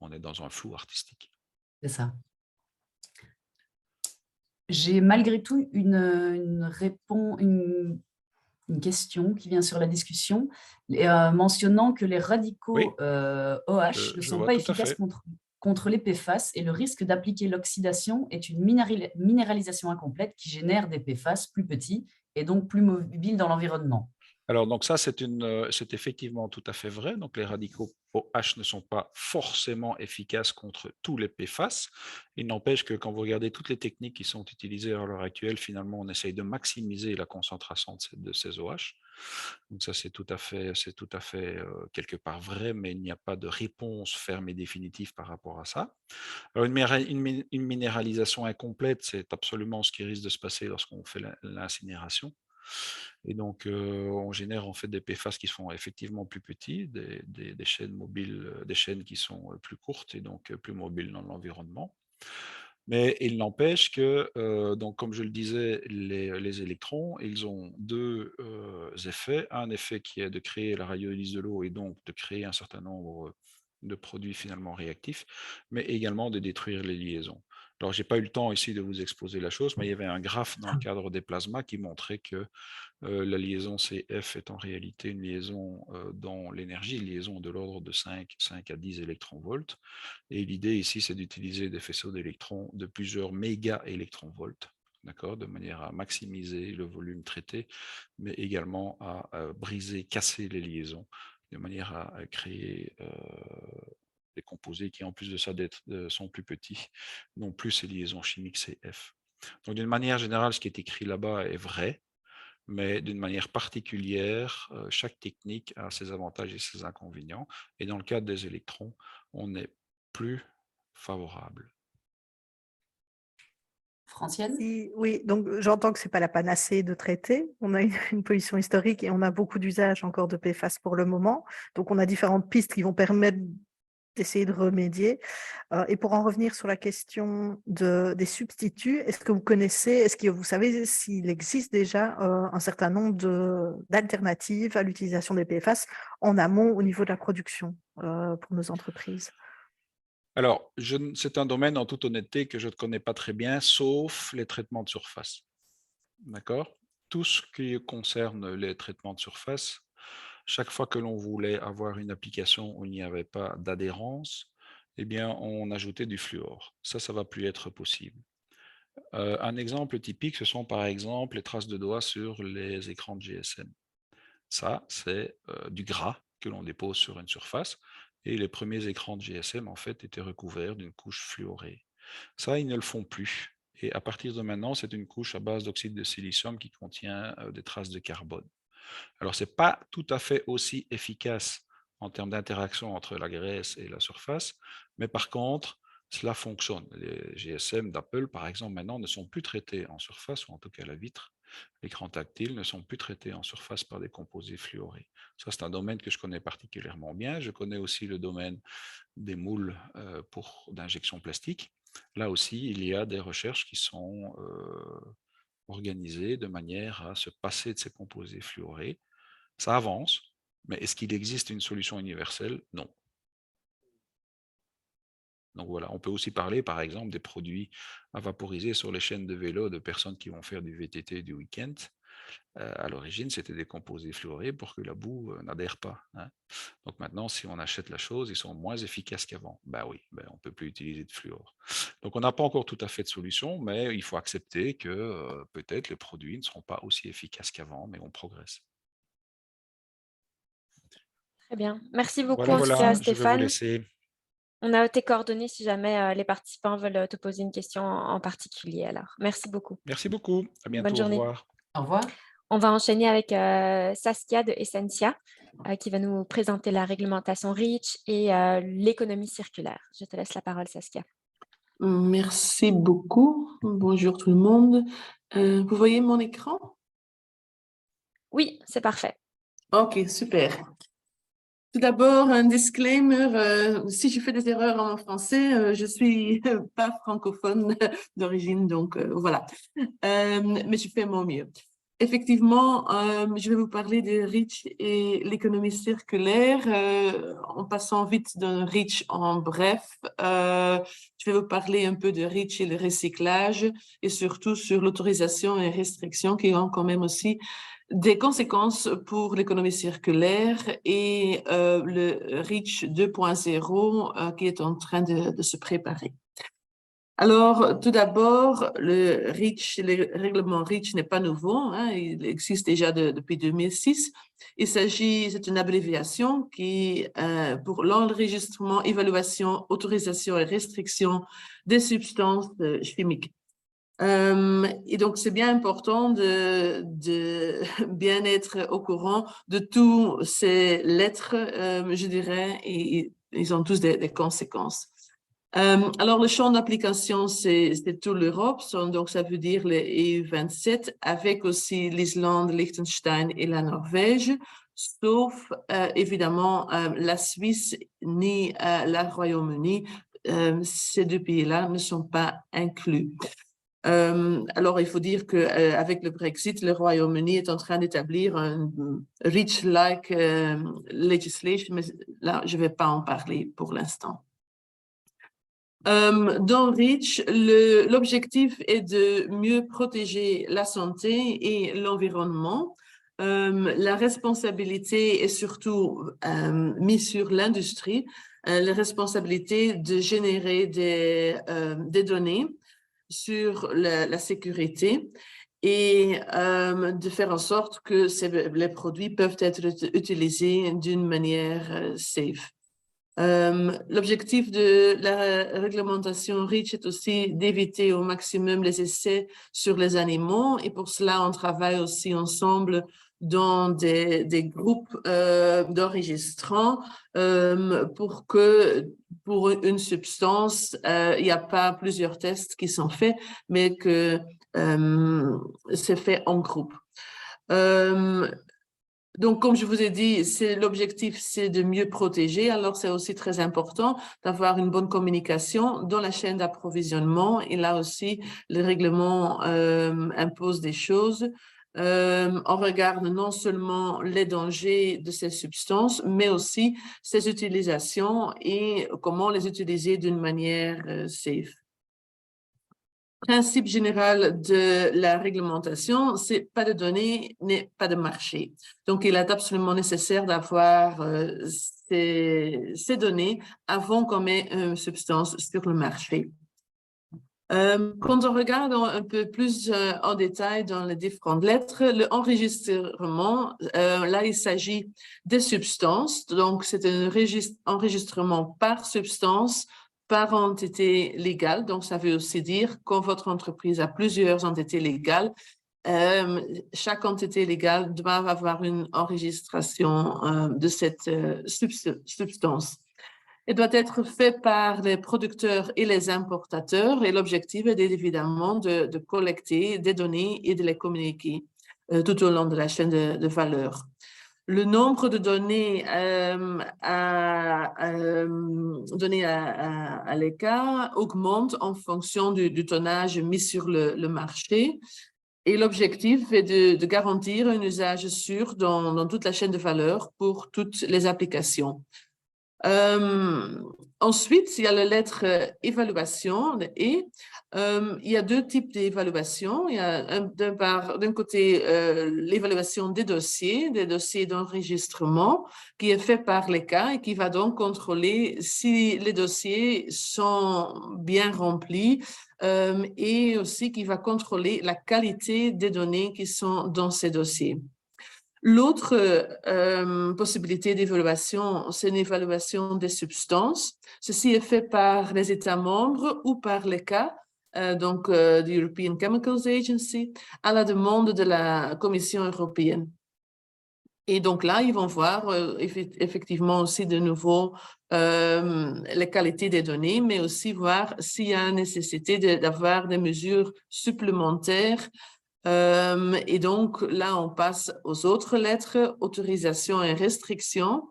on est dans un flou artistique. C'est ça. J'ai malgré tout une question qui vient sur la discussion, mentionnant que les radicaux OH ne sont pas efficaces contre les PFAS et le risque d'appliquer l'oxydation est une minéralisation incomplète qui génère des PFAS plus petits et donc plus mobiles dans l'environnement. Alors, donc ça, c'est effectivement tout à fait vrai. Donc, les radicaux OH ne sont pas forcément efficaces contre tous les PFAS. Il n'empêche que quand vous regardez toutes les techniques qui sont utilisées à l'heure actuelle, finalement, on essaye de maximiser la concentration de ces OH. Donc ça, c'est tout à fait quelque part vrai, mais il n'y a pas de réponse ferme et définitive par rapport à ça. Alors, une minéralisation incomplète, c'est absolument ce qui risque de se passer lorsqu'on fait l'incinération. Et donc, on génère en fait des PFAS qui sont effectivement plus petits, des chaînes mobiles, des chaînes qui sont plus courtes et donc plus mobiles dans l'environnement. Mais il n'empêche que, donc, comme je le disais, les électrons, ils ont deux effets. Un effet qui est de créer la radiolyse de l'eau et donc de créer un certain nombre de produits finalement réactifs, mais également de détruire les liaisons. Alors, je n'ai pas eu le temps ici de vous exposer la chose, mais il y avait un graphe dans le cadre des plasmas qui montrait que la liaison CF est en réalité une liaison dans l'énergie, une liaison de l'ordre de 5 à 10 électronvolts. Et l'idée ici, c'est d'utiliser des faisceaux d'électrons de plusieurs méga-électronvolts, d'accord, de manière à maximiser le volume traité, mais également à briser, casser les liaisons, de manière à créer des composés qui, en plus de ça, sont plus petits, non plus ces liaisons chimiques CF. Donc, d'une manière générale, ce qui est écrit là-bas est vrai, mais d'une manière particulière, chaque technique a ses avantages et ses inconvénients. Et dans le cadre des électrons, on est plus favorable. Francienne? Oui, donc j'entends que ce n'est pas la panacée de traiter. On a une pollution historique et on a beaucoup d'usages encore de PFAS pour le moment. Donc, on a différentes pistes qui vont permettre d'essayer de remédier. Et pour en revenir sur la question des substituts, est-ce que vous connaissez, est-ce que vous savez s'il existe déjà un certain nombre d'alternatives à l'utilisation des PFAS en amont au niveau de la production pour nos entreprises? Alors, c'est un domaine, en toute honnêteté, que je ne connais pas très bien, sauf les traitements de surface. D'accord? Tout ce qui concerne les traitements de surface, chaque fois que l'on voulait avoir une application où il n'y avait pas d'adhérence, eh bien, on ajoutait du fluor. Ça ne va plus être possible. Un exemple typique, ce sont par exemple les traces de doigts sur les écrans de GSM. Ça, c'est du gras que l'on dépose sur une surface. Et les premiers écrans de GSM, en fait, étaient recouverts d'une couche fluorée. Ça, ils ne le font plus. Et à partir de maintenant, c'est une couche à base d'oxyde de silicium qui contient des traces de carbone. Alors, ce n'est pas tout à fait aussi efficace en termes d'interaction entre la graisse et la surface, mais par contre, cela fonctionne. Les GSM d'Apple, par exemple, maintenant, ne sont plus traités en surface, ou en tout cas la vitre. L'écran tactile ne sont plus traités en surface par des composés fluorés. Ça, c'est un domaine que je connais particulièrement bien. Je connais aussi le domaine des moules d'injection plastique. Là aussi, il y a des recherches qui sont organisées de manière à se passer de ces composés fluorés. Ça avance, mais est-ce qu'il existe une solution universelle? Non. Donc voilà, on peut aussi parler par exemple des produits à vaporiser sur les chaînes de vélo de personnes qui vont faire du VTT du week-end. À l'origine, c'était des composés fluorés pour que la boue n'adhère pas. Hein. Donc maintenant, si on achète la chose, ils sont moins efficaces qu'avant. Ben oui, on ne peut plus utiliser de fluor. Donc on n'a pas encore tout à fait de solution, mais il faut accepter que peut-être les produits ne seront pas aussi efficaces qu'avant, mais on progresse. Très bien. Merci beaucoup Voilà, en tout cas, je vais vous Stéphane. laisser. On a tes coordonnées si jamais les participants veulent te poser une question en particulier. Alors, merci beaucoup. Merci beaucoup. À bientôt. Bonne journée. Au revoir. Au revoir. On va enchaîner avec Saskia de Essentia qui va nous présenter la réglementation REACH et l'économie circulaire. Je te laisse la parole, Saskia. Merci beaucoup. Bonjour tout le monde. Vous voyez mon écran? Oui, c'est parfait. Ok, super. Tout d'abord, un disclaimer. Si je fais des erreurs en français, je suis pas francophone d'origine, donc voilà. Mais je fais mon mieux. Effectivement, je vais vous parler de REACH et l'économie circulaire. En passant vite d'un REACH en bref, je vais vous parler un peu de REACH et le recyclage et surtout sur l'autorisation et restrictions qui ont quand même aussi des conséquences pour l'économie circulaire et le REACH 2.0 qui est en train de se préparer. Alors, tout d'abord, le règlement REACH n'est pas nouveau, hein, il existe déjà depuis 2006. C'est une abréviation qui, pour l'enregistrement, évaluation, autorisation et restriction des substances chimiques. Et donc, c'est bien important de bien être au courant de toutes ces lettres, je dirais, et ils ont tous des conséquences. Alors, le champ d'application, c'est toute l'Europe, donc ça veut dire les EU27, avec aussi l'Islande, Liechtenstein et la Norvège, sauf évidemment la Suisse ni le Royaume-Uni. Ces deux pays-là ne sont pas inclus. Alors, il faut dire qu'avec le Brexit, le Royaume-Uni est en train d'établir un REACH-like legislation, mais là, je ne vais pas en parler pour l'instant. Dans REACH, l'objectif est de mieux protéger la santé et l'environnement. La responsabilité est surtout mise sur l'industrie, la responsabilité de générer des données sur la sécurité et de faire en sorte que les produits peuvent être utilisés d'une manière safe. L'objectif de la réglementation REACH est aussi d'éviter au maximum les essais sur les animaux et pour cela, on travaille aussi ensemble dans des groupes d'enregistrants pour que pour une substance, il n'y a pas plusieurs tests qui sont faits, mais que c'est fait en groupe. Donc, comme je vous ai dit, l'objectif, c'est de mieux protéger. Alors, c'est aussi très important d'avoir une bonne communication dans la chaîne d'approvisionnement. Et là aussi, le règlement impose des choses. On regarde non seulement les dangers de ces substances, mais aussi ses utilisations et comment les utiliser d'une manière safe. Principe général de la réglementation, c'est pas de données, n'est pas de marché. Donc, il est absolument nécessaire d'avoir ces données avant qu'on mette une substance sur le marché. Quand on regarde un peu plus en détail dans les différentes lettres, l'enregistrement, là, il s'agit des substances. Donc, c'est un enregistrement par substance, par entité légale. Donc, ça veut aussi dire quand votre entreprise a plusieurs entités légales, chaque entité légale doit avoir une enregistration de cette substance. Elle doit être faite par les producteurs et les importateurs et l'objectif est évidemment de collecter des données et de les communiquer tout au long de la chaîne de valeur. Le nombre de données données à l'ECA augmente en fonction du tonnage mis sur le marché. Et l'objectif est de garantir un usage sûr dans toute la chaîne de valeur pour toutes les applications. Ensuite, il y a la lettre évaluation et il y a deux types d'évaluation. Il y a d'un côté l'évaluation des dossiers d'enregistrement qui est fait par l'ECA et qui va donc contrôler si les dossiers sont bien remplis et aussi qui va contrôler la qualité des données qui sont dans ces dossiers. L'autre possibilité d'évaluation, c'est une évaluation des substances. Ceci est fait par les États membres ou par l'ECA, donc the European Chemicals Agency, à la demande de la Commission européenne. Et donc là, ils vont voir effectivement aussi de nouveau les qualités des données, mais aussi voir s'il y a nécessité d'avoir des mesures supplémentaires. Et donc, là, on passe aux autres lettres, autorisation et restriction.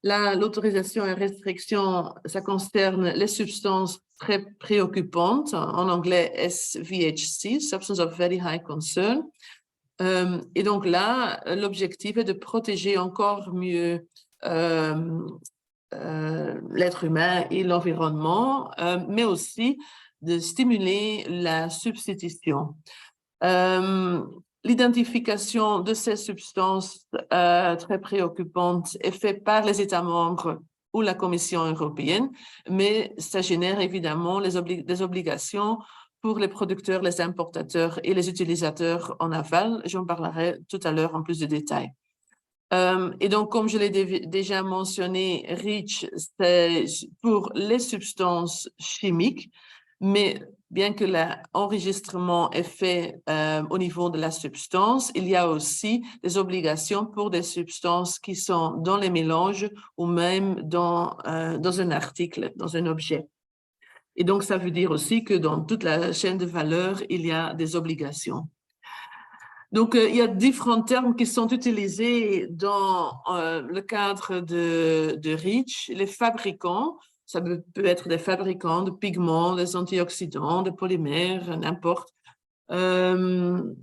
Là, l'autorisation et restriction, ça concerne les substances très préoccupantes, en anglais SVHC, Substance of Very High Concern. Et donc là, l'objectif est de protéger encore mieux l'être humain et l'environnement, mais aussi de stimuler la substitution. L'identification de ces substances très préoccupantes est faite par les États membres ou la Commission européenne, mais ça génère évidemment des obligations pour les producteurs, les importateurs et les utilisateurs en aval. J'en parlerai tout à l'heure en plus de détails. Et donc, comme je l'ai déjà mentionné, REACH, c'est pour les substances chimiques, mais bien que l'enregistrement est fait au niveau de la substance, il y a aussi des obligations pour des substances qui sont dans les mélanges ou même dans un article, dans un objet. Et donc, ça veut dire aussi que dans toute la chaîne de valeur, il y a des obligations. Donc, il y a différents termes qui sont utilisés dans le cadre de REACH. Les fabricants, ça peut être des fabricants de pigments, des antioxydants, de polymères, n'importe. Eux,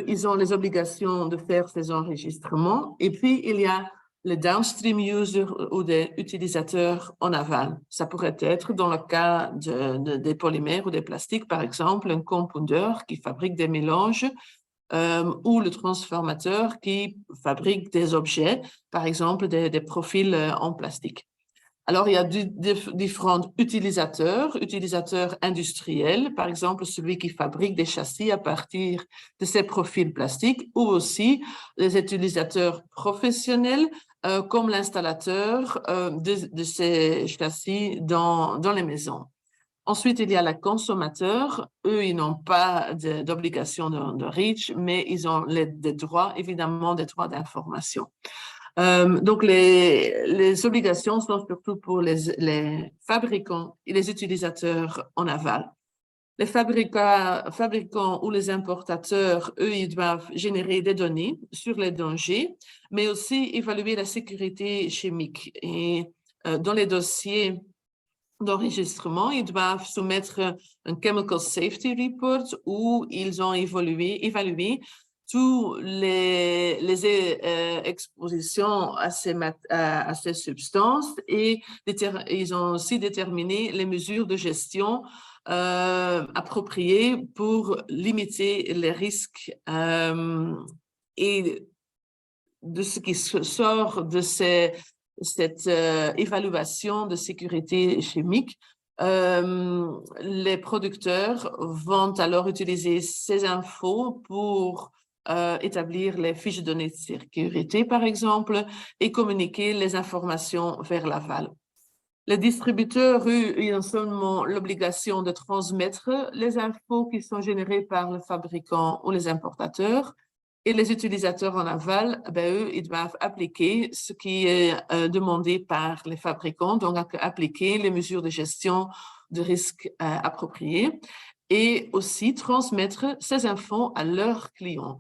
ils ont les obligations de faire ces enregistrements. Et puis, il y a les downstream users ou des utilisateurs en aval. Ça pourrait être, dans le cas des polymères ou des plastiques, par exemple, un compoundeur qui fabrique des mélanges ou le transformateur qui fabrique des objets, par exemple des profils en plastique. Alors, il y a différents utilisateurs industriels, par exemple celui qui fabrique des châssis à partir de ces profils plastiques, ou aussi les utilisateurs professionnels comme l'installateur de ces châssis dans les maisons. Ensuite, il y a les consommateurs. Eux, ils n'ont pas d'obligation de REACH, mais ils ont des droits, évidemment, des droits d'information. Donc, les obligations sont surtout pour les fabricants et les utilisateurs en aval. Les fabricants ou les importateurs, eux, ils doivent générer des données sur les dangers, mais aussi évaluer la sécurité chimique. Et dans les dossiers d'enregistrement, ils doivent soumettre un Chemical Safety Report où ils ont évalué toutes les expositions à ces substances et ils ont aussi déterminé les mesures de gestion appropriées pour limiter les risques et de ce qui sort de cette évaluation de sécurité chimique. Les producteurs vont alors utiliser ces infos pour établir les fiches de données de sécurité, par exemple, et communiquer les informations vers l'aval. Les distributeurs, eux, ils ont seulement l'obligation de transmettre les infos qui sont générées par le fabricant ou les importateurs. Et les utilisateurs en aval, eux, ils doivent appliquer ce qui est demandé par les fabricants, donc appliquer les mesures de gestion de risque appropriées et aussi transmettre ces infos à leurs clients.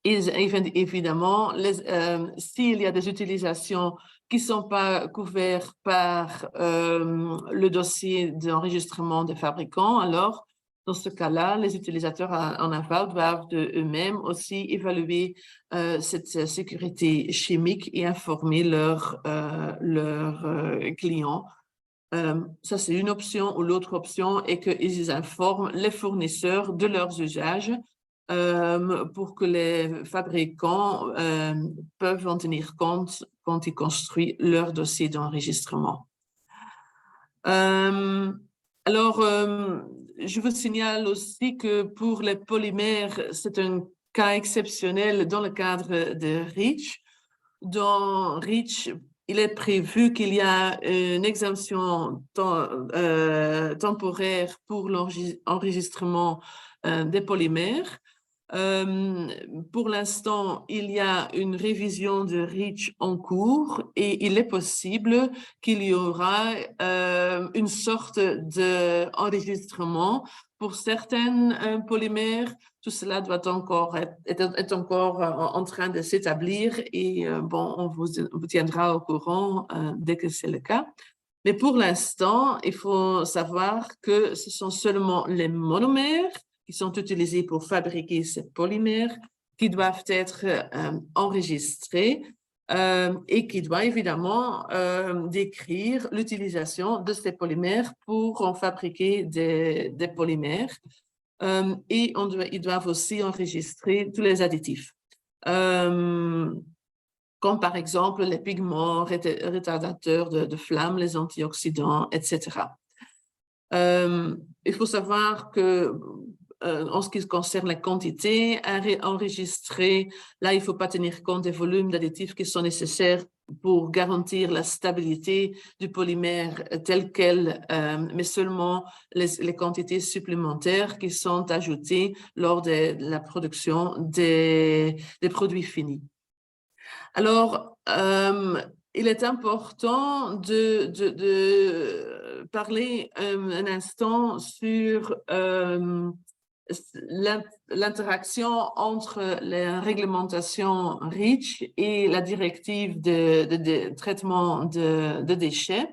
Évidemment, s'il y a des utilisations qui ne sont pas couvertes par le dossier d'enregistrement des fabricants, alors, dans ce cas-là, les utilisateurs en aval doivent eux-mêmes aussi évaluer cette sécurité chimique et informer leurs clients. Ça, c'est une option, ou l'autre option est qu'ils informent les fournisseurs de leurs usages pour que les fabricants peuvent en tenir compte quand ils construisent leur dossier d'enregistrement. Alors, je vous signale aussi que pour les polymères, c'est un cas exceptionnel dans le cadre de REACH. Dans REACH, il est prévu qu'il y a une exemption temporaire pour l'enregistrement des polymères. Pour l'instant, il y a une révision de REACH en cours et il est possible qu'il y aura une sorte d'enregistrement pour certains polymères. Tout cela doit encore être encore en train de s'établir et bon, on vous tiendra au courant dès que c'est le cas. Mais pour l'instant, il faut savoir que ce sont seulement les monomères qui sont utilisés pour fabriquer ces polymères, qui doivent être enregistrés et qui doivent évidemment décrire l'utilisation de ces polymères pour en fabriquer des polymères. Et ils doivent aussi enregistrer tous les additifs, comme par exemple les pigments, retardateurs de flammes, les antioxydants, etc. Il faut savoir que en ce qui concerne la quantité enregistrée, là, il ne faut pas tenir compte des volumes d'additifs qui sont nécessaires pour garantir la stabilité du polymère tel quel, mais seulement les quantités supplémentaires qui sont ajoutées lors de la production des produits finis. Alors, il est important de parler un instant sur l'interaction entre la réglementation REACH et la directive de traitement de déchets.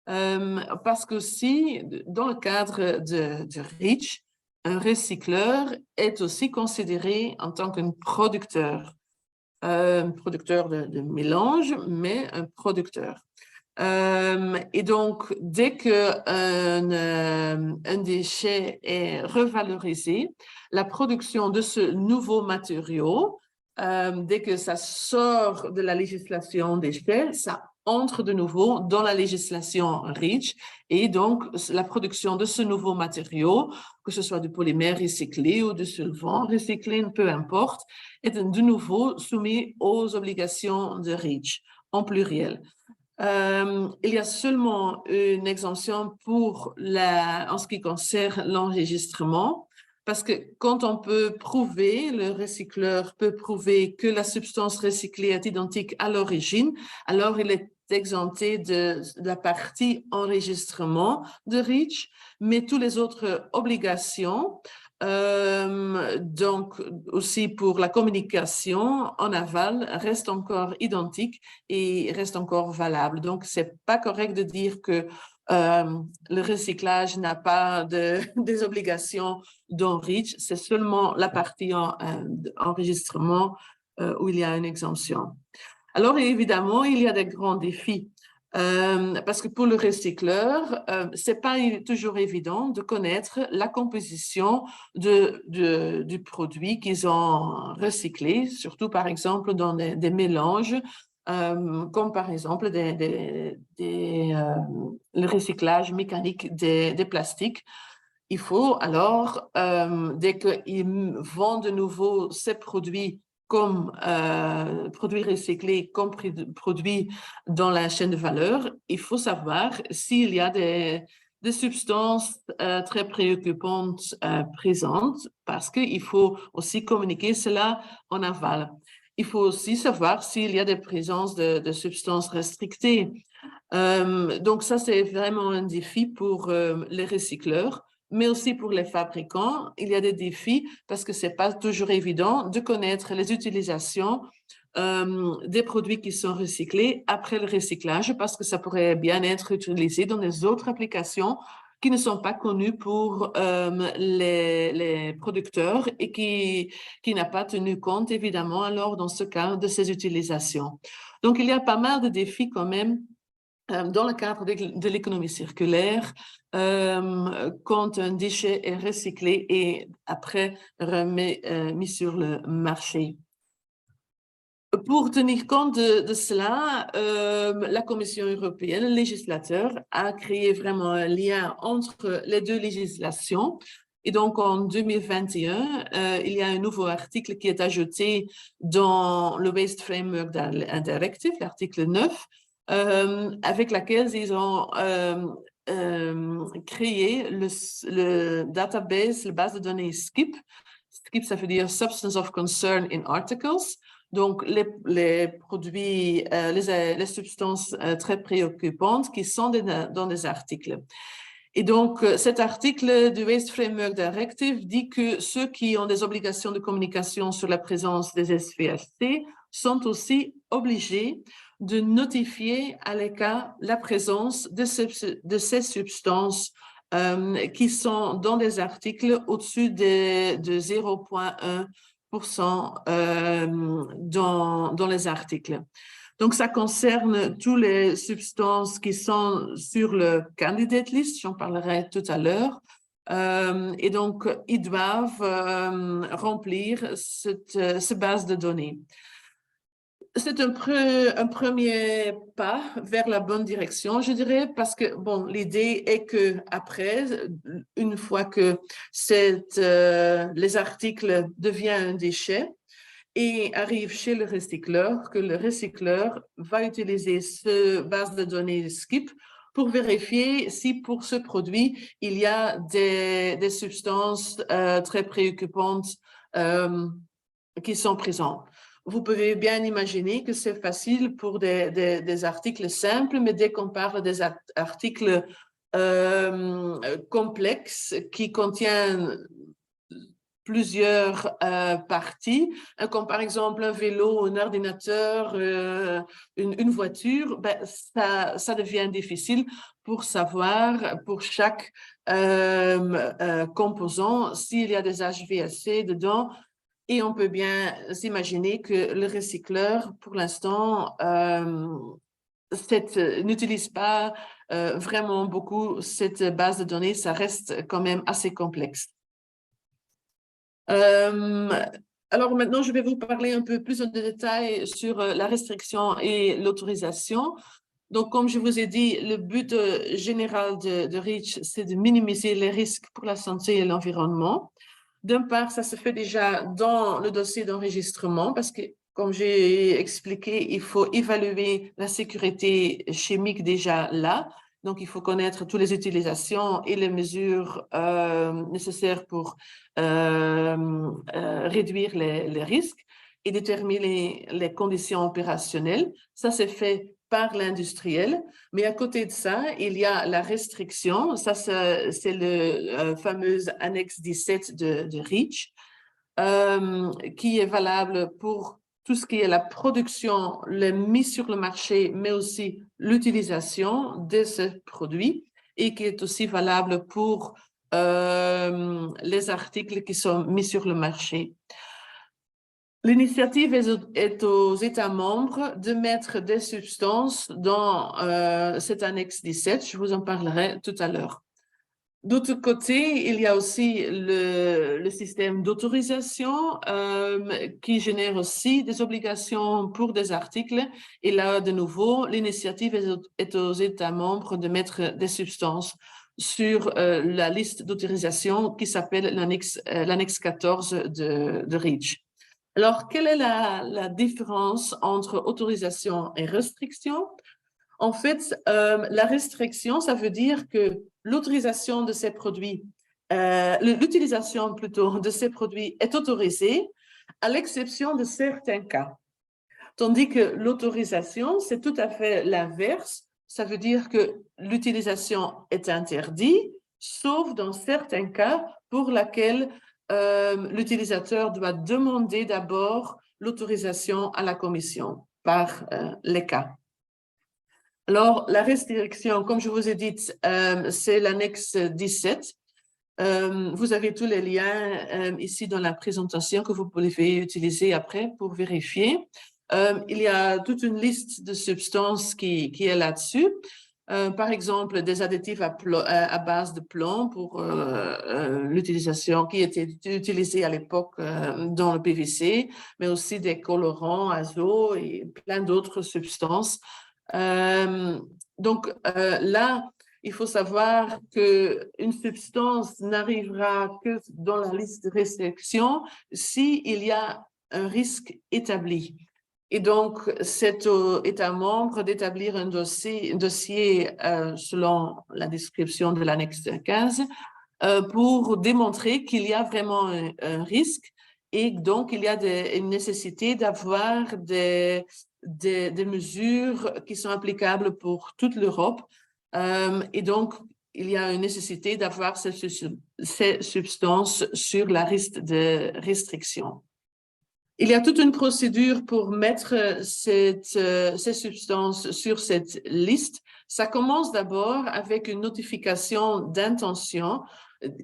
Parce que si, dans le cadre de REACH, un recycleur est aussi considéré en tant qu'un producteur de mélange, mais un producteur. Et donc, dès qu'un déchet est revalorisé, la production de ce nouveau matériau, dès que ça sort de la législation déchets, ça entre de nouveau dans la législation REACH et donc la production de ce nouveau matériau, que ce soit du polymère recyclé ou du solvant recyclé, peu importe, est de nouveau soumis aux obligations de REACH en pluriel. il y a seulement une exemption pour en ce qui concerne l'enregistrement, parce que quand on peut prouver, le recycleur peut prouver que la substance recyclée est identique à l'origine, alors il est exempté de la partie enregistrement de REACH, mais toutes les autres obligations, donc aussi pour la communication en aval, restent encore identiques et restent encore valables. Donc, c'est pas correct de dire que le recyclage n'a pas des obligations dans REACH, c'est seulement la partie enregistrement où il y a une exemption. Alors, évidemment, il y a des grands défis. Parce que pour le recycleur, c'est pas toujours évident de connaître la composition du produit qu'ils ont recyclé, surtout par exemple dans des mélanges, comme par exemple le recyclage mécanique des plastiques. Il faut alors, dès qu'ils vendent de nouveau ces produits comme produits recyclés, comme produits dans la chaîne de valeur, il faut savoir s'il y a des substances très préoccupantes présentes, parce qu'il faut aussi communiquer cela en aval. Il faut aussi savoir s'il y a des présences de substances restrictées. Donc ça, c'est vraiment un défi pour les recycleurs, mais aussi pour les fabricants. Il y a des défis parce que c'est pas toujours évident de connaître les utilisations des produits qui sont recyclés après le recyclage, parce que ça pourrait bien être utilisé dans des autres applications qui ne sont pas connues pour les producteurs et qui n'a pas tenu compte, évidemment, alors dans ce cas, de ces utilisations. Donc, il y a pas mal de défis quand même dans le cadre de l'économie circulaire, quand un déchet est recyclé et après mis sur le marché. Pour tenir compte de cela, la Commission européenne, le législateur, a créé vraiment un lien entre les deux législations. Et donc, en 2021, il y a un nouveau article qui est ajouté dans le Waste Framework Directive, l'article 9, avec laquelle ils ont créé le database, la base de données SCIP. SCIP, ça veut dire Substance of Concern in Articles. Donc, les produits, les substances très préoccupantes qui sont dans des articles. Et donc, cet article du Waste Framework Directive dit que ceux qui ont des obligations de communication sur la présence des SVHC sont aussi obligés de notifier à l'ECHA la présence de ces substances qui sont dans des articles au-dessus de 0,1% dans les articles. Donc, ça concerne toutes les substances qui sont sur le candidate list, j'en parlerai tout à l'heure. Et donc, ils doivent remplir cette base de données. C'est un premier pas vers la bonne direction, je dirais, parce que, bon, l'idée est que après, une fois que les articles deviennent un déchet, et arrive chez le recycleur, que le recycleur va utiliser cette base de données SCIP pour vérifier si pour ce produit, il y a des substances très préoccupantes qui sont présentes. Vous pouvez bien imaginer que c'est facile pour des articles simples, mais dès qu'on parle des articles complexes qui contiennent plusieurs parties, comme par exemple un vélo, un ordinateur, une voiture, ben, ça devient difficile pour savoir pour chaque composant s'il y a des HVAC dedans. Et on peut bien s'imaginer que le recycleur, pour l'instant, n'utilise pas vraiment beaucoup cette base de données. Ça reste quand même assez complexe. Alors maintenant, je vais vous parler un peu plus en détail sur la restriction et l'autorisation. Donc, comme je vous ai dit, le but général de REACH, c'est de minimiser les risques pour la santé et l'environnement. D'une part, ça se fait déjà dans le dossier d'enregistrement parce que comme j'ai expliqué, il faut évaluer la sécurité chimique déjà là. Donc, il faut connaître toutes les utilisations et les mesures nécessaires pour réduire les risques et déterminer les conditions opérationnelles. Ça, c'est fait par l'industriel. Mais à côté de ça, il y a la restriction. Ça, c'est le fameux annexe 17 de REACH, qui est valable pour tout ce qui est la production, la mise sur le marché, mais aussi l'utilisation de ce produit et qui est aussi valable pour les articles qui sont mis sur le marché. L'initiative est aux États membres de mettre des substances dans cette annexe 17. Je vous en parlerai tout à l'heure. D'autre côté, il y a aussi le système d'autorisation qui génère aussi des obligations pour des articles. Et là, de nouveau, l'initiative est aux États membres de mettre des substances sur la liste d'autorisation qui s'appelle l'annexe 14 de REACH. Alors, quelle est la différence entre autorisation et restriction? En fait, la restriction, ça veut dire que l'utilisation de ces produits de ces produits est autorisée à l'exception de certains cas. Tandis que l'autorisation, c'est tout à fait l'inverse. Ça veut dire que l'utilisation est interdite, sauf dans certains cas pour lesquels l'utilisateur doit demander d'abord l'autorisation à la commission par les cas. Alors, la restriction, comme je vous ai dit, c'est l'annexe 17. Vous avez tous les liens ici dans la présentation que vous pouvez utiliser après pour vérifier. Il y a toute une liste de substances qui est là-dessus. Par exemple, des additifs à base de plomb pour l'utilisation qui était utilisée à l'époque dans le PVC, mais aussi des colorants, azo et plein d'autres substances. Donc là, il faut savoir qu'une substance n'arrivera que dans la liste de restriction s'il y a un risque établi. Et donc, c'est aux États membres d'établir un dossier selon la description de l'annexe 15 pour démontrer qu'il y a vraiment un risque et donc il y a une nécessité d'avoir des mesures qui sont applicables pour toute l'Europe. Et donc, il y a une nécessité d'avoir ces substances sur la liste de restriction. Il y a toute une procédure pour mettre ces substances sur cette liste. Ça commence d'abord avec une notification d'intention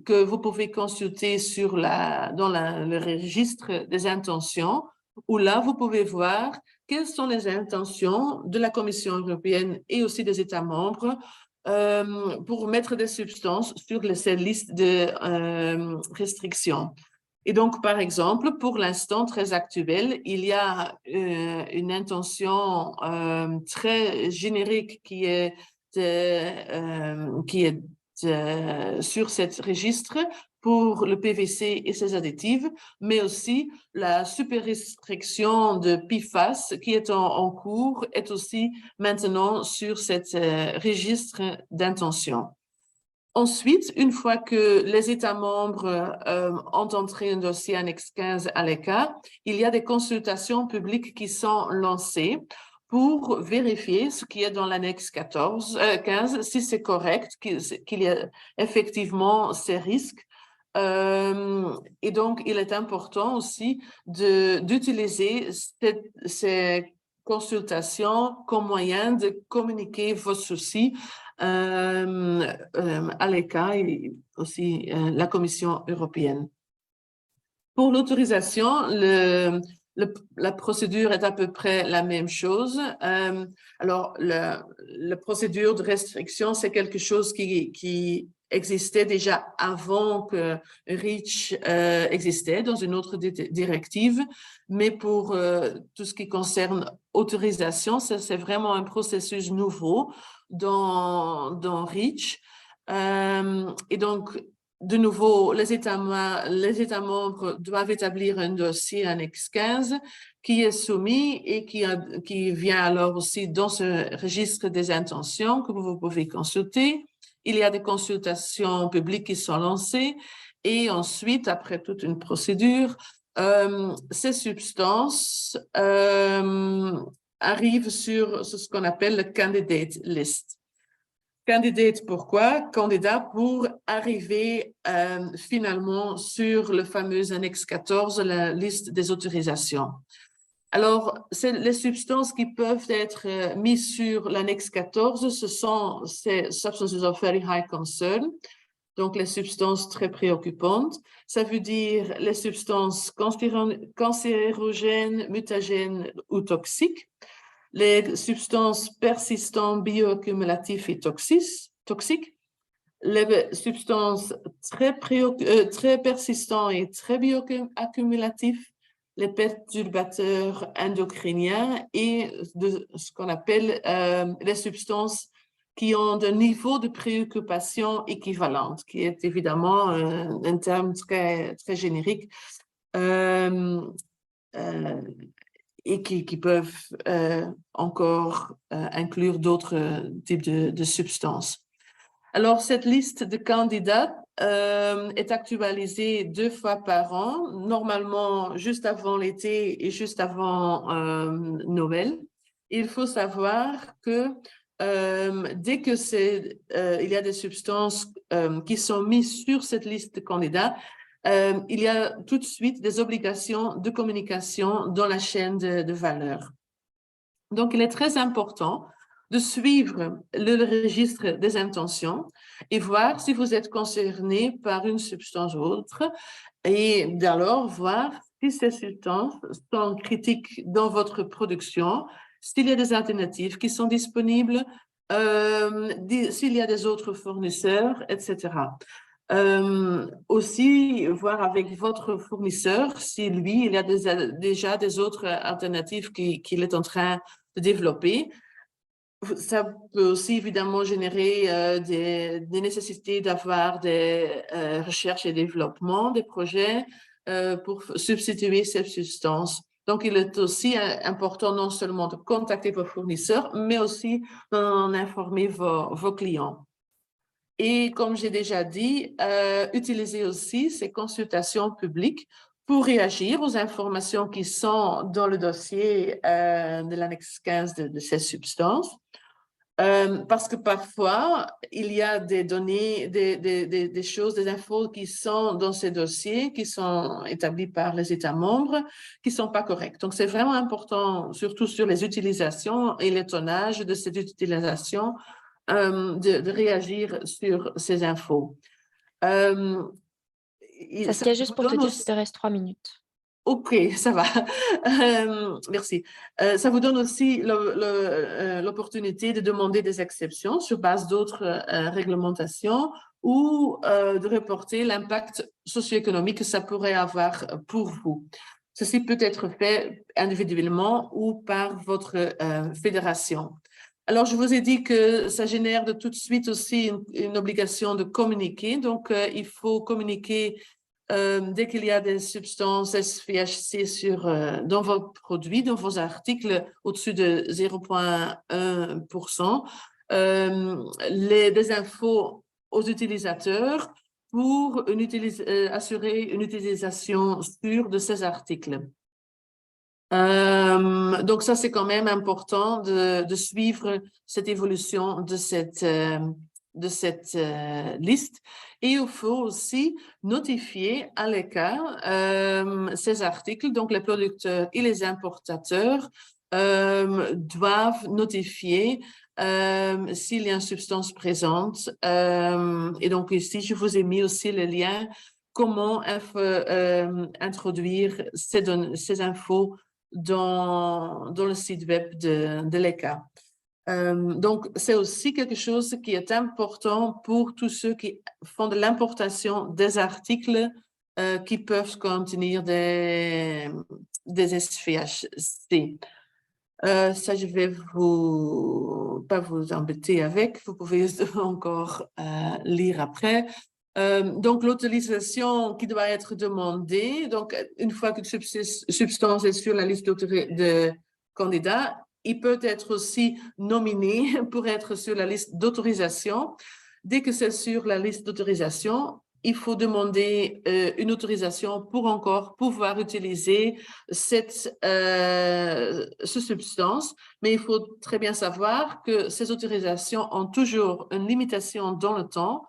que vous pouvez consulter dans le registre des intentions, où là, vous pouvez voir quelles sont les intentions de la Commission européenne et aussi des États membres pour mettre des substances sur cette liste de restrictions. Et donc, par exemple, pour l'instant très actuel, il y a une intention très générique qui est sur ce registre pour le PVC et ses additifs, mais aussi la super restriction de PFAS qui est en cours est aussi maintenant sur ce registre d'intention. Ensuite, une fois que les États membres ont entré un dossier annexe 15 à l'ECA, il y a des consultations publiques qui sont lancées pour vérifier ce qui est dans l'annexe 15, si c'est correct, qu'il y a effectivement ces risques. Et donc, il est important aussi d'utiliser ces consultations comme moyen de communiquer vos soucis à l'ECA et aussi la Commission européenne. Pour l'autorisation, la procédure est à peu près la même chose. Alors, la procédure de restriction, c'est quelque chose qui existait déjà avant que REACH existait dans une autre directive, mais pour tout ce qui concerne autorisation, c'est vraiment un processus nouveau dans REACH. Et donc, de nouveau, les États membres doivent établir un dossier annexe 15 qui est soumis et qui vient alors aussi dans ce registre des intentions que vous pouvez consulter. Il y a des consultations publiques qui sont lancées et ensuite, après toute une procédure, ces substances arrivent sur ce qu'on appelle le candidate list. Candidate, pourquoi? Candidat pour arriver finalement sur le fameux annexe 14, la liste des autorisations. Alors, les substances qui peuvent être mises sur l'annexe 14, ce sont ces substances of very high concern, donc les substances très préoccupantes. Ça veut dire les substances cancérogènes, mutagènes ou toxiques, les substances persistantes, bioaccumulatives et toxiques, les substances très persistantes et très bioaccumulatives, les perturbateurs endocriniens et ce qu'on appelle les substances qui ont un niveau de préoccupation équivalente, qui est évidemment un terme très, très générique et qui peuvent encore inclure d'autres types de substances. Alors, cette liste de candidats est actualisée 2 fois par an, normalement juste avant l'été et juste avant Noël. Il faut savoir que dès que il y a des substances qui sont mises sur cette liste de candidats, il y a tout de suite des obligations de communication dans la chaîne de valeur. Donc, il est très important de suivre le registre des intentions et voir si vous êtes concerné par une substance ou autre et d'alors voir si ces substances sont critiques dans votre production, s'il y a des alternatives qui sont disponibles, s'il y a des autres fournisseurs, etc. Aussi, voir avec votre fournisseur si lui, il y a déjà des autres alternatives qu'il est en train de développer. Ça peut aussi évidemment générer des nécessités d'avoir des recherches et développement, des projets pour substituer ces substances. Donc, il est aussi important non seulement de contacter vos fournisseurs, mais aussi d'en informer vos clients. Et comme j'ai déjà dit, utilisez aussi ces consultations publiques pour réagir aux informations qui sont dans le dossier de l'annexe 15 de ces substances. Parce que parfois, il y a des données, des choses, des infos qui sont dans ces dossiers, qui sont établis par les États membres, qui ne sont pas correctes. Donc, c'est vraiment important, surtout sur les utilisations et les tonnages de cette utilisation, de réagir sur ces infos. Saskia, juste pour te dire qu'il te reste 3 minutes. OK, ça va. Merci. Ça vous donne aussi l'opportunité de demander des exceptions sur base d'autres réglementations ou de reporter l'impact socio-économique que ça pourrait avoir pour vous. Ceci peut être fait individuellement ou par votre fédération. Alors, je vous ai dit que ça génère de tout de suite aussi une obligation de communiquer. Donc, il faut communiquer dès qu'il y a des substances SVHC dans vos produits, dans vos articles au-dessus de 0,1%, des infos aux utilisateurs pour assurer une utilisation sûre de ces articles. Donc ça, c'est quand même important de suivre cette évolution de cette liste. Et il faut aussi notifier à l'écart ces articles. Donc, les producteurs et les importateurs doivent notifier s'il y a une substance présente. Et donc, ici, je vous ai mis aussi le lien comment introduire ces infos dans le site web de l'ECA. Donc, c'est aussi quelque chose qui est important pour tous ceux qui font de l'importation des articles qui peuvent contenir des SVHC. Ça, je vais pas vous embêter avec. Vous pouvez encore lire après. Donc, l'autorisation qui doit être demandée, donc une fois qu'une substance est sur la liste de candidats, il peut être aussi nominé pour être sur la liste d'autorisation. Dès que c'est sur la liste d'autorisation, il faut demander une autorisation pour encore pouvoir utiliser cette substance. Mais il faut très bien savoir que ces autorisations ont toujours une limitation dans le temps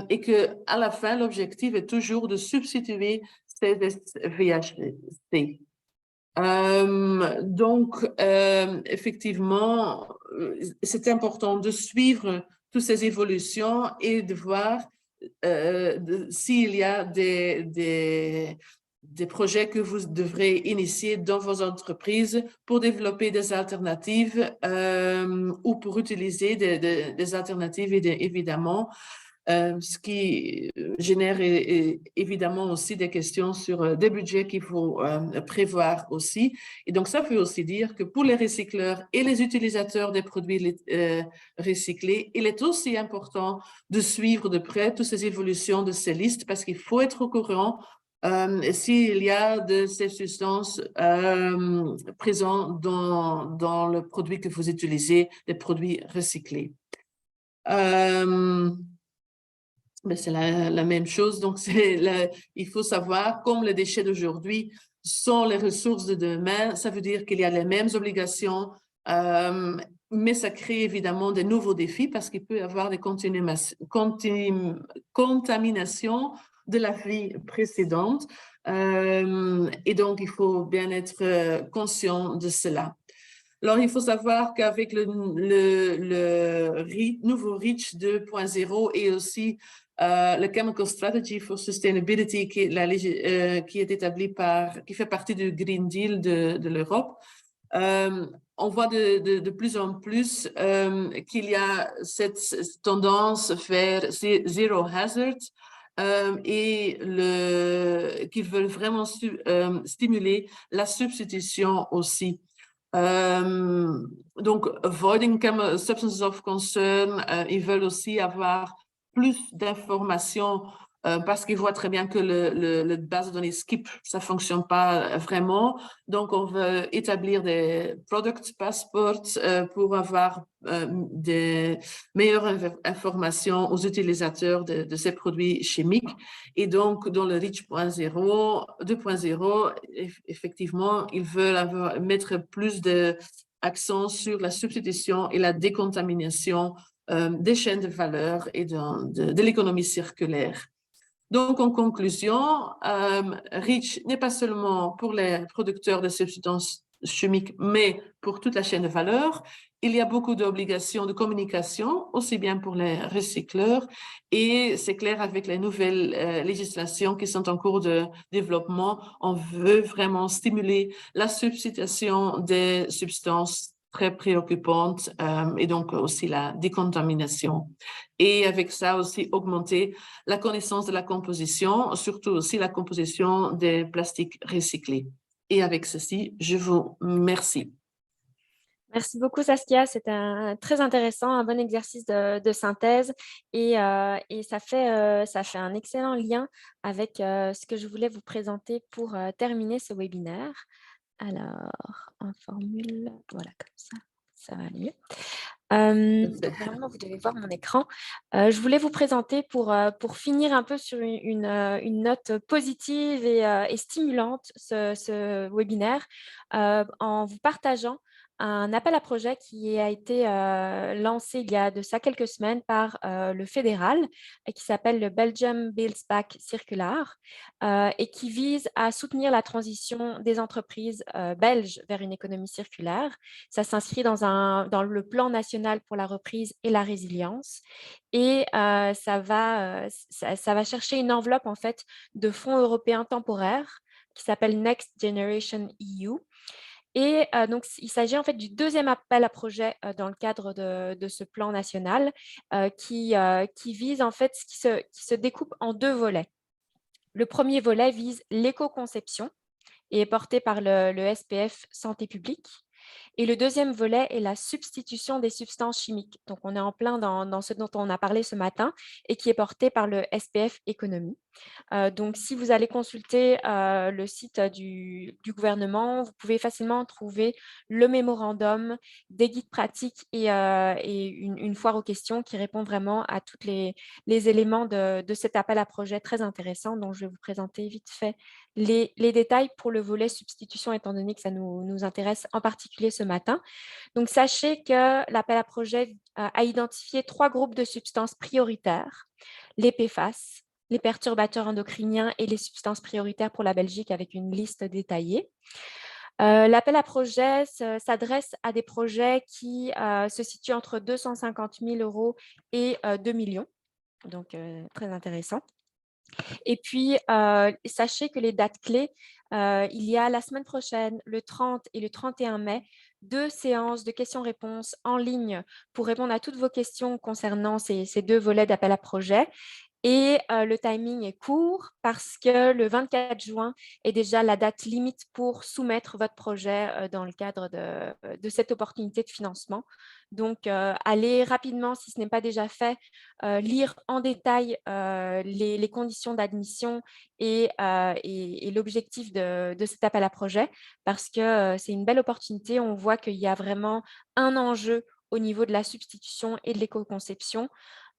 et qu'à la fin, l'objectif est toujours de substituer ces VHC. Donc, effectivement, c'est important de suivre toutes ces évolutions et de voir s'il y a des projets que vous devrez initier dans vos entreprises pour développer des alternatives ou pour utiliser des alternatives, évidemment. Ce qui génère évidemment aussi des questions sur des budgets qu'il faut prévoir aussi. Et donc, ça veut aussi dire que pour les recycleurs et les utilisateurs des produits recyclés, il est aussi important de suivre de près toutes ces évolutions de ces listes parce qu'il faut être au courant s'il y a de ces substances présentes dans le produit que vous utilisez, des produits recyclés. Mais c'est la même chose. Donc, il faut savoir, comme les déchets d'aujourd'hui sont les ressources de demain, ça veut dire qu'il y a les mêmes obligations, mais ça crée évidemment de nouveaux défis parce qu'il peut y avoir des contaminations de la vie précédente. Et donc, il faut bien être conscient de cela. Alors, il faut savoir qu'avec le nouveau REACH 2.0 et aussi le Chemical Strategy for Sustainability qui est établi qui fait partie du Green Deal de l'Europe, on voit de plus en plus qu'il y a cette tendance vers zero hazard et qu'ils veulent vraiment stimuler la substitution aussi. Donc, avoiding substances of concern, ils veulent aussi avoir plus d'informations parce qu'ils voient très bien que le base de données SKIP, ça ne fonctionne pas vraiment. Donc, on veut établir des product passports pour avoir des meilleures informations aux utilisateurs de ces produits chimiques. Et donc, dans le REACH 2.0, effectivement, ils veulent mettre plus d'accent sur la substitution et la décontamination des chaînes de valeur et de l'économie circulaire. Donc, en conclusion, REACH n'est pas seulement pour les producteurs de substances chimiques, mais pour toute la chaîne de valeur. Il y a beaucoup d'obligations de communication, aussi bien pour les recycleurs, et c'est clair avec les nouvelles législations qui sont en cours de développement, on veut vraiment stimuler la substitution des substances très préoccupante et donc aussi la décontamination. Et avec ça aussi augmenter la connaissance de la composition, surtout aussi la composition des plastiques recyclés. Et avec ceci, je vous remercie. Merci beaucoup Saskia, c'était très intéressant, un bon exercice de synthèse et ça fait un excellent lien avec ce que je voulais vous présenter pour terminer ce webinaire. Alors, en formule, voilà, comme ça va aller mieux. Donc, normalement, vous devez voir mon écran. Je voulais vous présenter pour finir un peu sur une note positive et stimulante ce webinaire en vous partageant un appel à projet qui a été lancé il y a de ça quelques semaines par le fédéral et qui s'appelle le Belgium Builds Back Circular et qui vise à soutenir la transition des entreprises belges vers une économie circulaire. Ça s'inscrit dans le plan national pour la reprise et la résilience et ça va chercher une enveloppe en fait de fonds européens temporaires qui s'appelle Next Generation EU. Et donc, il s'agit en fait du deuxième appel à projet dans le cadre de ce plan national qui vise en fait, qui se découpe en deux volets. Le premier volet vise l'éco-conception et est porté par le SPF Santé publique. Et le deuxième volet est la substitution des substances chimiques. Donc, on est en plein dans ce dont on a parlé ce matin et qui est porté par le SPF Économie. Donc, si vous allez consulter le site du gouvernement, vous pouvez facilement trouver le mémorandum, des guides pratiques et une foire aux questions qui répond vraiment à tous les éléments de cet appel à projet très intéressant dont je vais vous présenter vite fait les détails pour le volet substitution étant donné que ça nous intéresse en particulier ce matin. Donc, sachez que l'appel à projet a identifié 3 groupes de substances prioritaires, les PFAS, les perturbateurs endocriniens et les substances prioritaires pour la Belgique avec une liste détaillée. L'appel à projet s'adresse à des projets qui se situent entre 250 000 € et 2 millions, donc très intéressant. Et puis, sachez que les dates clés, il y a la semaine prochaine, le 30 et le 31 mai, 2 séances de questions-réponses en ligne pour répondre à toutes vos questions concernant ces 2 volets d'appel à projet. Et le timing est court parce que le 24 juin est déjà la date limite pour soumettre votre projet dans le cadre de cette opportunité de financement. Donc, allez rapidement, si ce n'est pas déjà fait, lire en détail les conditions d'admission et l'objectif de cet appel à projet parce que c'est une belle opportunité. On voit qu'il y a vraiment un enjeu au niveau de la substitution et de l'éco-conception.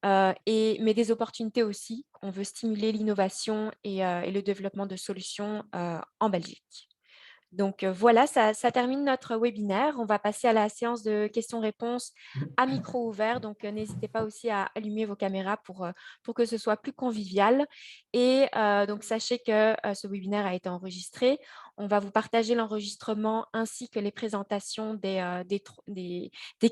Mais des opportunités aussi. On veut stimuler l'innovation et le développement de solutions en Belgique. Donc voilà, ça termine notre webinaire. On va passer à la séance de questions-réponses à micro ouvert. Donc n'hésitez pas aussi à allumer vos caméras pour que ce soit plus convivial. Et donc sachez que ce webinaire a été enregistré. On va vous partager l'enregistrement ainsi que les présentations des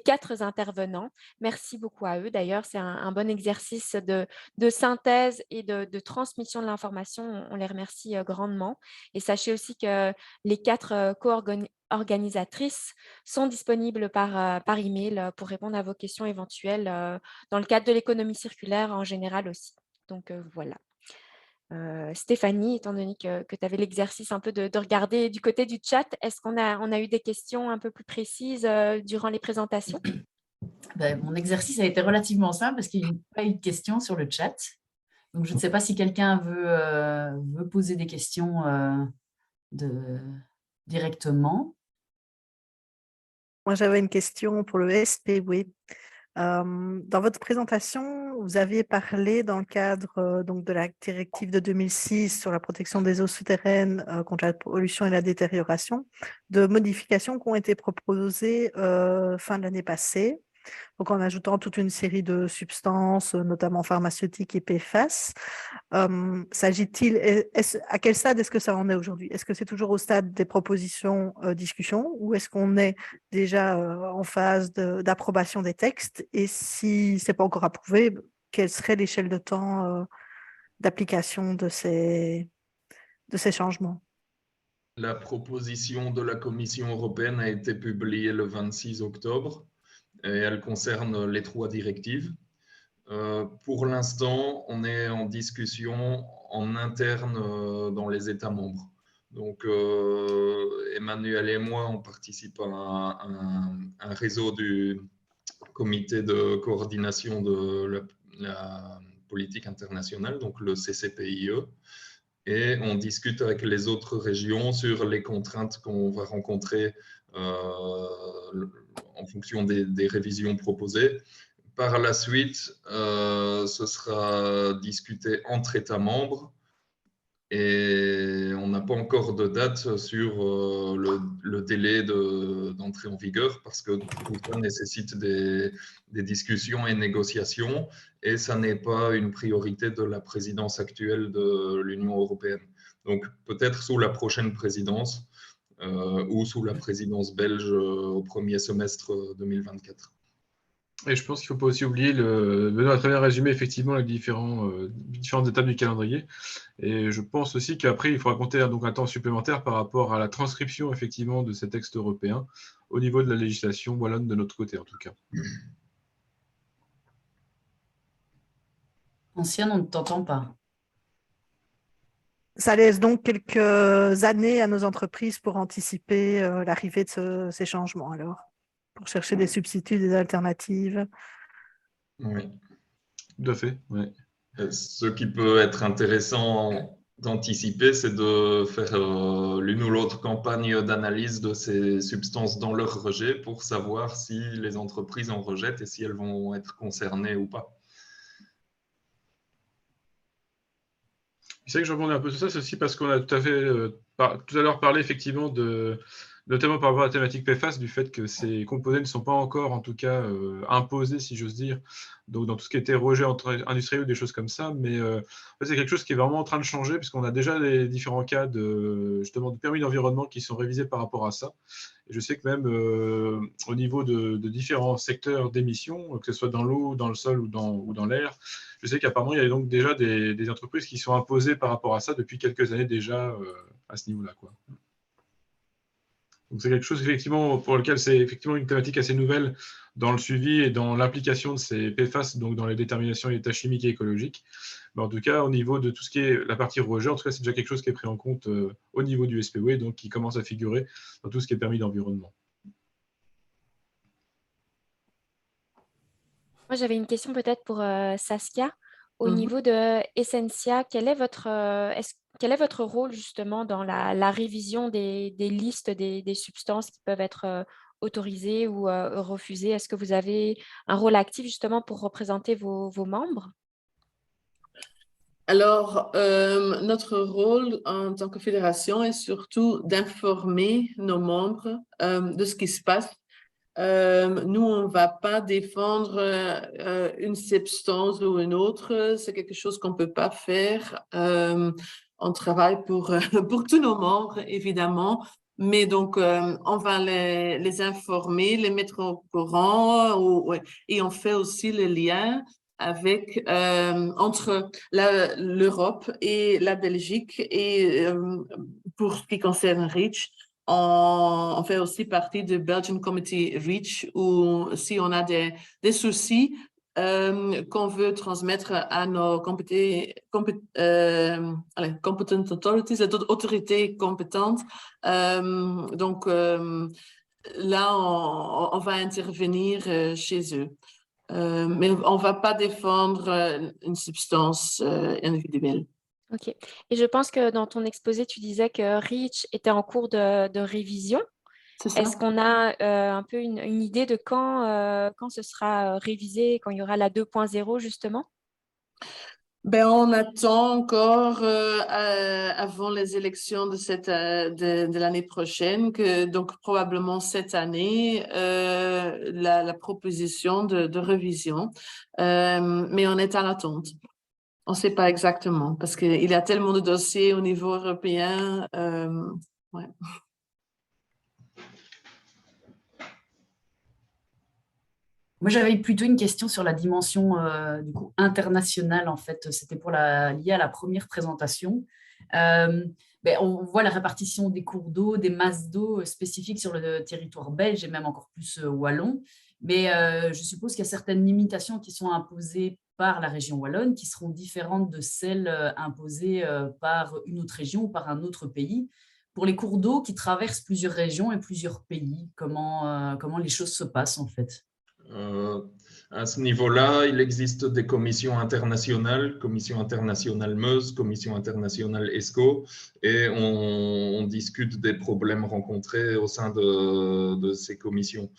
4 intervenants. Merci beaucoup à eux. D'ailleurs, c'est un bon exercice de synthèse et de transmission de l'information. On les remercie grandement. Et sachez aussi que les 4 co-organisatrices sont disponibles par email pour répondre à vos questions éventuelles dans le cadre de l'économie circulaire en général aussi. Donc voilà. Stéphanie, étant donné que tu avais l'exercice un peu de regarder du côté du chat, est-ce qu'on a eu des questions un peu plus précises durant les présentations? Mon exercice a été relativement simple parce qu'il n'y a pas eu de questions sur le chat. Donc, je ne sais pas si quelqu'un veut poser des questions directement. Moi, j'avais une question pour le SPW. Dans votre présentation, vous aviez parlé dans le cadre donc de la directive de 2006 sur la protection des eaux souterraines contre la pollution et la détérioration, de modifications qui ont été proposées fin de l'année passée. Donc, en ajoutant toute une série de substances, notamment pharmaceutiques et PFAS. S'agit-il, à quel stade est-ce que ça en est aujourd'hui? Est-ce que c'est toujours au stade des propositions, discussions, ou est-ce qu'on est déjà en phase d'approbation des textes? Et si ce n'est pas encore approuvé, quelle serait l'échelle de temps d'application de ces changements? La proposition de la Commission européenne a été publiée le 26 octobre. Et elle concerne les 3 directives. Pour l'instant, on est en discussion en interne dans les États membres. Donc, Emmanuel et moi, on participe à un réseau du comité de coordination de la politique internationale, donc le CCPIE, et on discute avec les autres régions sur les contraintes qu'on va rencontrer en fonction des révisions proposées. Par la suite, ce sera discuté entre États membres et on n'a pas encore de date sur le délai d'entrée en vigueur parce que tout ça nécessite des discussions et négociations et ça n'est pas une priorité de la présidence actuelle de l'Union européenne. Donc peut-être sous la prochaine présidence ou sous la présidence belge au premier semestre 2024. Et je pense qu'il ne faut pas aussi oublier, Benoît a très bien résumé effectivement les différentes étapes du calendrier. Et je pense aussi qu'après, il faudra compter donc un temps supplémentaire par rapport à la transcription effectivement de ces textes européens au niveau de la législation wallonne de notre côté en tout cas. Ancienne, on ne t'entend pas. Ça laisse donc quelques années à nos entreprises pour anticiper l'arrivée de ces changements, alors, pour chercher des substituts, des alternatives. Oui. Tout à fait, oui. Ce qui peut être intéressant d'anticiper, c'est de faire l'une ou l'autre campagne d'analyse de ces substances dans leur rejet pour savoir si les entreprises en rejettent et si elles vont être concernées ou pas. C'est vrai que je rebondis un peu sur ça, c'est aussi parce qu'on a tout à l'heure parlé effectivement notamment par rapport à la thématique PFAS, du fait que ces composés ne sont pas encore, en tout cas, imposés, si j'ose dire, donc dans tout ce qui était rejet industriel ou des choses comme ça, mais en fait, c'est quelque chose qui est vraiment en train de changer, puisqu'on a déjà les différents cas justement, de permis d'environnement qui sont révisés par rapport à ça. Et je sais que même au niveau de différents secteurs d'émissions, que ce soit dans l'eau, dans le sol ou dans l'air, je sais qu'apparemment, il y a donc déjà des entreprises qui sont imposées par rapport à ça depuis quelques années déjà à ce niveau-là, quoi. Donc c'est quelque chose effectivement pour lequel c'est effectivement une thématique assez nouvelle dans le suivi et dans l'implication de ces PFAS, donc dans les déterminations et états chimiques et écologiques. Mais en tout cas, au niveau de tout ce qui est la partie rejet, en tout cas, c'est déjà quelque chose qui est pris en compte au niveau du SPOE, donc qui commence à figurer dans tout ce qui est permis d'environnement. Moi, j'avais une question peut-être pour Saskia. Au Mhm. niveau de Essentia, quel est votre rôle justement dans la révision des listes des substances qui peuvent être autorisées ou refusées? Est-ce que vous avez un rôle actif justement pour représenter vos membres? Alors, notre rôle en tant que fédération est surtout d'informer nos membres de ce qui se passe. Nous, on ne va pas défendre une substance ou une autre. C'est quelque chose qu'on ne peut pas faire. On travaille pour tous nos membres, évidemment. Mais donc, on va les informer, les mettre au courant et on fait aussi le lien avec entre l'Europe et la Belgique et pour ce qui concerne REACH, on fait aussi partie du Belgian Committee REACH où si on a des soucis qu'on veut transmettre à nos competent authorities, les autorités compétentes. Donc là, on va intervenir chez eux. Mais on ne va pas défendre une substance individuelle. Ok. Et je pense que dans ton exposé, tu disais que REACH était en cours de révision. C'est ça. Est-ce qu'on a un peu une idée de quand ce sera révisé, quand il y aura la 2.0 justement? Ben, on attend encore avant les élections de l'année prochaine, donc probablement cette année, la proposition de révision. Mais on est à l'attente. On ne sait pas exactement parce qu'il y a tellement de dossiers au niveau européen. Ouais. Moi, j'avais plutôt une question sur la dimension du coup, internationale, en fait. C'était lié à la première présentation. On voit la répartition des cours d'eau, des masses d'eau spécifiques sur le territoire belge et même encore plus wallon. Mais je suppose qu'il y a certaines limitations qui sont imposées par la région wallonne qui seront différentes de celles imposées par une autre région ou par un autre pays. Pour les cours d'eau qui traversent plusieurs régions et plusieurs pays, comment les choses se passent en fait? À ce niveau-là, il existe des commissions internationales, commission internationale Meuse, commission internationale ESCO, et on discute des problèmes rencontrés au sein de ces commissions.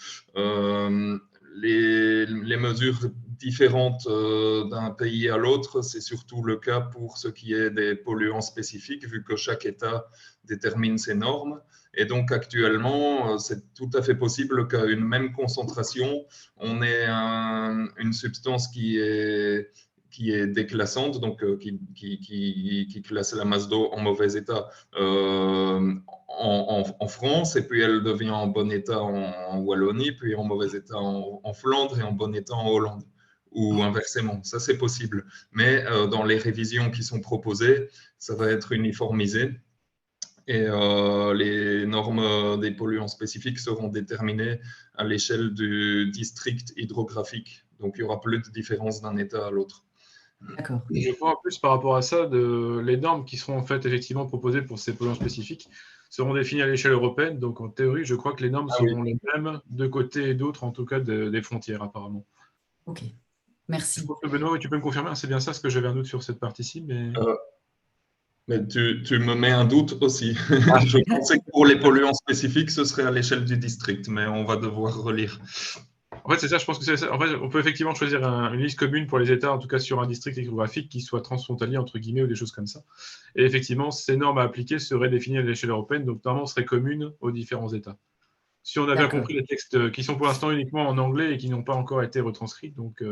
Les mesures différentes d'un pays à l'autre, c'est surtout le cas pour ce qui est des polluants spécifiques, vu que chaque État détermine ses normes. Et donc actuellement, c'est tout à fait possible qu'à une même concentration, on ait une substance qui est déclassante, donc qui classe la masse d'eau en mauvais état en France, et puis elle devient en bon état en Wallonie, puis en mauvais état en Flandre et en bon état en Hollande, ou inversement. Ça, c'est possible. Mais dans les révisions qui sont proposées, ça va être uniformisé. Et les normes des polluants spécifiques seront déterminées à l'échelle du district hydrographique. Donc, il n'y aura plus de différence d'un État à l'autre. D'accord. Je crois en plus par rapport à ça, les normes qui seront en fait effectivement proposées pour ces polluants spécifiques seront définies à l'échelle européenne. Donc en théorie, je crois que les normes seront les mêmes de côté et d'autre, en tout cas des frontières apparemment. Ok, merci. Je pense que Benoît, tu peux me confirmer, c'est bien ça, parce que j'avais un doute sur cette partie, mais... Mais tu me mets un doute aussi. Je pensais que pour les polluants spécifiques, ce serait à l'échelle du district, mais on va devoir relire. En fait, c'est ça, je pense que c'est ça. En fait, on peut effectivement choisir une liste commune pour les États, en tout cas sur un district géographique qui soit transfrontalier, entre guillemets, ou des choses comme ça. Et effectivement, ces normes à appliquer seraient définies à l'échelle européenne, donc normalement seraient communes aux différents États. Si on a bien compris les textes qui sont pour l'instant uniquement en anglais et qui n'ont pas encore été retranscrits, donc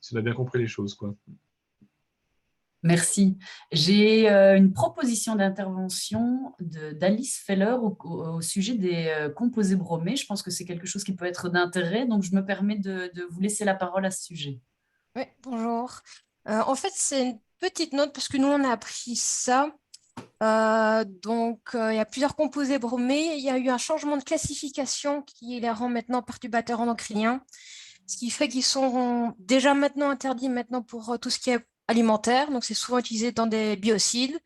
si on a bien compris les choses, quoi. Merci. J'ai une proposition d'intervention d'Alice Feller au sujet des composés bromés. Je pense que c'est quelque chose qui peut être d'intérêt, donc je me permets de vous laisser la parole à ce sujet. Oui, bonjour. En fait, c'est une petite note parce que nous, on a appris ça. Donc, il y a plusieurs composés bromés. Il y a eu un changement de classification qui les rend maintenant perturbateurs endocriniens, ce qui fait qu'ils sont déjà maintenant interdits maintenant pour tout ce qui est alimentaire. Donc, c'est souvent utilisé dans des biocides.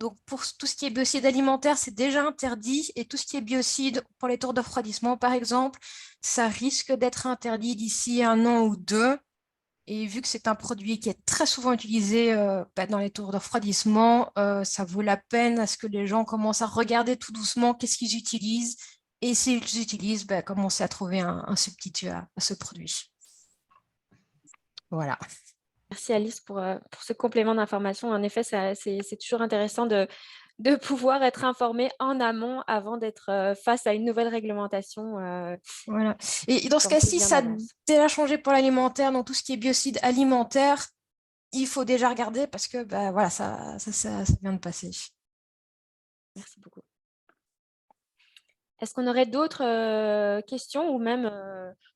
Donc, pour tout ce qui est biocide alimentaire, c'est déjà interdit. Et tout ce qui est biocide pour les tours de refroidissement, par exemple, ça risque d'être interdit d'ici 1 an ou 2. Et vu que c'est un produit qui est très souvent utilisé dans les tours de refroidissement, ça vaut la peine à ce que les gens commencent à regarder tout doucement qu'est-ce qu'ils utilisent. Et s'ils utilisent, commencer à trouver un substitut à ce produit. Voilà. Merci Alice pour ce complément d'information. En effet, c'est toujours intéressant de pouvoir être informé en amont avant d'être face à une nouvelle réglementation. Voilà. Et dans ce cas-ci, ça a déjà changé pour l'alimentaire. Dans tout ce qui est biocide alimentaire, il faut déjà regarder parce que voilà, ça vient de passer. Merci beaucoup. Est-ce qu'on aurait d'autres questions ou même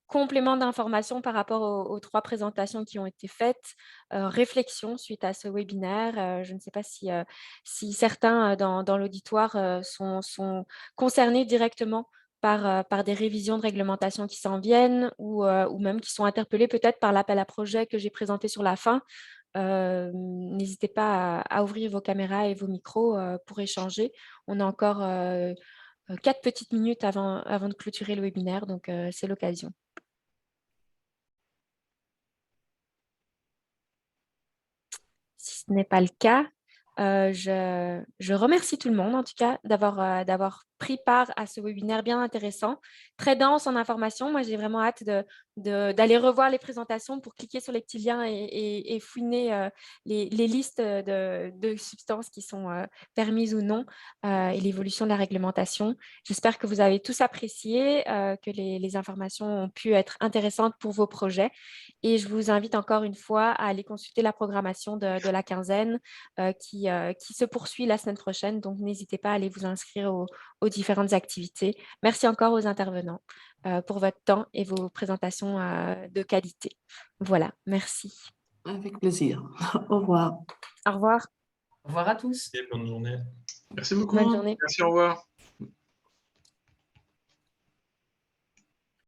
compléments d'informations par rapport aux 3 présentations qui ont été faites, réflexions suite à ce webinaire? Je ne sais pas si certains dans l'auditoire sont concernés directement par des révisions de réglementation qui s'en viennent ou même qui sont interpellés peut-être par l'appel à projet que j'ai présenté sur la fin. N'hésitez pas à ouvrir vos caméras et vos micros pour échanger. On a encore 4 petites minutes avant de clôturer le webinaire, donc c'est l'occasion. Si ce n'est pas le cas, je remercie tout le monde, en tout cas, d'avoir pris part à ce webinaire bien intéressant, très dense en informations. Moi, j'ai vraiment hâte d'aller revoir les présentations pour cliquer sur les petits liens et fouiner les listes de substances qui sont permises ou non et l'évolution de la réglementation. J'espère que vous avez tous apprécié, que les informations ont pu être intéressantes pour vos projets. Et je vous invite encore une fois à aller consulter la programmation de la quinzaine qui se poursuit la semaine prochaine. Donc, n'hésitez pas à aller vous inscrire aux différentes activités. Merci encore aux intervenants pour votre temps et vos présentations de qualité. Voilà, merci. Avec plaisir. Au revoir. Au revoir. Au revoir à tous. Et bonne journée. Merci beaucoup. Bonne journée. Merci, au revoir.